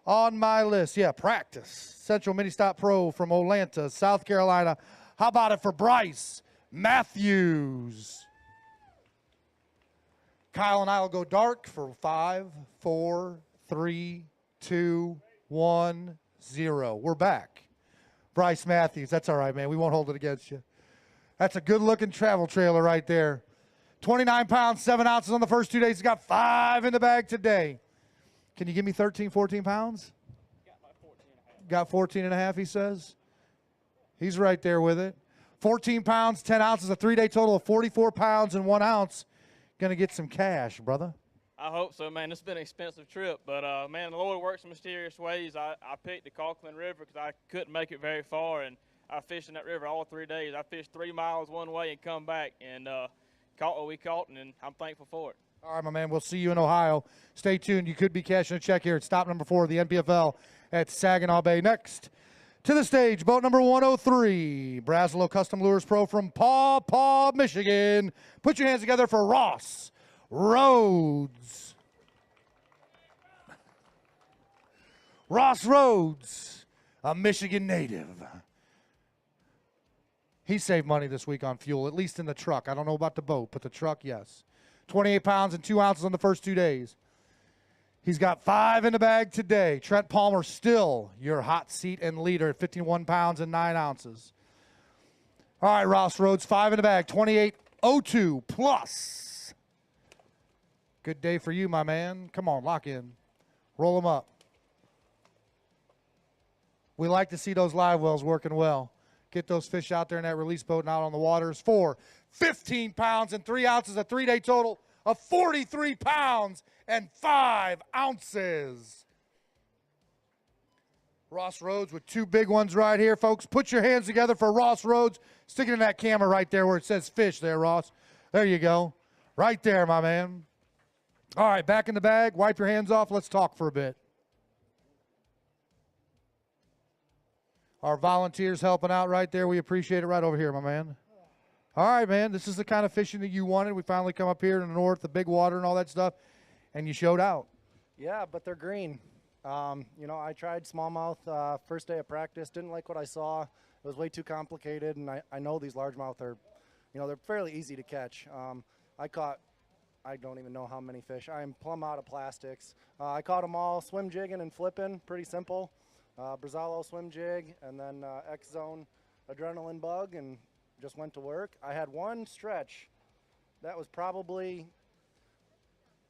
S1: on my list. Yeah, practice. Central Mini Stop Pro from Atlanta, South Carolina. How about it for Bryce Matthews? Kyle and I will go dark for 5, 4, 3, 2, 1, 0. We're back. Bryce Matthews. That's all right, man. We won't hold it against you. That's a good-looking travel trailer right there. 29 pounds, 7 ounces on the first 2 days. He's got 5 in the bag today. Can you give me 13, 14 pounds? Got 14 and a half, he says. He's right there with it. 14 pounds, 10 ounces, a 3-day total of 44 pounds and 1 ounce. Going to get some cash, brother.
S14: I hope so, man. It's been an expensive trip, but, man, the Lord works in mysterious ways. I picked the Conklin River because I couldn't make it very far, and I fished in that river all 3 days. I fished 3 miles one way and come back, and caught what we caught, and I'm thankful for it.
S1: All right, my man. We'll see you in Ohio. Stay tuned. You could be cashing a check here at stop number 4 of the NPFL at Saginaw Bay. Next to the stage, boat number 103, Brasilo Custom Lures Pro from Paw Paw, Michigan. Put your hands together for Ross Rhodes. Ross Rhodes, a Michigan native. He saved money this week on fuel, at least in the truck. I don't know about the boat, but the truck, yes. 28 pounds and 2 ounces on the first 2 days. He's got 5 in the bag today. Trent Palmer still your hot seat and leader at 51 pounds and 9 ounces. All right, Ross Rhodes, 5 in the bag, 28.02 plus. Good day for you, my man. Come on, lock in. Roll them up. We like to see those live wells working well. Get those fish out there in that release boat and out on the waters for 15 pounds and 3 ounces, a 3-day total of 43 pounds and 5 ounces. Ross Rhodes with 2 big ones right here, folks. Put your hands together for Ross Rhodes. Stick it in that camera right there where it says fish there, Ross. There you go. Right there, my man. All right, back in the bag. Wipe your hands off. Let's talk for a bit. Our volunteers helping out right there. We appreciate it right over here, my man. All right, man. This is the kind of fishing that you wanted. We finally come up here in the north, the big water and all that stuff, and you showed out.
S15: Yeah, but they're green. You know, I tried smallmouth first day of practice. Didn't like what I saw. It was way too complicated, and I know these largemouth are, you know, they're fairly easy to catch. I caught, I don't even know how many fish. I am plumb out of plastics. I caught them all swim jigging and flipping. Pretty simple. Brazalo swim jig, and then X-Zone adrenaline bug, and just went to work. I had one stretch that was probably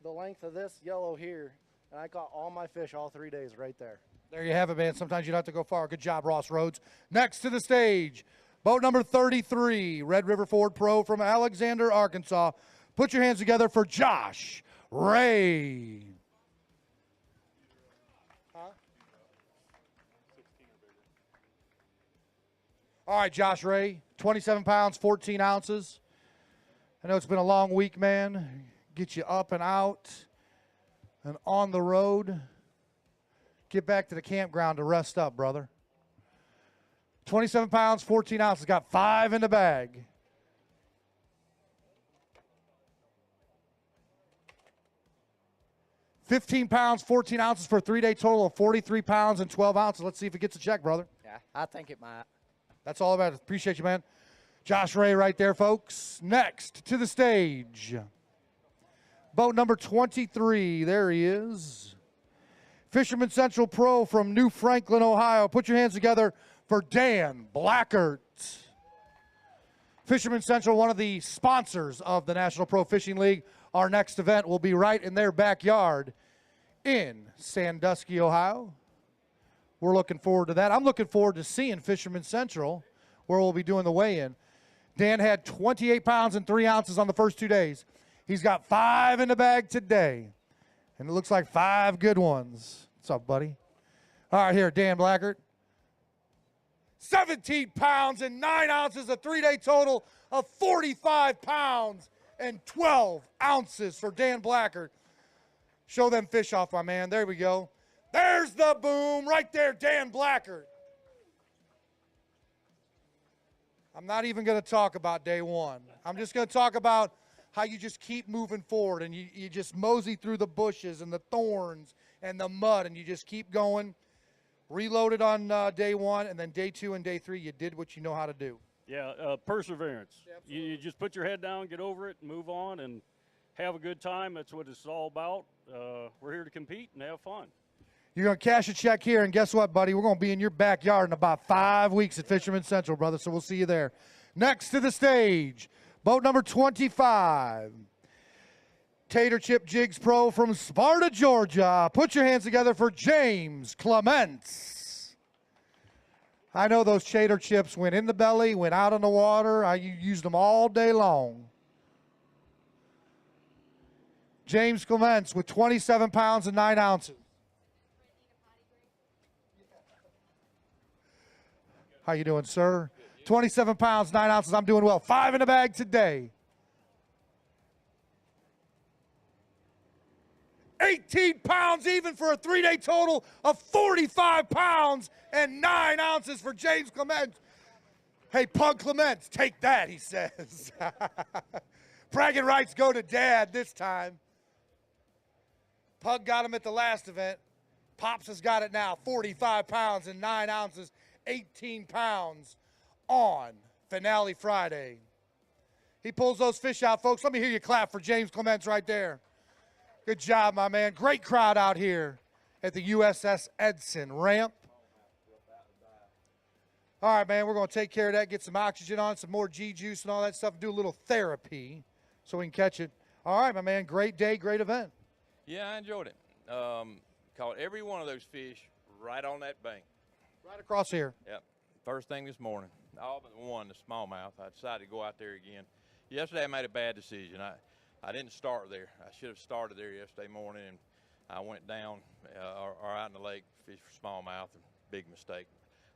S15: the length of this yellow here, and I caught all my fish all 3 days right there.
S1: There you have it, man. Sometimes you don't have to go far. Good job, Ross Rhodes. Next to the stage, boat number 33, Red River Ford Pro from Alexander, Arkansas. Put your hands together for Josh Ray. All right, Josh Ray, 27 pounds, 14 ounces. I know it's been a long week, man. Get you up and out and on the road. Get back to the campground to rest up, brother. 27 pounds, 14 ounces. Got 5 in the bag. $15 pounds, 14 ounces for a 3-day total of 43 pounds and 12 ounces. Let's see if it gets a check, brother.
S16: Yeah, I think it might.
S1: That's all about it. Appreciate you, man. Josh Ray right there, folks. Next to the stage, boat number 23. There he is. Fisherman Central Pro from New Franklin, Ohio. Put your hands together for Dan Blackert. Fisherman Central, one of the sponsors of the National Pro Fishing League. Our next event will be right in their backyard in Sandusky, Ohio. We're looking forward to that. I'm looking forward to seeing Fisherman Central, where we'll be doing the weigh-in. Dan had 28 pounds and 3 ounces on the first 2 days. He's got 5 in the bag today, and it looks like 5 good ones. What's up, buddy? All right, here, Dan Blackert. 17 pounds and 9 ounces, a 3-day total of 45 pounds and 12 ounces for Dan Blackert. Show them fish off, my man. There we go. There's the boom right there, Dan Blackert. I'm not even going to talk about day one. I'm just going to talk about how you just keep moving forward and you just mosey through the bushes and the thorns and the mud and you just keep going. Reloaded on day one, and then day 2 and day 3, you did what you know how to do.
S17: Yeah, perseverance. You just put your head down, get over it, move on, and have a good time. That's what it's all about. We're here to compete and have fun.
S1: You're going to cash a check here, and guess what, buddy? We're going to be in your backyard in about 5 weeks at Fisherman Central, brother, so we'll see you there. Next to the stage, boat number 25, Tater Chip Jigs Pro from Sparta, Georgia. Put your hands together for James Clemence. I know those tater chips went in the belly, went out on the water. I used them all day long. James Clemence with 27 pounds and 9 ounces. How you doing, sir? 27 pounds, 9 ounces. I'm doing well. 5 in the bag today. 18 pounds even for a 3-day total of 45 pounds and 9 ounces for James Clemence. Hey, Pug Clemence, take that, he says. Bragging rights go to Dad this time. Pug got him at the last event. Pops has got it now, 45 pounds and 9 ounces, 18 pounds on Finale Friday. He pulls those fish out, folks. Let me hear you clap for James Clemence right there. Good job, my man. Great crowd out here at the USS Edson ramp. All right, man, we're going to take care of that, get some oxygen on, some more G-juice and all that stuff, and do a little therapy so we can catch it. All right, my man, great day, great event.
S18: Yeah, I enjoyed it. Caught every one of those fish right on that bank.
S1: Right across here.
S18: Yep. First thing this morning. All but one, the smallmouth. I decided to go out there again. Yesterday I made a bad decision. I didn't start there. I should have started there yesterday morning, and I went down or out in the lake, fished for smallmouth, and big mistake.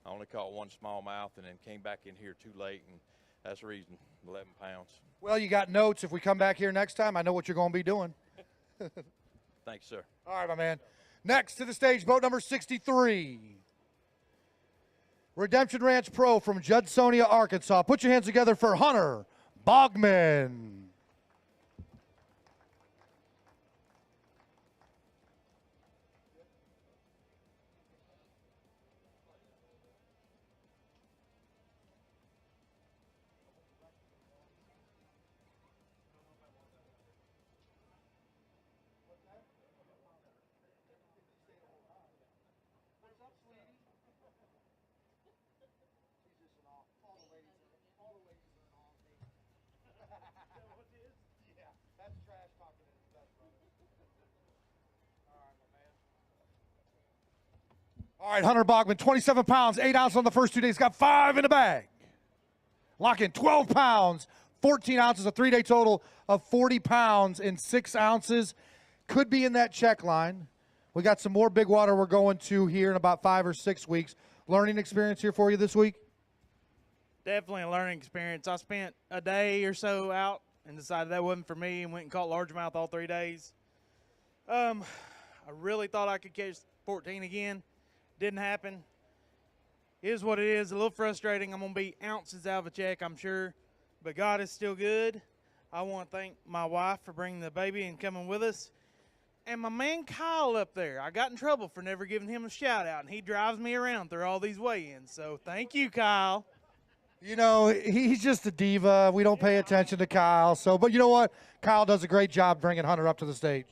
S18: I only caught one smallmouth and then came back in here too late, and that's the reason, 11 pounds.
S1: Well, you got notes. If we come back here next time, I know what you're going to be doing.
S18: Thanks, sir.
S1: All right, my man. Next to the stage, boat number 63. Redemption Ranch Pro from Judsonia, Arkansas. Put your hands together for Hunter Bogman. All right, Hunter Bogman, 27 pounds, 8 ounces on the first 2 days. Got 5 in the bag. Lock in 12 pounds, 14 ounces, a 3-day total of 40 pounds and 6 ounces. Could be in that check line. We got some more big water we're going to here in about 5 or 6 weeks. Learning experience here for you this week?
S12: Definitely a learning experience. I spent a day or so out and decided that wasn't for me and went and caught largemouth all 3 days. I really thought I could catch 14 again. Didn't happen. It is what it is. A little frustrating. I'm going to be ounces out of a check, I'm sure. But God is still good. I want to thank my wife for bringing the baby and coming with us. And my man Kyle up there. I got in trouble for never giving him a shout out, and he drives me around through all these weigh-ins. So thank you, Kyle.
S1: You know, he's just a diva. We don't pay attention to Kyle. So, but you know what? Kyle does a great job bringing Hunter up to the stage.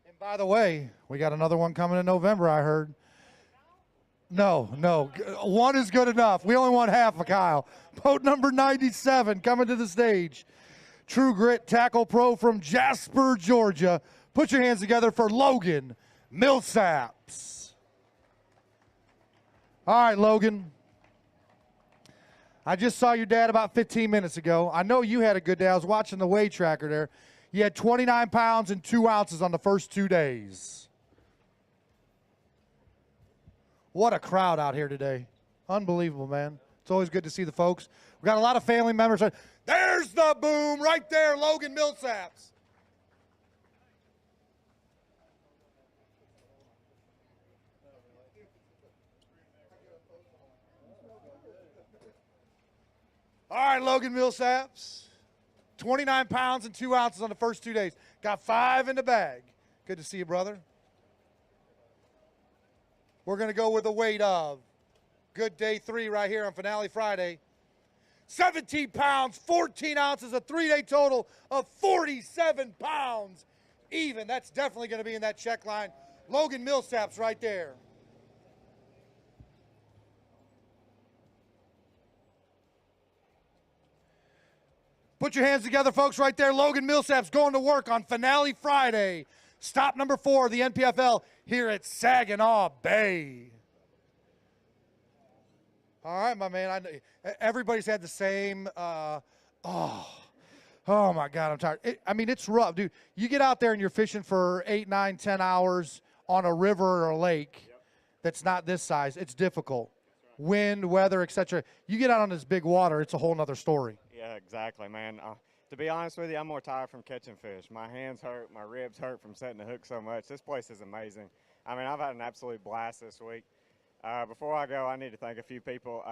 S1: And by the way, we got another one coming in November, I heard. No. One is good enough. We only want half of Kyle. Boat number 97 coming to the stage. True Grit Tackle Pro from Jasper, Georgia. Put your hands together for Logan Millsaps. All right, Logan. I just saw your dad about 15 minutes ago. I know you had a good day. I was watching the weigh tracker there. You had 29 pounds and 2 ounces on the first 2 days. What a crowd out here today. Unbelievable, man. It's always good to see the folks. We got a lot of family members. There's the boom right there, Logan Millsaps. All right, Logan Millsaps. 29 pounds and 2 ounces on the first 2 days. Got 5 in the bag. Good to see you, brother. We're going to go with a weight of, good day 3 right here on Finale Friday, 17 pounds, 14 ounces, a 3-day total of 47 pounds even. That's definitely going to be in that check line. Logan Millsaps right there. Put your hands together, folks, right there. Logan Millsaps going to work on Finale Friday. Stop number 4 of the NPFL here at Saginaw Bay. All right, my man. I know everybody's had the same. Oh my God, I'm tired. It's rough, dude. You get out there and you're fishing for 8, 9, 10 hours on a river or a lake that's not this size. It's difficult. Wind, weather, etc. You get out on this big water, it's a whole nother story.
S13: Yeah, exactly, man. To be honest with you, I'm more tired from catching fish. My hands hurt, my ribs hurt from setting the hook so much. This place is amazing. I've had an absolute blast this week. Before I go, I need to thank a few people.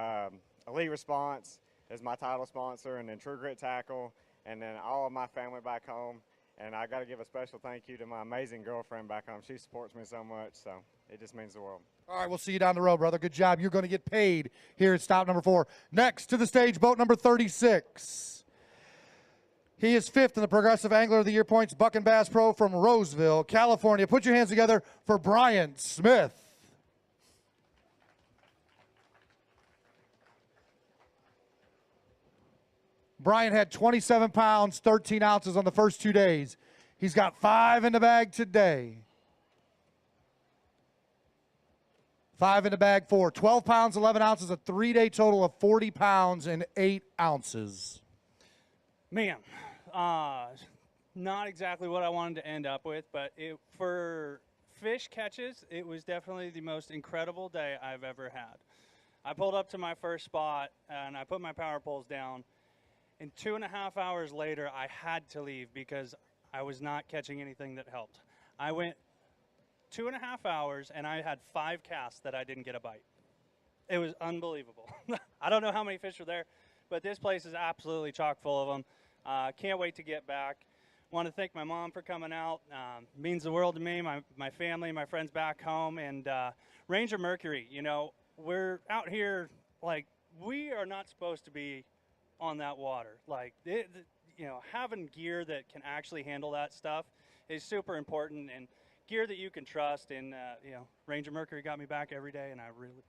S13: Elite Response is my title sponsor, and then True Grit Tackle, and then all of my family back home. And I got to give a special thank you to my amazing girlfriend back home. She supports me so much, so it just means the world.
S1: All right, we'll see you down the road, brother. Good job. You're going to get paid here at stop number 4. Next to the stage, boat number 36. He is 5th in the Progressive Angler of the Year points, Buck and Bass Pro from Roseville, California. Put your hands together for Brian Smith. Brian had 27 pounds, 13 ounces on the first 2 days. He's got 5 in the bag today. 5 in the bag for 12 pounds, 11 ounces, a 3-day total of 40 pounds and 8 ounces.
S16: Man, not exactly what I wanted to end up with, but for
S2: fish catches, it was definitely the most incredible day I've ever had. I pulled up to my first spot and I put my power poles down. And 2.5 hours later, I had to leave because I was not catching anything that helped. I went 2.5 hours and I had 5 casts that I didn't get a bite. It was unbelievable. I don't know how many fish are there, but this place is absolutely chock full of them. Can't wait to get back. Want to thank my mom for coming out. Means the world to me, my family, my friends back home, and Ranger Mercury. You know, we're out here, like, we are not supposed to be on that water. Like, you know, having gear that can actually handle that stuff is super important, and gear that you can trust. And, you know, Ranger Mercury got me back every day, and I really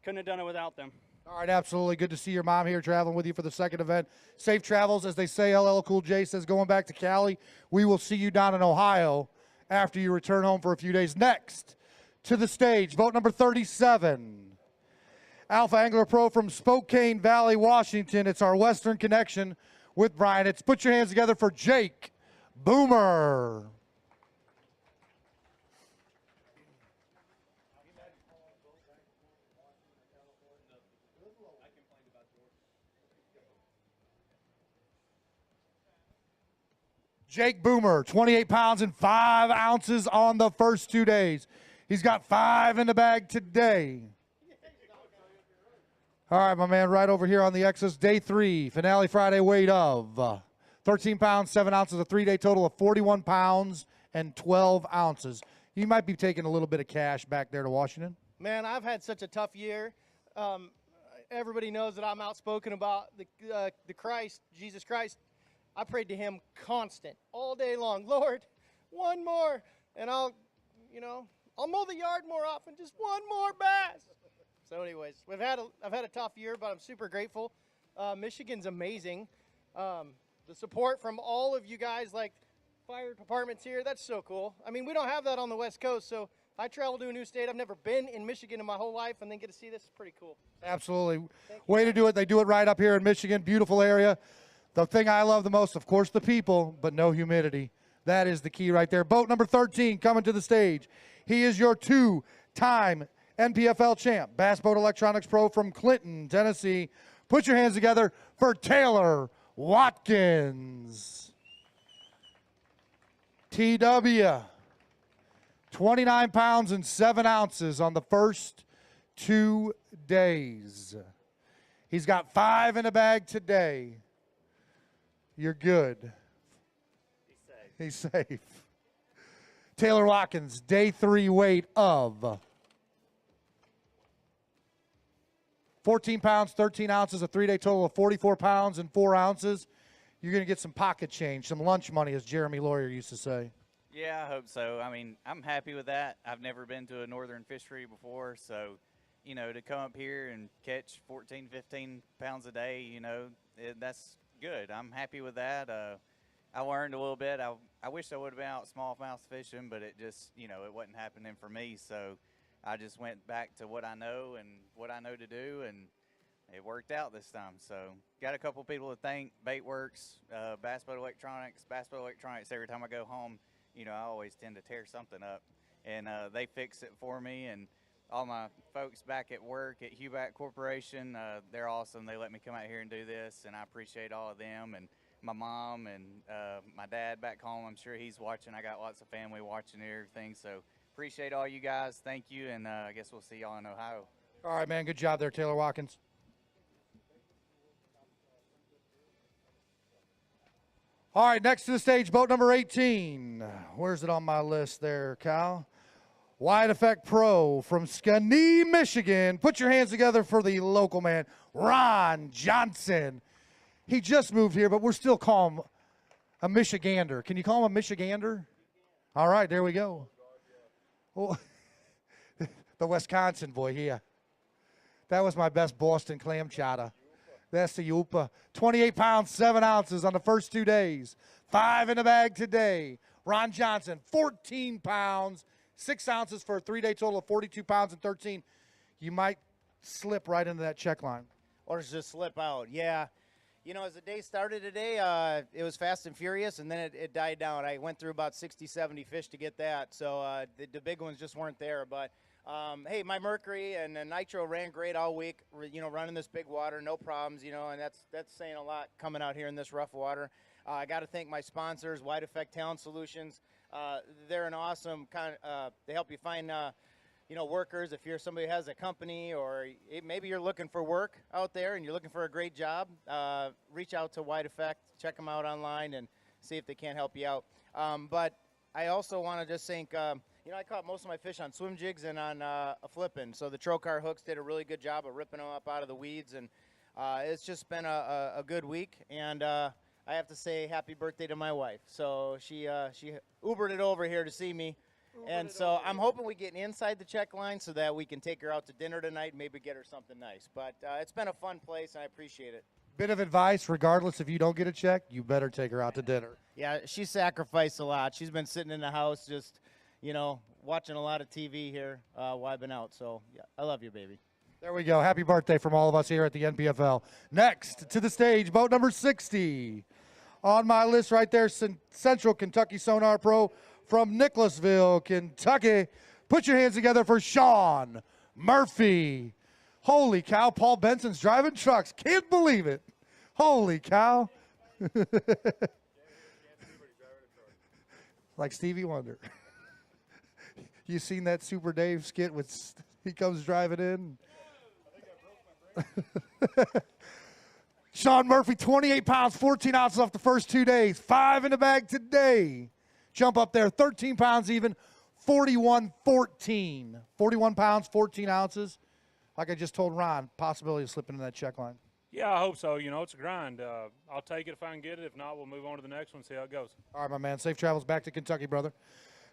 S2: couldn't have done it without them.
S1: All right, absolutely. Good to see your mom here traveling with you for the second event. Safe travels, as they say. LL Cool J says, going back to Cali. We will see you down in Ohio after you return home for a few days. Next to the stage, boat number 37. Alpha Angler Pro from Spokane Valley, Washington. It's our Western connection with Brian. It's put your hands together for Jake Boomer. Jake Boomer, 28 pounds and 5 ounces on the first 2 days. He's got 5 in the bag today. All right, my man, right over here on the X's, day 3, finale Friday weight of 13 pounds, 7 ounces, a 3-day total of 41 pounds and 12 ounces. You might be taking a little bit of cash back there to Washington.
S16: Man, I've had such a tough year. Everybody knows that I'm outspoken about the Christ, Jesus Christ. I prayed to him constant, all day long. Lord, one more, and I'll mow the yard more often. Just one more bass. So, anyways, I've had a tough year, but I'm super grateful. Michigan's amazing. The support from all of you guys, like fire departments here, that's so cool. I mean, we don't have that on the West Coast, so I travel to a new state. I've never been in Michigan in my whole life, and then get to see this is pretty cool.
S1: Absolutely. Way to do it. They do it right up here in Michigan. Beautiful area. The thing I love the most, of course, the people, but no humidity. That is the key right there. Boat number 13 coming to the stage. He is your 2-time NPFL champ, Bass Boat Electronics Pro from Clinton, Tennessee. Put your hands together for Taylor Watkins. TW, 29 pounds and 7 ounces on the first 2 days. He's got 5 in the bag today. You're good. He's safe. Taylor Watkins, day 3 weight of 14 pounds, 13 ounces, a 3-day total of 44 pounds and 4 ounces. You're going to get some pocket change, some lunch money, as Jeremy Lawyer used to say.
S20: Yeah, I hope so. I mean, I'm happy with that. I've never been to a northern fishery before, so, you know, to come up here and catch 14, 15 pounds a day, you know, that's good. I'm happy with that. I learned a little bit. I wish I would have been out smallmouth fishing, but it just, you know, it wasn't happening for me. So I just went back to what I know and what I know to do, and it worked out this time. So got a couple people to thank. Baitworks, Bass Boat Electronics. Every time I go home, you know, I always tend to tear something up, and they fix it for me. And all my folks back at work at Hubat Corporation, they're awesome. They let me come out here and do this, and I appreciate all of them. And my mom and my dad back home, I'm sure he's watching. I got lots of family watching and everything, so appreciate all you guys. Thank you, and I guess we'll see y'all in Ohio.
S1: All right, man. Good job there, Taylor Watkins. All right, next to the stage, boat number 18. Where's it on my list there, Kyle? Wide Effect Pro from Scunny, Michigan. Put your hands together for the local man, Ron Johnson. He just moved here, but we're still calling him a Michigander. Can you call him a Michigander? All right, there we go. Well, the Wisconsin boy here. That was my best Boston clam chowder. That's the Yupa. 28 pounds, 7 ounces on the first 2 days. 5 in the bag today. Ron Johnson, 14 pounds, 6 ounces for a 3-day total of 42 pounds and 13. You might slip right into that check line.
S16: Or just slip out. Yeah.
S3: You know, as the day started today, it was fast and furious, and then it died down. I went through about 60, 70 fish to get that, so the big ones just weren't there. But, hey, my Mercury and the Nitro ran great all week, you know, running this big water, no problems, you know, and that's saying a lot coming out here in this rough water. I got to thank my sponsors, Wide Effect Talent Solutions. They're an awesome they help you find you know, workers. If you're somebody who has a company, or maybe you're looking for work out there and you're looking for a great job, reach out to Wide Effect, check them out online, and see if they can't help you out. But I also want to just thank, you know, I caught most of my fish on swim jigs and on a flipping, so the Trocar hooks did a really good job of ripping them up out of the weeds, and it's just been a good week. And I have to say happy birthday to my wife. So she Ubered it over here to see me. And so I'm hoping we get inside the check line so that we can take her out to dinner tonight and maybe get her something nice. But it's been a fun place, and I appreciate it.
S1: Bit of advice, regardless if you don't get a check, you better take her out to dinner.
S3: Yeah, she sacrificed a lot. She's been sitting in the house just, you know, watching a lot of TV here while I've been out. So, yeah, I love you, baby.
S1: There we go. Happy birthday from all of us here at the NPFL. Next to the stage, boat number 60. On my list right there, Central Kentucky Sonar Pro from Nicholasville, Kentucky. Put your hands together for Sean Murphy. Holy cow, Paul Benson's driving trucks. Can't believe it. Holy cow. Like Stevie Wonder. You seen that Super Dave skit with he comes driving in? Sean Murphy, 28 pounds, 14 ounces off the first 2 days. 5 in the bag today. Jump up there, 13 pounds even, 41-14. 41 pounds, 14 ounces. Like I just told Ron, possibility of slipping in that check line.
S17: Yeah, I hope so. You know, it's a grind. I'll take it if I can get it. If not, we'll move on to the next one, see how it goes.
S1: All right, my man. Safe travels back to Kentucky, brother.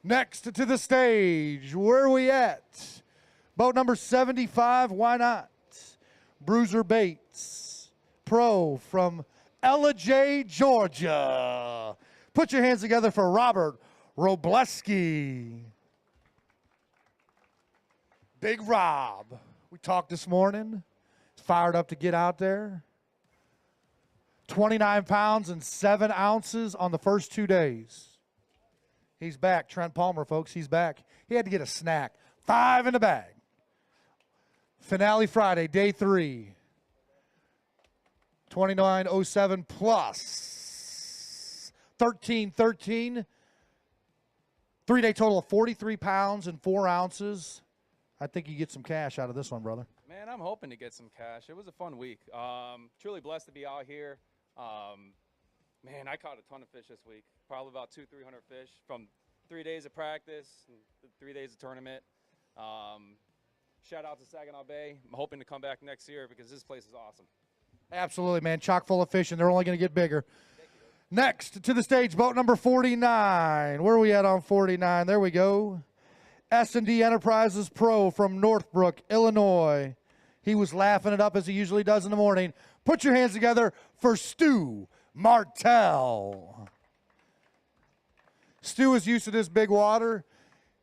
S1: Next to the stage, where are we at? Boat number 75, why not? Bruiser Baits, pro from Ella, Georgia. Put your hands together for Robert Robleski. Big Rob. We talked this morning. He's fired up to get out there. 29 pounds and 7 ounces on the first 2 days. He's back. Trent Palmer, folks, he's back. He had to get a snack. 5 in the bag. Finale Friday, day 3. 29.07 plus. 13-13. 3-day total of 43 pounds and 4 ounces. I think you get some cash out of this one, brother.
S4: Man, I'm hoping to get some cash. It was a fun week. Truly blessed to be out here. Man, I caught a ton of fish this week. Probably about 200-300 fish from 3 days of practice and 3 days of tournament. Shout out to Saginaw Bay. I'm hoping to come back next year because this place is awesome.
S1: Absolutely, man. Chock full of fish, and they're only going to get bigger. Next to the stage, boat number 49. Where are we at on 49? There we go. S&D Enterprises Pro from Northbrook, Illinois. He was laughing it up as he usually does in the morning. Put your hands together for Stu Martell. Stu is used to this big water.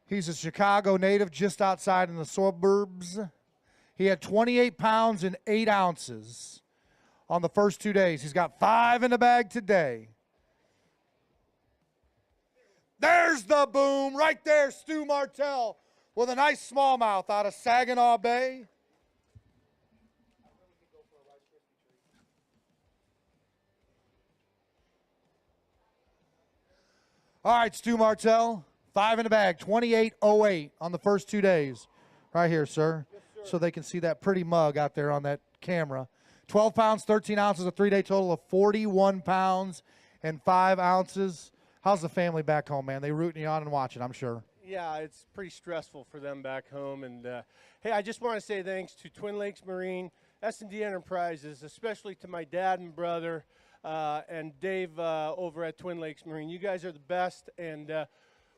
S1: He's a Chicago native just outside in the suburbs. He had 28 pounds and 8 ounces on the first 2 days. He's got 5 in the bag today. There's the boom right there, Stu Martell with a nice smallmouth out of Saginaw Bay. All right, Stu Martell, 5 in the bag, 28.08 on the first 2 days. Right here, sir. Yes, sir. So they can see that pretty mug out there on that camera. 12 pounds, 13 ounces, a 3-day total of 41 pounds and 5 ounces. How's the family back home, man? They rooting you on and watching, I'm sure.
S6: Yeah, it's pretty stressful for them back home. And, hey, I just want to say thanks to Twin Lakes Marine, S&D Enterprises, especially to my dad and brother, and Dave over at Twin Lakes Marine. You guys are the best, and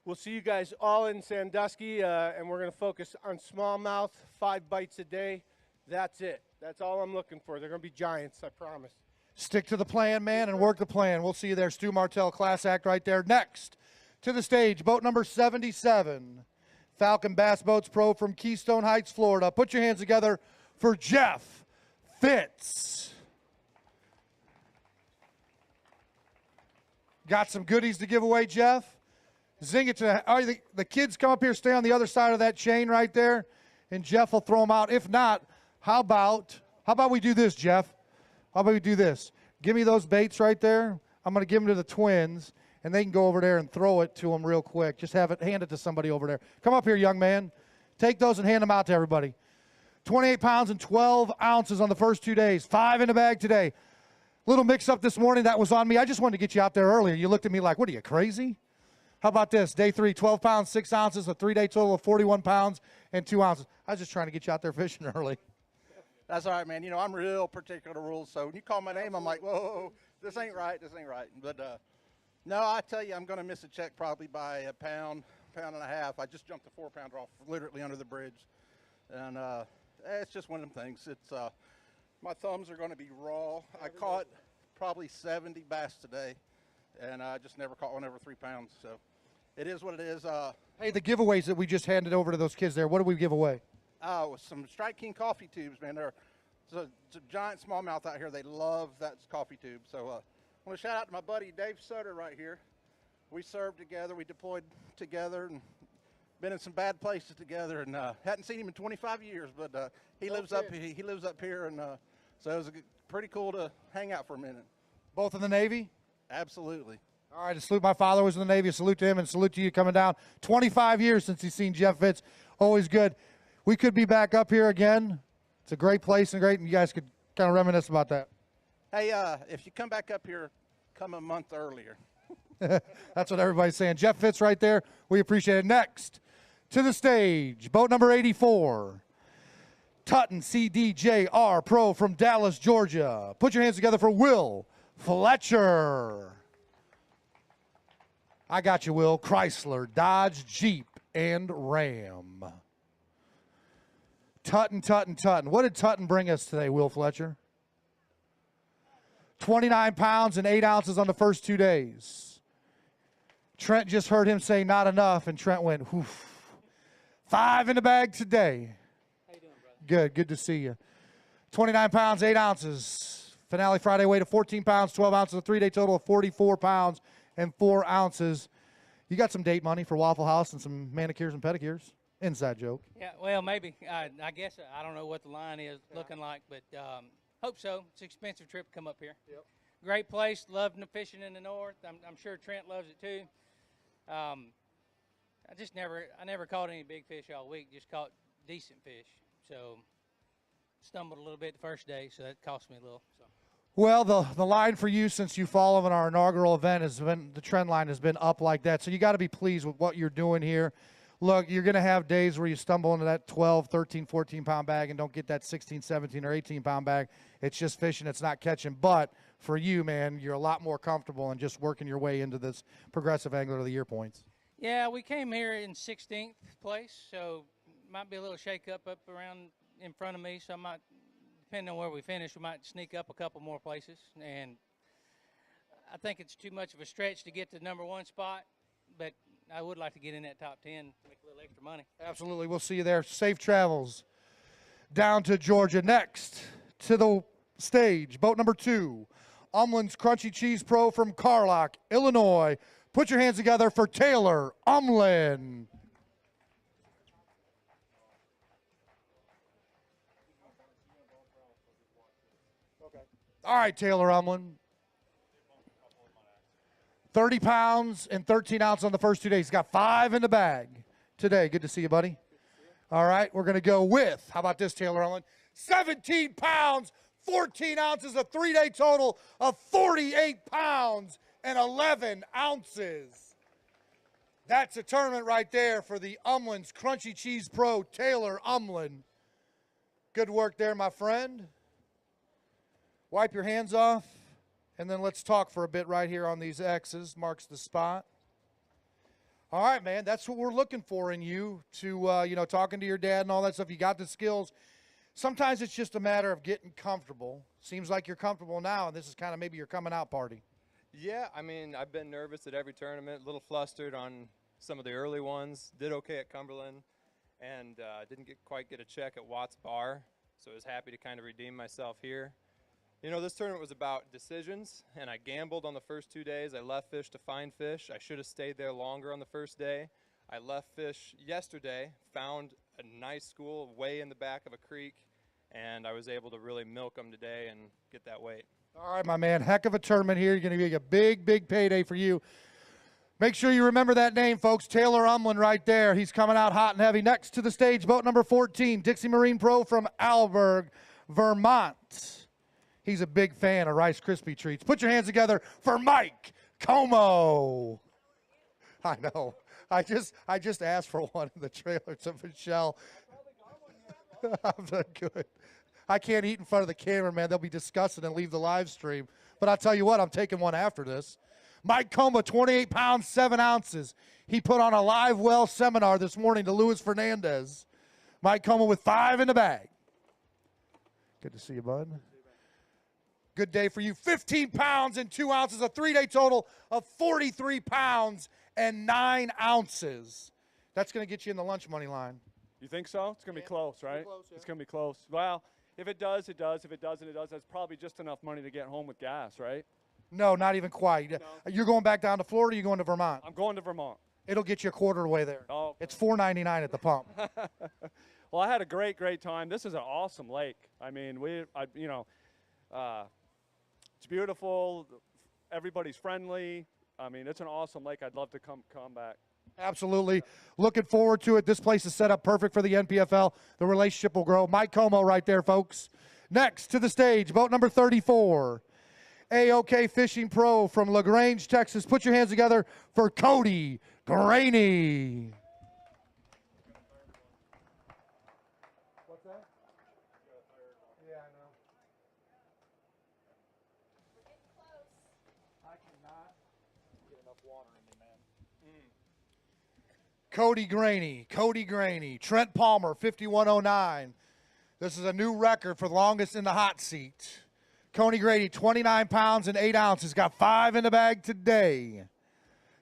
S6: we'll see you guys all in Sandusky, and we're going to focus on smallmouth, 5 bites a day. That's it. That's all I'm looking for. They're going to be giants, I promise.
S1: Stick to the plan, man, and work the plan. We'll see you there. Stu Martell, class act right there. Next to the stage, boat number 77, Falcon Bass Boats Pro from Keystone Heights, Florida. Put your hands together for Jeff Fitz. Got some goodies to give away, Jeff? Zing it to the kids come up here, stay on the other side of that chain right there, and Jeff will throw them out. If not, how about we do this, Jeff? How about we do this? Give me those baits right there. I'm going to give them to the twins, and they can go over there and throw it to them real quick. Just hand it to somebody over there. Come up here, young man. Take those and hand them out to everybody. 28 pounds and 12 ounces on the first 2 days. 5 in the bag today. Little mix-up this morning. That was on me. I just wanted to get you out there earlier. You looked at me like, what are you, crazy? How about this? Day 3, 12 pounds, 6 ounces, a 3-day total of 41 pounds and 2 ounces. I was just trying to get you out there fishing early.
S5: That's all right, man. You know, I'm real particular to rules, so when you call my name, I'm like, whoa, this ain't right, this ain't right. But, no, I tell you, I'm going to miss a check probably by a pound and a half. I just jumped a 4-pounder off literally under the bridge. And it's just one of them things. It's my thumbs are going to be raw. I caught probably 70 bass today, and I just never caught one over 3 pounds. So it is what it is.
S1: Hey, the giveaways that we just handed over to those kids there, what did we give away?
S5: Some Strike King coffee tubes, man. It's a giant smallmouth out here. They love that coffee tube. So I want to shout out to my buddy Dave Sutter right here. We served together. We deployed together and been in some bad places together, and hadn't seen him in 25 years. But he lives up here, and so it was pretty cool to hang out for a minute.
S1: Both in the Navy?
S5: Absolutely.
S1: All right, a salute. My father was in the Navy. A salute to him and salute to you coming down. 25 years since he's seen Jeff Fitz. Always good. We could be back up here again. It's a great place and you guys could kind of reminisce about that.
S5: Hey, if you come back up here, come a month earlier.
S1: That's what everybody's saying. Jeff Fitz right there. We appreciate it. Next to the stage, boat number 84. Tutton CDJR Pro from Dallas, Georgia. Put your hands together for Will Fletcher. I got you, Will. Chrysler, Dodge, Jeep, and Ram. Tutton. What did Tutton bring us today, Will Fletcher? 29 pounds and 8 ounces on the first 2 days. Trent just heard him say not enough, and Trent went, whoof. 5 in the bag today.
S8: How you doing, brother?
S1: Good to see you. 29 pounds, 8 ounces. Finale Friday weight of 14 pounds, 12 ounces, a 3-day total of 44 pounds and 4 ounces. You got some date money for Waffle House and some manicures and pedicures. Inside joke.
S8: Yeah, well, maybe. I guess I don't know what the line is looking like, but hope so. It's an expensive trip to come up here.
S1: Yep.
S8: Great place. Loving the fishing in the north. I'm sure Trent loves it too. I never caught any big fish all week. Just caught decent fish. So stumbled a little bit the first day, so that cost me a little. So.
S1: Well, the line for you since you followed our inaugural event has been, the trend line has been up like that. So you got to be pleased with what you're doing here. Look, you're going to have days where you stumble into that 12, 13, 14-pound bag and don't get that 16, 17, or 18-pound bag. It's just fishing. It's not catching. But for you, man, you're a lot more comfortable in just working your way into this Progressive Angler of the Year points.
S8: Yeah, we came here in 16th place, so might be a little shake-up up around in front of me. So I might, depending on where we finish, we might sneak up a couple more places. And I think it's too much of a stretch to get to the number 1 spot, but I would like to get in that top 10, make a little extra money.
S1: Absolutely. We'll see you there. Safe travels down to Georgia. Next to the stage, boat number 2, Umlin's Crunchy Cheese Pro from Carlock, Illinois. Put your hands together for Taylor Umlin. All right, Taylor Umlin. 30 pounds and 13 ounces on the first 2 days. He's got 5 in the bag today. Good to see you, buddy. All right, we're going to go with, how about this, Taylor Umlin? 17 pounds, 14 ounces, a 3-day total of 48 pounds and 11 ounces. That's a tournament right there for the Umlin's Crunchy Cheese Pro, Taylor Umlin. Good work there, my friend. Wipe your hands off. And then let's talk for a bit right here on these X's. Marks the spot. All right, man. That's what we're looking for in you to, talking to your dad and all that stuff. You got the skills. Sometimes it's just a matter of getting comfortable. Seems like you're comfortable now, and this is kind of maybe your coming out party.
S9: Yeah, I mean, I've been nervous at every tournament, a little flustered on some of the early ones. Did okay at Cumberland, and didn't quite get a check at Watts Bar, so I was happy to kind of redeem myself here. You know, this tournament was about decisions, and I gambled on the first 2 days. I left fish to find fish. I should have stayed there longer on the first day. I left fish yesterday, found a nice school way in the back of a creek, and I was able to really milk them today and get that weight.
S1: All right, my man, heck of a tournament here. You're going to be a big, big payday for you. Make sure you remember that name, folks. Taylor Umlin right there. He's coming out hot and heavy. Next to the stage, boat number 14, Dixie Marine Pro from Alberg, Vermont. He's a big fan of Rice Krispie treats. Put your hands together for Mike Como. I know. I just asked for one in the trailer to Michelle. I'm not good. I can't eat in front of the camera, man. They'll be disgusted and leave the live stream. But I'll tell you what, I'm taking one after this. Mike Como, 28 pounds, 7 ounces. He put on a live well seminar this morning to Luis Fernandez. Mike Como with 5 in the bag. Good to see you, bud. Good day for you. 15 pounds and 2 ounces, a 3-day total of 43 pounds and 9 ounces. That's going to get you in the lunch money line.
S10: You think so? It's going to be close, right? It's going to be close. Well, if it does, it does. If it doesn't, it does. That's probably just enough money to get home with gas, right?
S1: No, not even quite. No. You're going back down to Florida, or you're going to Vermont?
S10: I'm going to Vermont.
S1: It'll get you a quarter of the way there.
S10: Oh, okay.
S1: It's $4.99 at the pump.
S10: Well, I had a great time. This is an awesome lake. I mean, it's beautiful. Everybody's friendly. I mean, it's an awesome lake. I'd love to come back.
S1: Absolutely. Looking forward to it. This place is set up perfect for the NPFL. The relationship will grow. Mike Como right there, folks. Next to the stage, boat number 34, AOK Fishing Pro from LaGrange, Texas. Put your hands together for Cody Craney. What's that? Yeah, I know.
S19: We're getting close.
S1: I cannot get enough water in me, man. Cody Graney. Trent Palmer, 5109. This is a new record for the longest in the hot seat. Cody Graney, 29 pounds and 8 ounces. Got 5 in the bag today.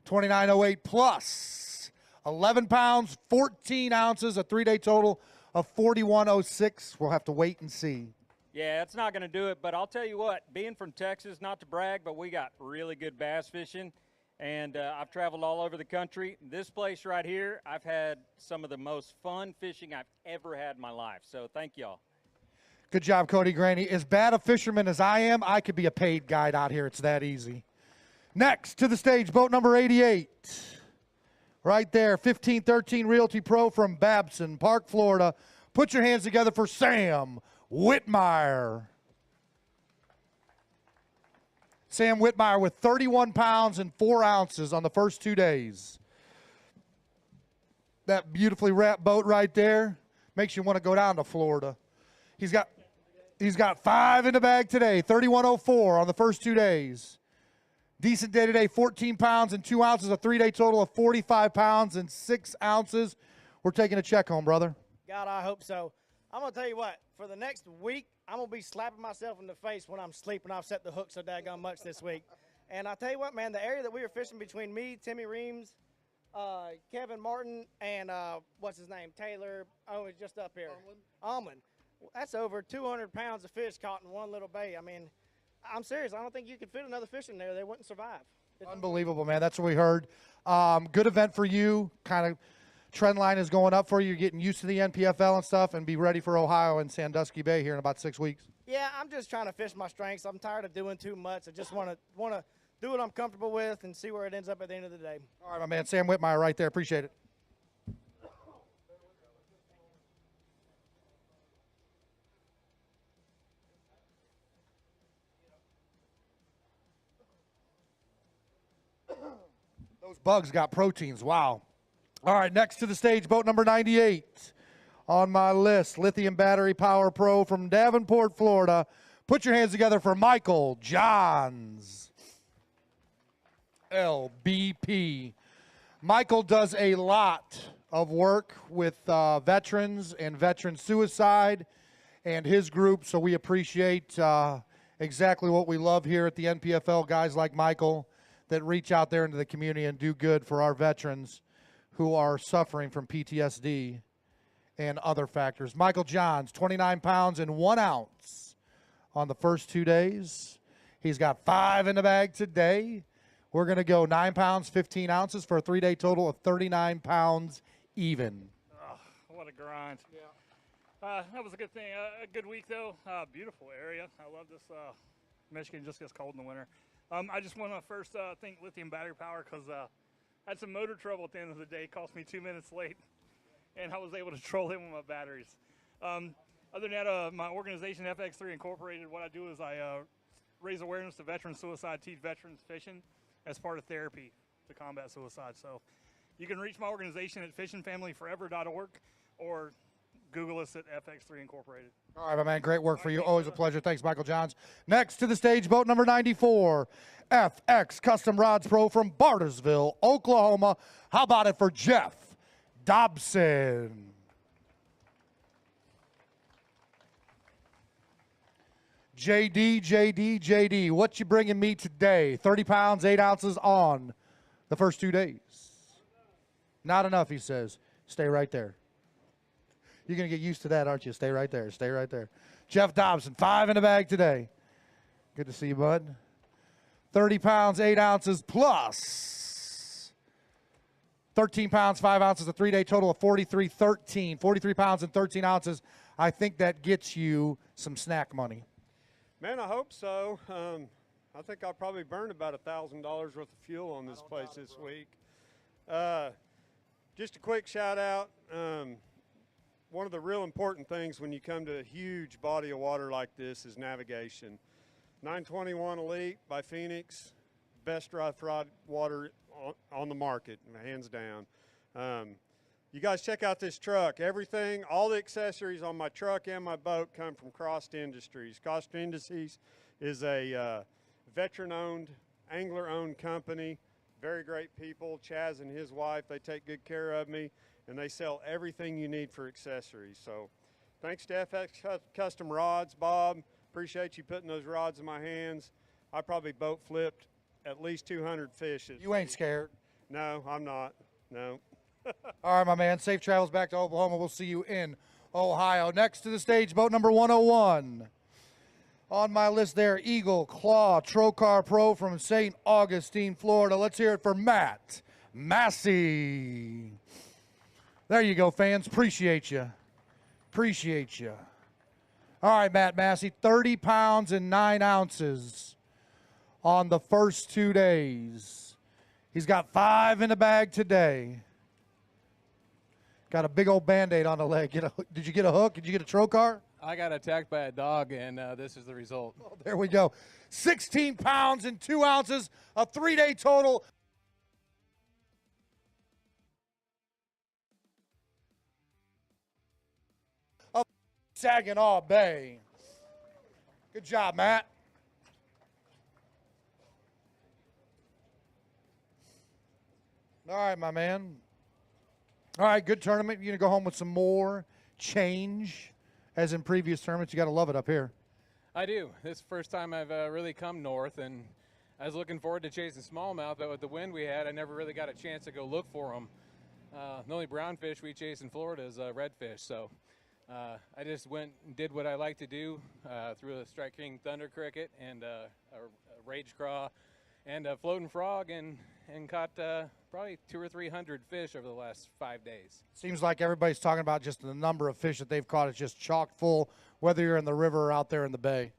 S1: 2908 plus 11 pounds, 14 ounces, a 3-day total of 4106. We'll have to wait and see.
S21: Yeah, it's not going to do it, but I'll tell you what, being from Texas, not to brag, but we got really good bass fishing, and I've traveled all over the country. This place right here, I've had some of the most fun fishing I've ever had in my life, so thank y'all.
S1: Good job, Cody Graney. As bad a fisherman as I am, I could be a paid guide out here. It's that easy. Next to the stage, boat number 88. Right there, 1513 Realty Pro from Babson Park, Florida. Put your hands together for Sam Whitmire. Sam Whitmire with 31 pounds and 4 ounces on the first 2 days. That beautifully wrapped boat right there makes you want to go down to Florida. He's got 5 in the bag today, 3104 on the first 2 days. Decent day today, 14 pounds and 2 ounces, a 3-day total of 45 pounds and 6 ounces. We're taking a check home, brother.
S16: God, I hope so. I'm going to tell you what, for the next week, I'm going to be slapping myself in the face when I'm sleeping. I've set the hook so daggone much this week. And I tell you what, man, the area that we were fishing between me, Timmy Reams, Kevin Martin, and what's his name, Taylor, it's just up here. Almond. That's over 200 pounds of fish caught in one little bay. I mean, I'm serious. I don't think you could fit another fish in there. They wouldn't survive.
S1: Unbelievable, man. That's what we heard. Good event for you. Kind of trend line is going up for you. You're getting used to the NPFL and stuff, and be ready for Ohio and Sandusky Bay here in about 6 weeks.
S16: Yeah, I'm just trying to fish my strengths. I'm tired of doing too much. I just want to do what I'm comfortable with and see where it ends up at the end of the day.
S1: All right, my man. Sam Whitmire right there. Appreciate it. Those bugs got proteins. Wow. All right, next to the stage, boat number 98 on my list, Lithium Battery Power Pro from Davenport, Florida. Put your hands together for Michael Johns, LBP. Michael does a lot of work with veterans and veteran suicide and his group, so we appreciate exactly what we love here at the NPFL, guys like Michael that reach out there into the community and do good for our veterans who are suffering from PTSD and other factors. Michael Johns, 29 pounds and 1 ounce on the first 2 days. He's got 5 in the bag today. We're going to go 9 pounds, 15 ounces for a 3-day total of 39 pounds even.
S7: Oh, what a grind. Yeah. That was a good thing. A good week, though. Beautiful area. I love this. Michigan just gets cold in the winter. I just want to first thank Lithium Battery Power because I had some motor trouble at the end of the day. It cost me 2 minutes late, and I was able to troll him with my batteries. Other than that, my organization, FX3 Incorporated, what I do is I raise awareness to veteran suicide, teach veterans fishing as part of therapy to combat suicide. So you can reach my organization at fishingfamilyforever.org or Google us at FX3 Incorporated.
S1: All right, my man, great work for you. Always a pleasure. Thanks, Michael Johns. Next to the stage, boat number 94, FX Custom Rods Pro from Bartersville, Oklahoma. How about it for Jeff Dobson? JD, what you bringing me today? 30 pounds, 8 ounces on the first 2 days. Not enough, he says. Stay right there. You're going to get used to that, aren't you? Stay right there. Stay right there. Jeff Dobson, 5 in the bag today. Good to see you, bud. 30 pounds, 8 ounces plus 13 pounds, 5 ounces, a 3-day total of 43.13. 43 pounds and 13 ounces. I think that gets you some snack money.
S19: Man, I hope so. I think I'll probably burn about $1,000 worth of fuel on this place this week. Just a quick shout out. One of the real important things when you come to a huge body of water like this is navigation. 921 Elite by Phoenix, best rough rod water on the market, hands down. You guys check out this truck. Everything, all the accessories on my truck and my boat come from Crossed Industries. Crossed Industries is a veteran-owned, angler-owned company. Very great people. Chaz and his wife, they take good care of me, and they sell everything you need for accessories. So thanks to FX Custom Rods, Bob. Appreciate you putting those rods in my hands. I probably boat flipped at least 200 fish.
S1: You ain't scared?
S19: No, I'm not. No.
S1: All right, my man. Safe travels back to Oklahoma. We'll see you in Ohio. Next to the stage, boat number 101. On my list there, Eagle Claw Trocar Pro from St. Augustine, Florida. Let's hear it for Matt Massey. There you go, fans. Appreciate you. Appreciate you. All right, Matt Massey, 30 pounds and 9 ounces on the first 2 days. He's got 5 in the bag today. Got a big old Band-Aid on the leg. Did you get a hook? Did you get a trocar?
S22: I got attacked by a dog, and this is the result.
S1: Oh, there we go. 16 pounds and 2 ounces, a 3-day total. Of Saginaw Bay. Good job, Matt. All right, my man. All right, good tournament. You're going to go home with some more change, as in previous tournaments. You got to love it up here.
S22: I do. This is the first time I've really come north, and I was looking forward to chasing smallmouth, but with the wind we had, I never really got a chance to go look for them. The only brown fish we chase in Florida is redfish, so I just went and did what I like to do, threw a Strike King Thunder Cricket and a Rage Craw and a floating frog, and caught probably 200 or 300 fish over the last 5 days.
S1: Seems like everybody's talking about just the number of fish that they've caught. It's just chock full, whether you're in the river or out there in the bay.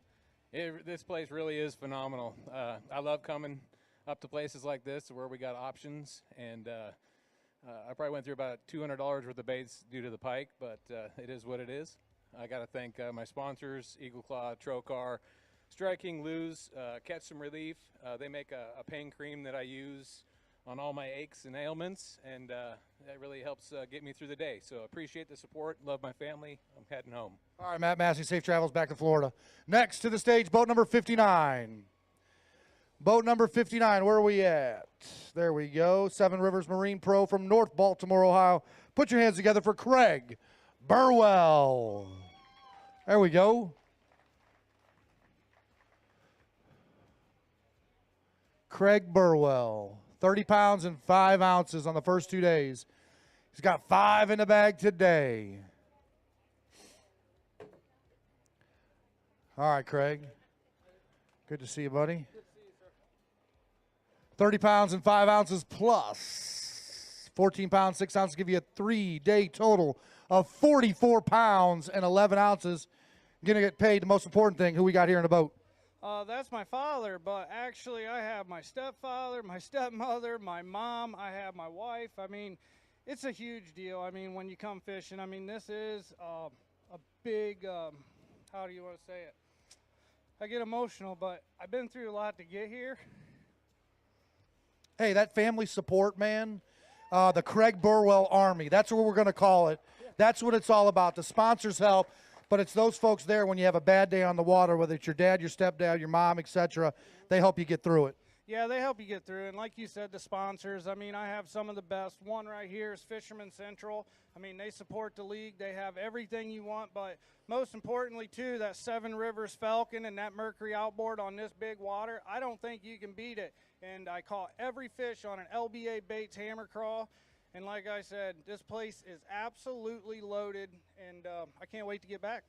S22: This place really is phenomenal. I love coming up to places like this where we got options, and I probably went through about $200 worth of baits due to the pike, but it is what it is. I got to thank my sponsors, Eagle Claw, Trocar, Striking Lose, Catch Some Relief. They make a pain cream that I use on all my aches and ailments, and that really helps get me through the day. So appreciate the support, love my family. I'm heading home.
S1: All right, Matt Massey, safe travels back to Florida. Next to the stage, boat number 59. Boat number 59, where are we at? There we go. Seven Rivers Marine Pro from North Baltimore, Ohio. Put your hands together for Craig Burwell. There we go. Craig Burwell, 30 pounds and 5 ounces on the first 2 days. He's got 5 in the bag today. All right, Craig. Good to see you, buddy. 30 pounds and 5 ounces plus 14 pounds, 6 ounces give you a 3-day total of 44 pounds and 11 ounces. Going to get paid. The most important thing, who we got here in the boat?
S2: That's my father, but actually I have my stepfather, my stepmother, my mom, I have my wife. I mean, it's a huge deal. I mean, when you come fishing, I mean, this is a big, how do you want to say it? I get emotional, but I've been through a lot to get here.
S1: Hey, that family support, man, the Craig Burwell Army, that's what we're going to call it. That's what it's all about. The sponsors help, but it's those folks there when you have a bad day on the water, whether it's your dad, your stepdad, your mom, etc. They help you get through it.
S2: Yeah, they help you get through. And like you said, the sponsors, I mean, I have some of the best. One right here is Fisherman Central. I mean, they support the league. They have everything you want. But most importantly, too, that Seven Rivers Falcon and that Mercury outboard on this big water, I don't think you can beat it. And I caught every fish on an LBA Baits hammer crawl. And like I said, this place is absolutely loaded, and I can't wait to get back.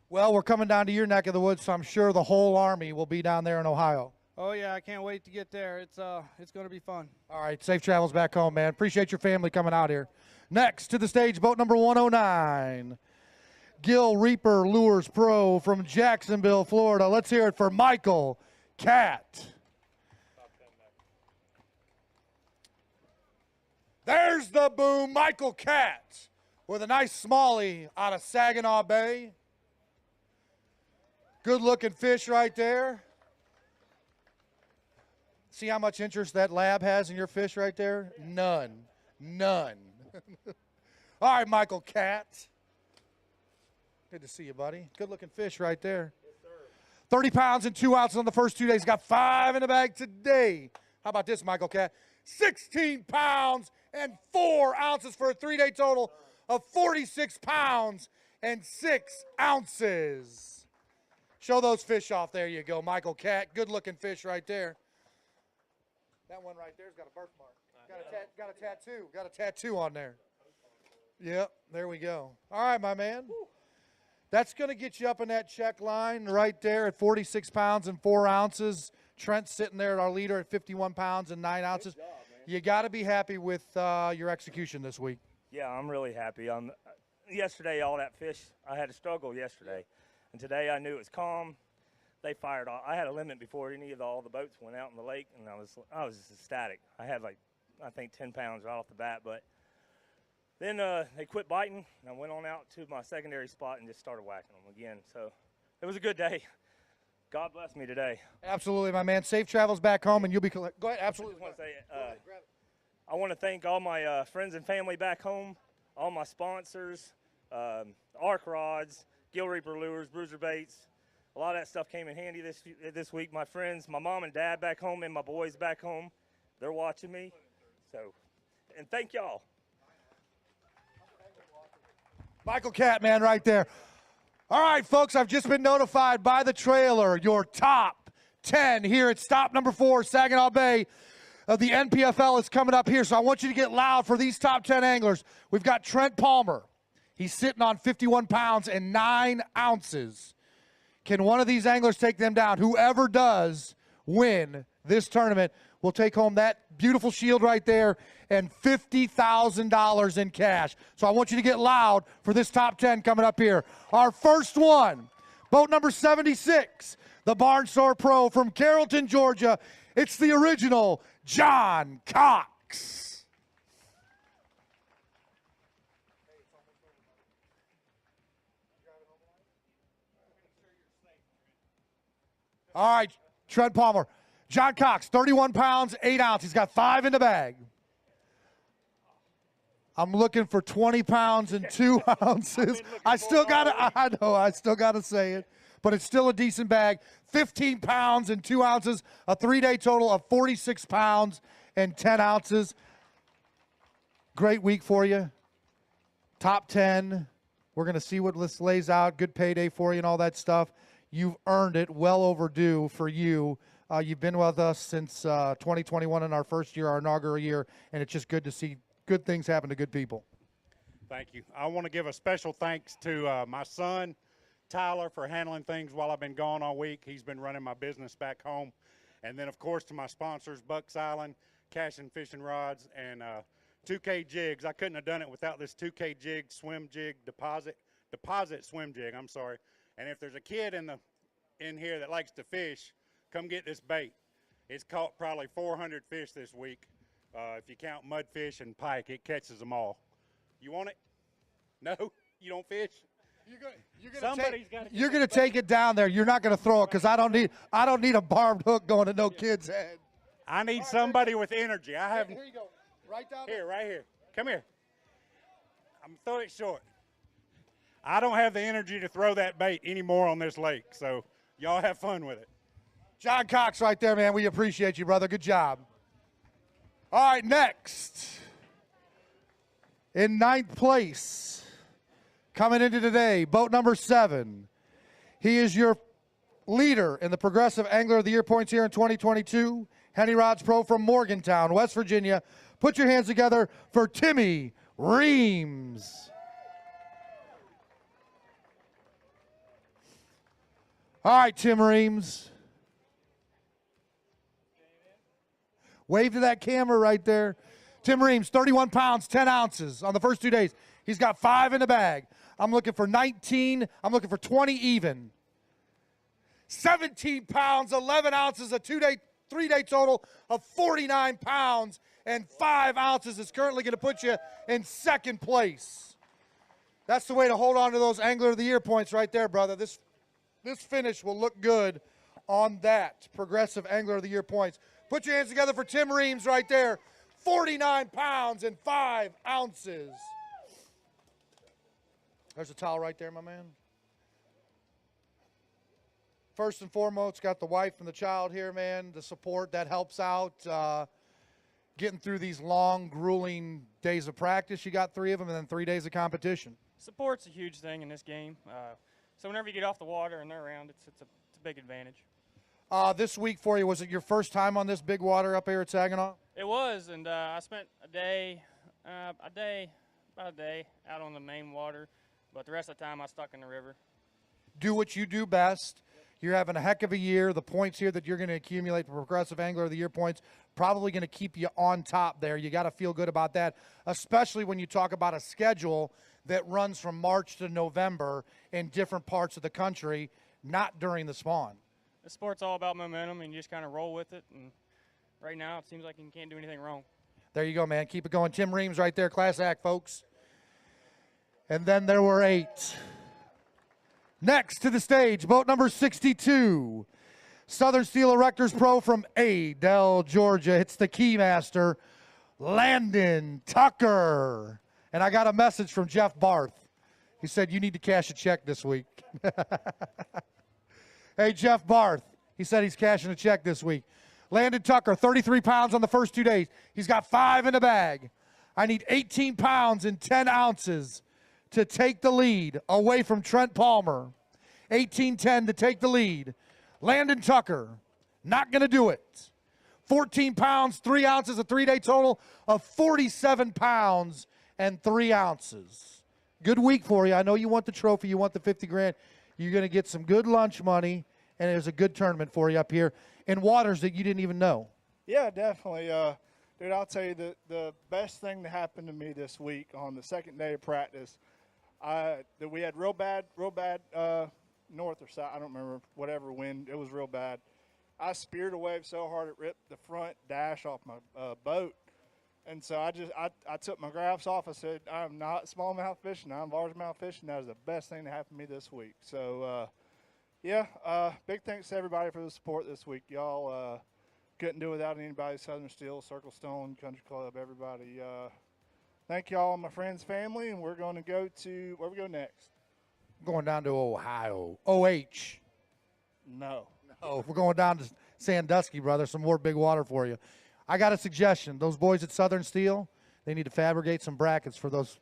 S1: Well, we're coming down to your neck of the woods, so I'm sure the whole Army will be down there in Ohio.
S2: Oh, yeah, I can't wait to get there. It's going to be fun.
S1: All right, safe travels back home, man. Appreciate your family coming out here. Next to the stage, boat number 109, Gill Reaper Lures Pro from Jacksonville, Florida. Let's hear it for Michael Cat. There's the boom, Michael Cat with a nice smallie out of Saginaw Bay. Good-looking fish right there. See how much interest that lab has in your fish right there? None. None. All right, Michael Cat. Good to see you, buddy. Good-looking fish right there. Yes, sir. 30 pounds and 2 ounces on the first 2 days. Got 5 in the bag today. How about this, Michael Cat? 16 pounds and 4 ounces for a 3-day total of 46 pounds and 6 ounces. Show those fish off. There you go, Michael Cat. Good-looking fish right there. That one right there's got a birthmark. Got a tattoo. Got a tattoo on there. Yep, there we go. All right, my man. That's going to get you up in that check line right there at 46 pounds and 4 ounces. Trent's sitting there at our leader at 51 pounds and 9 ounces. Job, you got to be happy with your execution this week.
S11: Yeah, I'm really happy. Yesterday, all that fish, I had to struggle yesterday. And today I knew it was calm. They fired off. I had a limit before all the boats went out in the lake, and I was just ecstatic. I had I think 10 pounds right off the bat, but then they quit biting, and I went on out to my secondary spot and just started whacking them again. So it was a good day. God bless me today.
S1: Absolutely, my man. Safe travels back home, and you'll be go ahead. Absolutely.
S11: I just want to say, I want to thank all my friends and family back home, all my sponsors, Arc Rods, Gill Reaper Lures, Bruiser Baits. A lot of that stuff came in handy this week. My friends, my mom and dad back home, and my boys back home, they're watching me. So, and thank y'all.
S1: Michael Cat, man, right there. All right, folks, I've just been notified by the trailer, your top 10 here at stop number 4, Saginaw Bay. The NPFL is coming up here, so I want you to get loud for these top 10 anglers. We've got Trent Palmer. He's sitting on 51 pounds and 9 ounces. Can one of these anglers take them down? Whoever does win this tournament will take home that beautiful shield right there and $50,000 in cash. So I want you to get loud for this top 10 coming up here. Our first one, boat number 76, the Barnstor Pro from Carrollton, Georgia. It's the original John Cox. All right, Trent Palmer. John Cox, 31 pounds, 8 ounces. He's got 5 in the bag. I'm looking for 20 pounds and 2 ounces. I still got to say it, but it's still a decent bag. 15 pounds and 2 ounces, a 3-day total of 46 pounds and 10 ounces. Great week for you. Top 10. We're going to see what this lays out. Good payday for you and all that stuff. You've earned it, well overdue for you. You've been with us since 2021 in our first year, our inaugural year, and it's just good to see good things happen to good people.
S14: Thank you. I want to give a special thanks to my son, Tyler for handling things while I've been gone all week. He's been running my business back home. And then, of course, to my sponsors, Bucks Island, Cash and Fishing Rods, and 2K Jigs. I couldn't have done it without this 2K Jig, swim jig, deposit swim jig, I'm sorry. And if there's a kid in here that likes to fish, come get this bait. It's caught probably 400 fish this week. If you count mudfish and pike, it catches them all. You want it? No? You don't fish?
S1: You're gonna take it down there. You're not gonna throw it because I don't need a barbed hook going to no kid's head.
S14: I need somebody with energy. I have.
S1: Here you go. Right down
S14: here. Right here. Come here. I'm throw it short. I don't have the energy to throw that bait anymore on this lake. So y'all have fun with it.
S1: John Cox right there, man. We appreciate you, brother. Good job. All right, next. In 9th place, coming into today, boat number 7. He is your leader in the Progressive Angler of the Year points here in 2022. Henny Rods Pro from Morgantown, West Virginia. Put your hands together for Timmy Reams. All right, Tim Reams. Wave to that camera right there. Tim Reams, 31 pounds, 10 ounces on the first 2 days. He's got 5 in the bag. I'm looking for 19. I'm looking for 20 even. 17 pounds, 11 ounces, a 3-day total of 49 pounds and 5 ounces is currently going to put you in 2nd place. That's the way to hold on to those Angler of the Year points right there, brother. This finish will look good on that Progressive Angler of the Year points. Put your hands together for Tim Reams right there. 49 pounds and 5 ounces. There's a towel right there, my man. First and foremost, got the wife and the child here, man. The support, that helps out. Getting through these long, grueling days of practice. You got 3 of them and then 3 days of competition.
S15: Support's a huge thing in this game. So whenever you get off the water and they're around, it's a big advantage.
S1: This week for you, was it your first time on this big water up here at Saginaw?
S15: It was, and I spent about a day out on the main water, but the rest of the time I stuck in the river.
S1: Do what you do best. You're having a heck of a year. The points here that you're going to accumulate for Progressive Angler of the Year points probably going to keep you on top there. You got to feel good about that, especially when you talk about a schedule that runs from March to November in different parts of the country, not during the spawn.
S15: The sport's all about momentum, and you just kind of roll with it. And right now, it seems like you can't do anything wrong.
S1: There you go, man. Keep it going. Tim Reams right there, class act, folks. And then there were 8. Next to the stage, boat number 62. Southern Steel Erectors Pro from Adel, Georgia. It's the Keymaster, Landon Tucker. And I got a message from Jeff Barth. He said, you need to cash a check this week. Hey, Jeff Barth. He said he's cashing a check this week. Landon Tucker, 33 pounds on the first 2 days. He's got 5 in the bag. I need 18 pounds and 10 ounces to take the lead away from Trent Palmer. 18-10 to take the lead. Landon Tucker, not going to do it. 14 pounds, 3 ounces, a 3-day total of 47 pounds and 3 ounces. Good week for you. I know you want the trophy. You want the 50 grand. You're going to get some good lunch money, and it was a good tournament for you up here in waters that you didn't even know.
S23: Yeah, definitely. Dude, I'll tell you, the best thing that happened to me this week on the 2nd day of practice, that we had real bad north or south, I don't remember, whatever wind. It was real bad. I speared a wave so hard it ripped the front dash off my boat. And so I took my graphs off. I said, I'm not smallmouth fishing. I'm largemouth fishing. That was the best thing that happened to me this week. So, big thanks to everybody for the support this week. Y'all couldn't do it without anybody. Southern Steel, Circle Stone, Country Club, everybody. Thank y'all, my friends, family, and we're going to go to, where we go next?
S1: Going down to Ohio. OH.
S23: No.
S1: Oh, we're going down to Sandusky, brother. Some more big water for you. I got a suggestion. Those boys at Southern Steel, they need to fabricate some brackets for those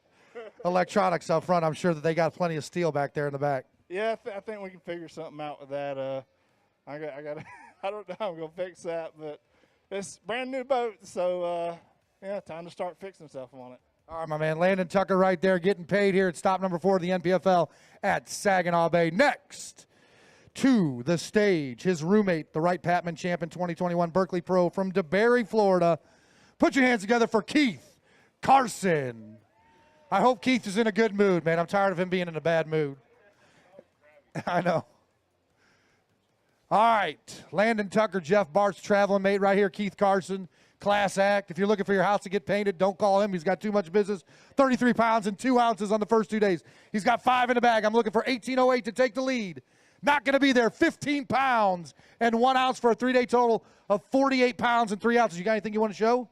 S1: electronics up front. I'm sure that they got plenty of steel back there in the back.
S23: Yeah, I think we can figure something out with that. I don't know how I'm going to fix that, but it's a brand new boat, so, time to start fixing stuff on it.
S1: All right, my man, Landon Tucker right there getting paid here at stop number 4 of the NPFL at Saginaw Bay. Next to the stage, his roommate, the Wright Patman champ in 2021 Berkeley Pro from DeBary, Florida. Put your hands together for Keith Carson. I hope Keith is in a good mood, man. I'm tired of him being in a bad mood. I know. All right, Landon Tucker, Jeff Bart's traveling mate right here, Keith Carson. Class act. If you're looking for your house to get painted, don't call him. He's got too much business. 33 pounds and 2 ounces on the first 2 days. He's got 5 in the bag. I'm looking for 1808 to take the lead. Not going to be there. 15 pounds and 1 ounce for a 3-day total of 48 pounds and 3 ounces. You got anything you want to show?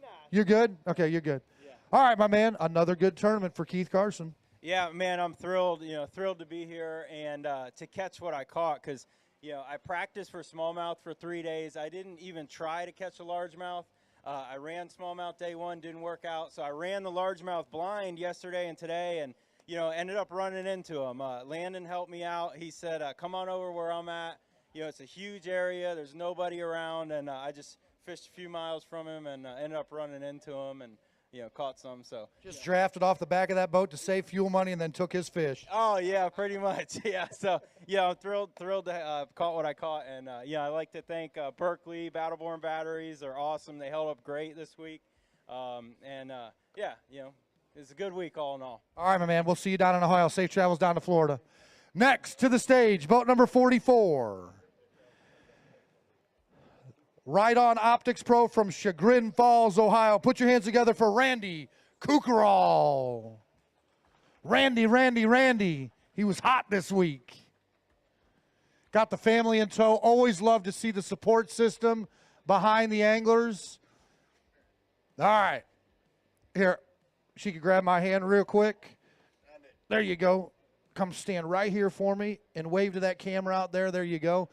S1: Nah. You're good? Okay, you're good. Yeah. All right, my man. Another good tournament for Keith Carson.
S12: Yeah, man, I'm thrilled. Thrilled to be here and to catch what I caught because. I practiced for smallmouth for 3 days. I didn't even try to catch a largemouth. I ran smallmouth day 1, didn't work out. So I ran the largemouth blind yesterday and today and, ended up running into him. Landon helped me out. He said, come on over where I'm at. It's a huge area. There's nobody around. And I just fished a few miles from him and ended up running into him and, caught some. So
S1: just drafted off the back of that boat to save fuel money and then took his fish.
S12: Oh yeah, pretty much. Yeah. So I'm thrilled to caught what I caught, and I'd like to thank Berkeley Battleborn Batteries. They're awesome. They held up great this week, it's a good week all in all.
S1: All right, my man. We'll see you down in Ohio. Safe travels down to Florida. Next to the stage, boat number 44. Right On Optics Pro from Chagrin Falls, Ohio. Put your hands together for Randy Kukral. Randy. He was hot this week. Got the family in tow. Always love to see the support system behind the anglers. All right. Here, she could grab my hand real quick. There you go. Come stand right here for me and wave to that camera out there. There you go.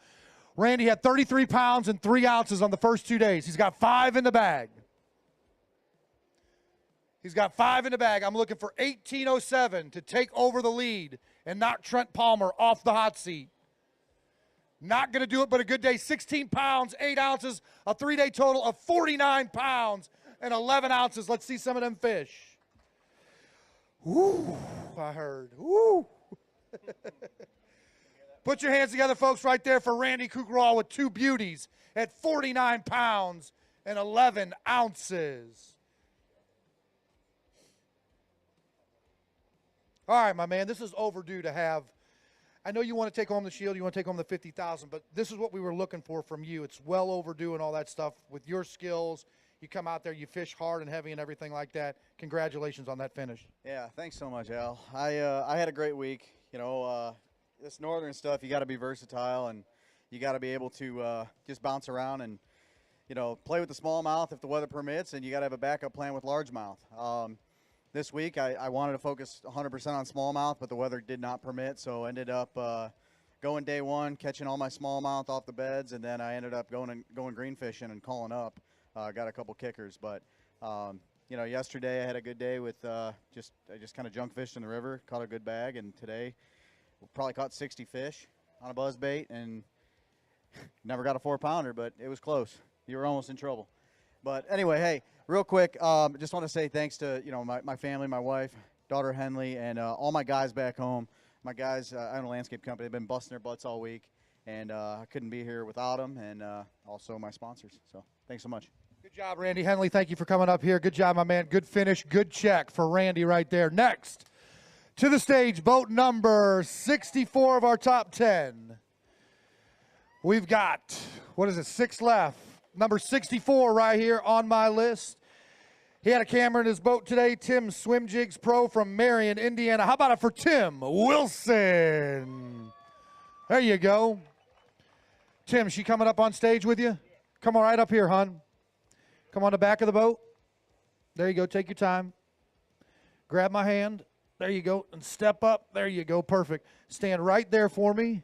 S1: Randy had 33 pounds and 3 ounces on the first 2 days. He's got 5 in the bag. I'm looking for 1807 to take over the lead and knock Trent Palmer off the hot seat. Not going to do it, but a good day. 16 pounds, 8 ounces, a 3-day total of 49 pounds and 11 ounces. Let's see some of them fish. Woo, I heard. Woo. Put your hands together, folks, right there for Randy Kukral with 2 beauties at 49 pounds and 11 ounces. All right, my man, this is overdue to have. I know you want to take home the shield, you want to take home the 50,000, but this is what we were looking for from you. It's well overdue and all that stuff with your skills. You come out there, you fish hard and heavy and everything like that. Congratulations on that finish.
S13: Yeah, thanks so much, Al. I had a great week. This northern stuff, you got to be versatile and you got to be able to just bounce around and, play with the smallmouth if the weather permits, and you got to have a backup plan with largemouth. This week, I wanted to focus 100% on smallmouth, but the weather did not permit, so ended up going day 1, catching all my smallmouth off the beds, and then I ended up going green fishing and calling up. Got a couple kickers, but yesterday I had a good day with I just kind of junk fished in the river, caught a good bag, and today probably caught 60 fish on a buzz bait and never got a 4-pounder, but it was close. You were almost in trouble. But anyway, hey, real quick, just want to say thanks to my family, my wife, daughter Henley, and all my guys back home. My guys, I own a landscape company. They've been busting their butts all week, and I couldn't be here without them, and also my sponsors. So thanks so much.
S1: Good job, Randy Henley. Thank you for coming up here. Good job, my man. Good finish. Good check for Randy right there. Next to the stage, boat number 64 of our top 10. We've got, 6 left. Number 64 right here on my list. He had a camera in his boat today. Tim Swim Jigs Pro from Marion, Indiana. How about it for Tim Wilson? There you go. Tim, she coming up on stage with you? Come on right up here, hon. Come on the back of the boat. There you go. Take your time. Grab my hand. There you go. And step up. There you go. Perfect. Stand right there for me.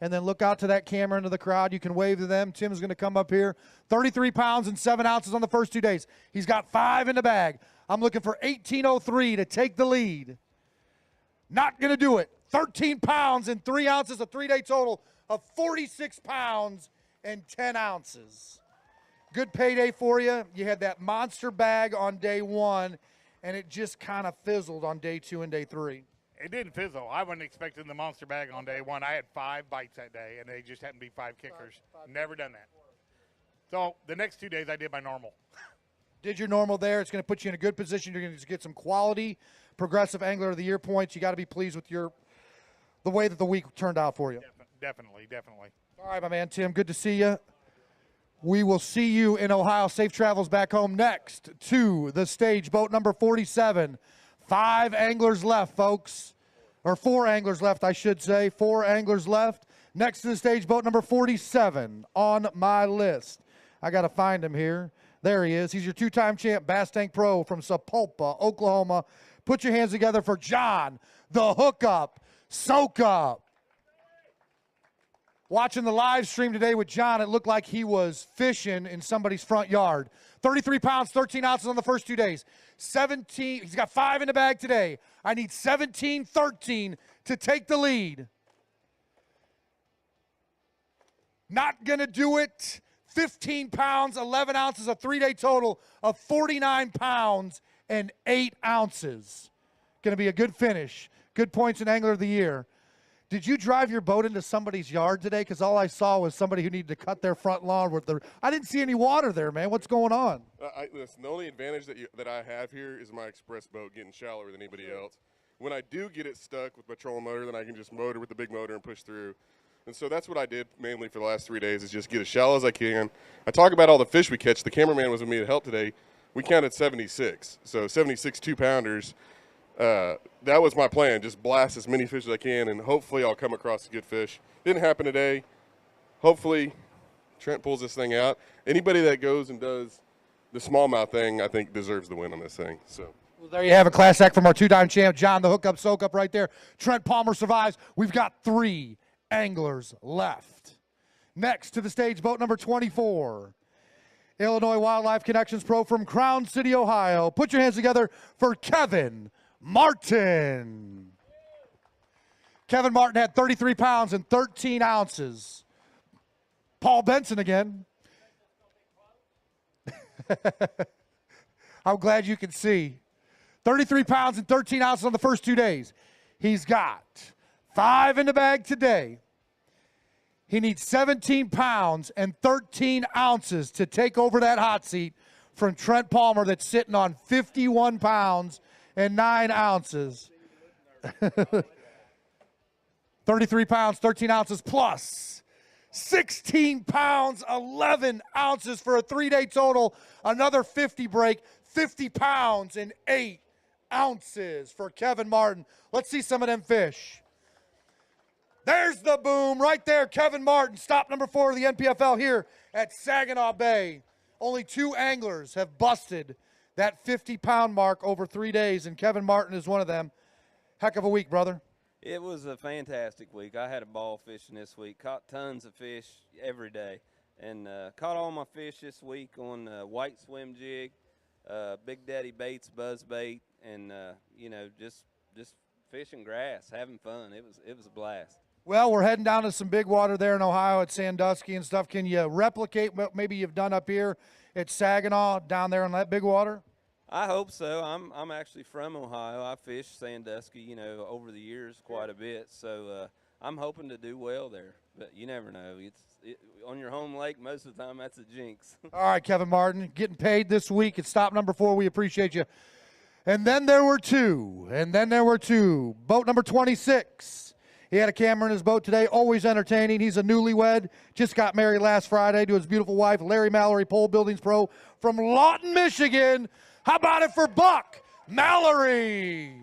S1: And then look out to that camera into the crowd. You can wave to them. Tim's going to come up here. 33 pounds and 7 ounces on the first 2 days. He's got 5 in the bag. I'm looking for 1803 to take the lead. Not going to do it. 13 pounds and 3 ounces, a 3-day total of 46 pounds and 10 ounces. Good payday for you. You had that monster bag on day 1, and it just kind of fizzled on day 2 and day 3.
S3: It didn't fizzle. I wasn't expecting the monster bag on day 1. I had 5 bites that day, and they just happened to be 5 kickers. Never done that. So the next 2 days I did my normal.
S1: Did your normal there. It's going to put you in a good position. You're going to get some quality Progressive Angler of the Year points. You got to be pleased with the way that the week turned out for you.
S3: Definitely.
S1: All right, my man, Tim, good to see you. We will see you in Ohio. Safe travels back home. Next to the stage, boat number 47. 5 anglers left, folks. Or 4 anglers left, I should say. 4 anglers left. Next to the stage, boat number 47 on my list. I got to find him here. There he is. He's your 2-time champ, Bass Tank Pro from Sapulpa, Oklahoma. Put your hands together for John, the hookup, soak up. Watching the live stream today with John, it looked like he was fishing in somebody's front yard. 33 pounds, 13 ounces on the first 2 days. 17, he's got 5 in the bag today. I need 17, 13 to take the lead. Not gonna do it. 15 pounds, 11 ounces, a 3-day total of 49 pounds and 8 ounces. Gonna be a good finish. Good points in Angler of the Year. Did you drive your boat into somebody's yard today? Because all I saw was somebody who needed to cut their front lawn with their. I didn't see any water there, man. What's going on?
S18: Listen, the only advantage that I have here is my express boat getting shallower than anybody else. When I do get it stuck with my trolling motor, then I can just motor with the big motor and push through. And so that's what I did mainly for the last 3 days, is just get as shallow as I can. I talk about all the fish we catch. The cameraman was with me to help today. We counted 76. So 76 2-pounders. That was my plan, just blast as many fish as I can, and hopefully I'll come across a good fish. Didn't happen today. Hopefully Trent pulls this thing out. Anybody that goes and does the smallmouth thing, I think, deserves the win on this thing. So.
S1: Well, there you have a class act from our 2-time champ, John, the hookup, soak up right there. Trent Palmer survives. We've got 3 anglers left. Next to the stage, boat number 24. Illinois Wildlife Connections Pro from Crown City, Ohio. Put your hands together for Kevin Martin. Kevin Martin had 33 pounds and 13 ounces. Paul Benson again. I'm glad you can see. 33 pounds and 13 ounces on the first 2 days. He's got 5 in the bag today. He needs 17 pounds and 13 ounces to take over that hot seat from Trent Palmer that's sitting on 51 pounds and 9 ounces. 33 pounds, 13 ounces plus 16 pounds, 11 ounces for a 3-day total. Another 50 break, 50 pounds and 8 ounces for Kevin Martin. Let's see some of them fish. There's the boom right there. Kevin Martin, stop number 4 of the NPFL here at Saginaw Bay. Only 2 anglers have busted that 50-pound mark over 3 days, and Kevin Martin is one of them. Heck of a week, brother.
S20: It was a fantastic week. I had a ball fishing this week. Caught tons of fish every day, and caught all my fish this week on white swim jig, Big Daddy baits, buzz bait, and just fishing grass, having fun. It was a blast.
S1: Well, we're heading down to some big water there in Ohio at Sandusky and stuff. Can you replicate what maybe you've done up here at Saginaw down there in that big water?
S20: I hope so. I'm actually from Ohio. I fished Sandusky, over the years quite a bit. So I'm hoping to do well there. But you never know. On your home lake, most of the time that's a jinx.
S1: All right, Kevin Martin, getting paid this week at stop number 4. We appreciate you. And then there were 2. Boat number 26. He had a camera in his boat today, always entertaining. He's a newlywed, just got married last Friday to his beautiful wife, Larry Mallory, Pole Buildings Pro from Lawton, Michigan. How about it for Buck Mallory?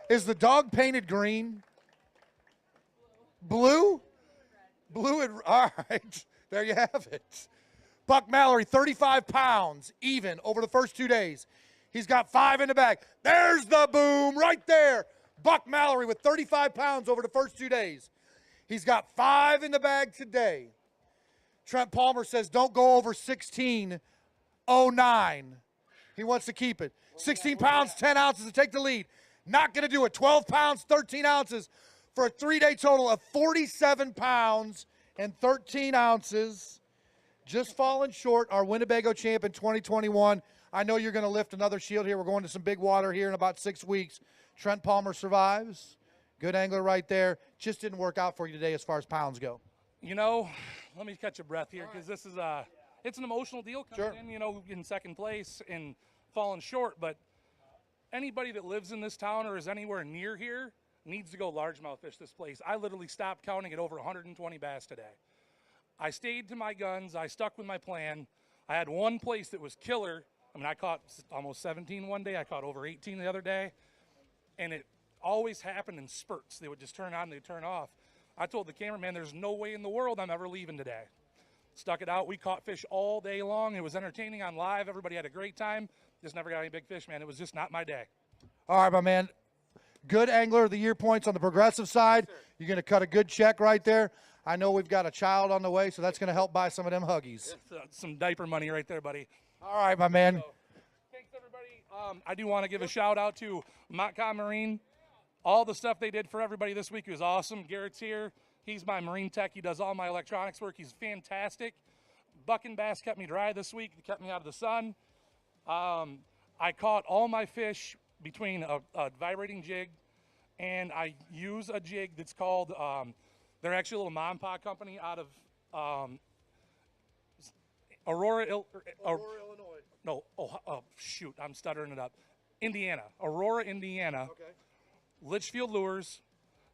S1: Is the dog painted green? Blue? Blue and, all right, there you have it. Buck Mallory, 35 pounds even over the first 2 days. He's got 5 in the bag. There's the boom right there. Buck Mallory with 35 pounds over the first 2 days. He's got 5 in the bag today. Trent Palmer says don't go over 16.09. He wants to keep it. 16 pounds, 10 ounces to take the lead. Not going to do it. 12 pounds, 13 ounces for a 3-day total of 47 pounds and 13 ounces. Just falling short, our Winnebago champ in 2021. I know you're going to lift another shield here. We're going to some big water here in about 6 weeks. Trent Palmer survives. Good angler right there. Just didn't work out for you today as far as pounds go.
S4: You know, let me catch a breath here because this is it's an emotional deal coming in, you know, in second place and falling short. But anybody that lives in this town or is anywhere near here needs to go largemouth fish this place. I literally stopped counting at over 120 bass today. I stayed to my guns. I stuck with my plan. I had one place that was killer. I mean, I caught almost 17 one day. I caught over 18 the other day. And it always happened in spurts. They would just turn on, they'd turn off. I told the cameraman, there's no way in the world I'm ever leaving today. Stuck it out. We caught fish all day long. It was entertaining on live. Everybody had a great time. Just never got any big fish, man. It was just not my day.
S1: All right, my man. Good Angler of the Year points on the Progressive side. You're going to cut a good check right there. I know we've got a child on the way, so that's going to help buy some of them Huggies.
S4: Some diaper money right there, buddy.
S1: All right, my man.
S4: So, thanks, everybody. I do want to give a shout-out to Montcalm Marine. All the stuff they did for everybody this week was awesome. Garrett's here. He's my marine tech. He does all my electronics work. He's fantastic. Buck and bass kept me dry this week. They kept me out of the sun. I caught all my fish between a vibrating jig, and I use a jig that's called, they're actually a little mom and pop company out of Aurora, Illinois. No, shoot, I'm stuttering it up. Indiana, Aurora, Indiana. Okay. Litchfield Lures.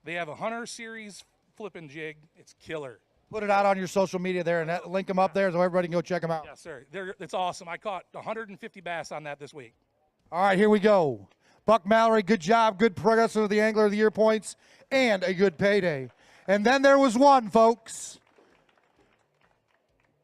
S4: They have a Hunter Series flipping jig. It's killer.
S1: Put it out on your social media there and link them up there so everybody can go check them out.
S4: Yes, sir. It's awesome. I caught 150 bass on that this week.
S1: All right, here we go. Buck Mallory, good job. Good Progressive of the Angler of the Year points and a good payday. And then there was one, folks.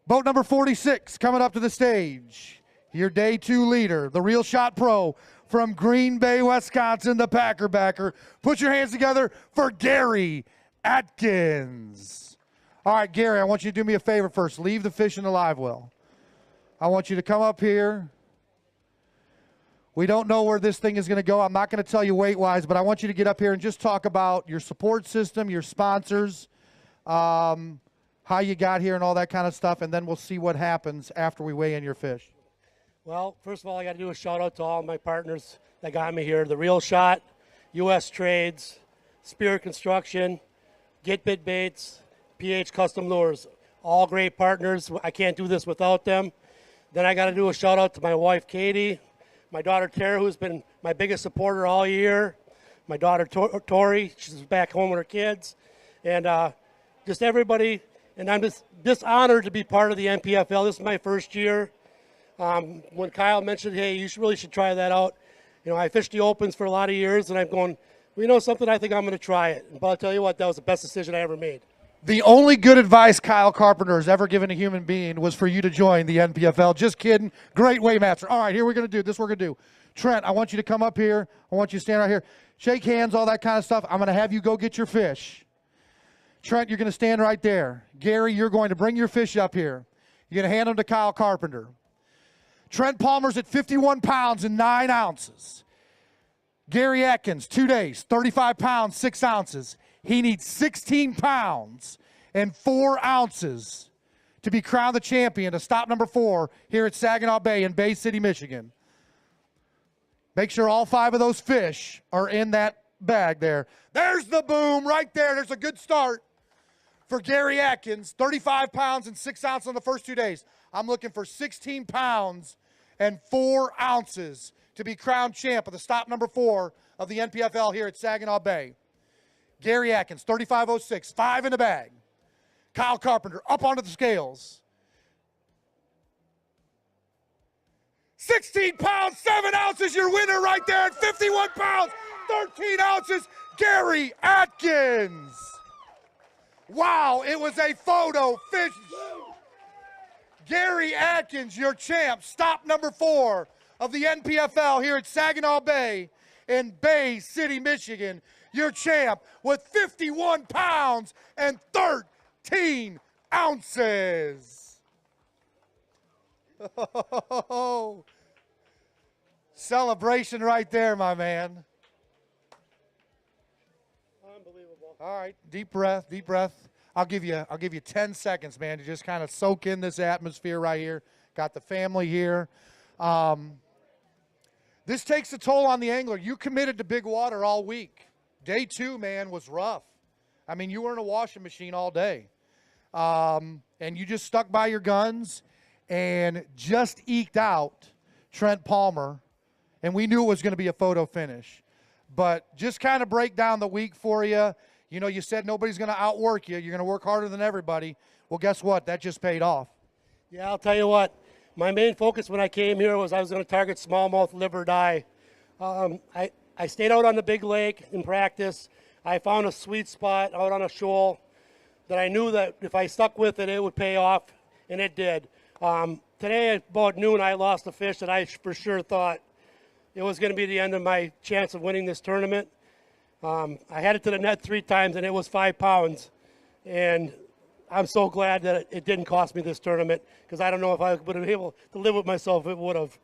S1: Boat number 46 coming up to the stage. Your day 2 leader, the Real Shot Pro from Green Bay, Wisconsin, the Packer backer. Put your hands together for Gary Atkins. All right, Gary, I want you to do me a favor first. Leave the fish in the live well. I want you to come up here. We don't know where this thing is going to go. I'm not going to tell you weight-wise, but I want you to get up here and just talk about your support system, your sponsors, how you got here and all that kind of stuff, and then we'll see what happens after we weigh in your fish.
S6: Well, first of all, I got to do a shout-out to all my partners that got me here. The Real Shot, U.S. Trades, Spirit Construction, Get Bit Baits, PH Custom Lures. All great partners. I can't do this without them. Then I got to do a shout-out to my wife, Katie, my daughter, Tara, who's been my biggest supporter all year, my daughter, Tori, she's back home with her kids, and just everybody. And I'm just honored to be part of the NPFL. This is my first year. When Kyle mentioned, hey, you really should try that out. You know, I fished the Opens for a lot of years, and I'm going, well, you know something, I think I'm going to try it. But I'll tell you what, that was the best decision I ever made.
S1: The only good advice Kyle Carpenter has ever given a human being was for you to join the NPFL. Just kidding. Great Weighmaster. All right, here we're going to do this. We're going to do. Trent, I want you to come up here. I want you to stand right here. Shake hands, all that kind of stuff. I'm going to have you go get your fish. Trent, you're going to stand right there. Gary, you're going to bring your fish up here. You're going to hand them to Kyle Carpenter. Trent Palmer's at 51 pounds and 9 ounces. Gary Atkins, 2 days, 35 pounds, 6 ounces. He needs 16 pounds and 4 ounces to be crowned the champion of stop number 4 here at Saginaw Bay in Bay City, Michigan. Make sure all 5 of those fish are in that bag there. There's the boom right there. There's a good start for Gary Atkins. 35 pounds and 6 ounces on the first 2 days. I'm looking for 16 pounds and 4 ounces to be crowned champ of the stop number 4 of the NPFL here at Saginaw Bay. Gary Atkins, 35.06, 5 in the bag. Kyle Carpenter up onto the scales. 16 pounds, 7 ounces, your winner right there at 51 pounds, 13 ounces, Gary Atkins. Wow, it was a photo finish. Gary Atkins, your champ, stop number 4 of the NPFL here at Saginaw Bay in Bay City, Michigan. Your champ with 51 pounds and 13 ounces. Oh, celebration right there, my man.
S6: Unbelievable.
S1: All right, deep breath, deep breath. I'll give you 10 seconds, man, to just kind of soak in this atmosphere right here. Got the family here. This takes a toll on the angler. You committed to big water all week. Day 2, man, was rough. I mean, you were in a washing machine all day. And you just stuck by your guns and just eked out Trent Palmer. And we knew it was going to be a photo finish. But just kind of break down the week for you. You know, you said nobody's going to outwork you. You're going to work harder than everybody. Well, guess what? That just paid off.
S6: Yeah, I'll tell you what. My main focus when I came here was I was going to target smallmouth liver die. I stayed out on the big lake in practice. I found a sweet spot out on a shoal that I knew that if I stuck with it, it would pay off, and it did. Today at about noon, I lost a fish that I for sure thought it was going to be the end of my chance of winning this tournament. I had it to the net 3 times, and it was 5 pounds. And I'm so glad that it didn't cost me this tournament, because I don't know if I would have been able to live with myself if it would have.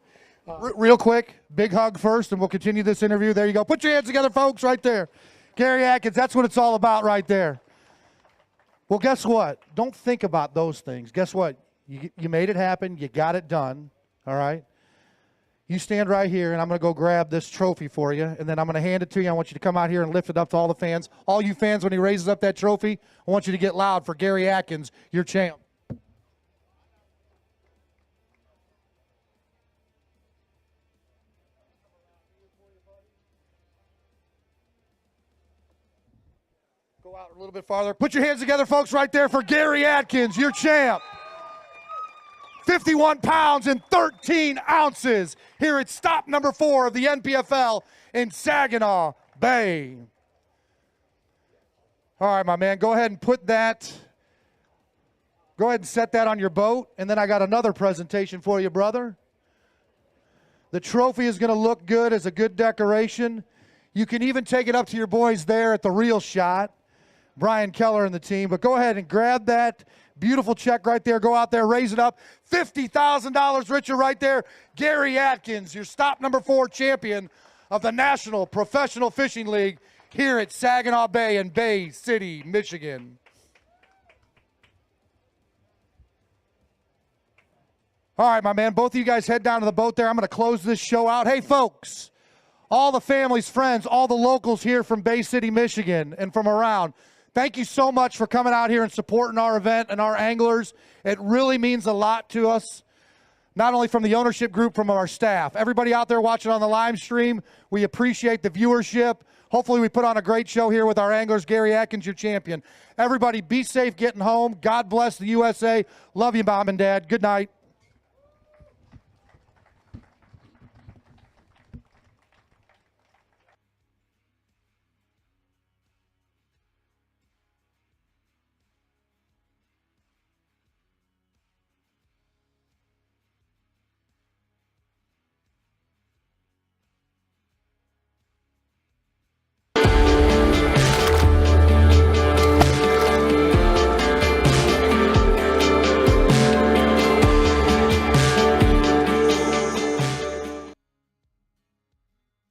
S1: Real quick, big hug first, and we'll continue this interview. There you go. Put your hands together, folks, right there. Gary Atkins, that's what it's all about right there. Well, guess what? Don't think about those things. Guess what? You made it happen. You got it done, all right? You stand right here, and I'm going to go grab this trophy for you, and then I'm going to hand it to you. I want you to come out here and lift it up to all the fans. All you fans, when he raises up that trophy, I want you to get loud for Gary Atkins, your champ. Go out a little bit farther. Put your hands together, folks, right there for Gary Atkins, your champ. 51 pounds and 13 ounces here at stop number 4 of the NPFL in Saginaw Bay. All right, my man, go ahead and put that, go ahead and set that on your boat, and then I got another presentation for you, brother. The trophy is going to look good as a good decoration. You can even take it up to your boys there at the Real Shot, Brian Keller and the team, but go ahead and grab that beautiful check right there. Go out there, raise it up. $50,000 richer right there. Gary Atkins, your stop number 4 champion of the National Professional Fishing League here at Saginaw Bay in Bay City, Michigan. All right, my man, both of you guys head down to the boat there. I'm going to close this show out. Hey, folks, all the families, friends, all the locals here from Bay City, Michigan and from around, thank you so much for coming out here and supporting our event and our anglers. It really means a lot to us, not only from the ownership group, from our staff. Everybody out there watching on the live stream, we appreciate the viewership. Hopefully we put on a great show here with our anglers. Gary Atkins, your champion. Everybody be safe getting home. God bless the USA. Love you, Mom and Dad. Good night.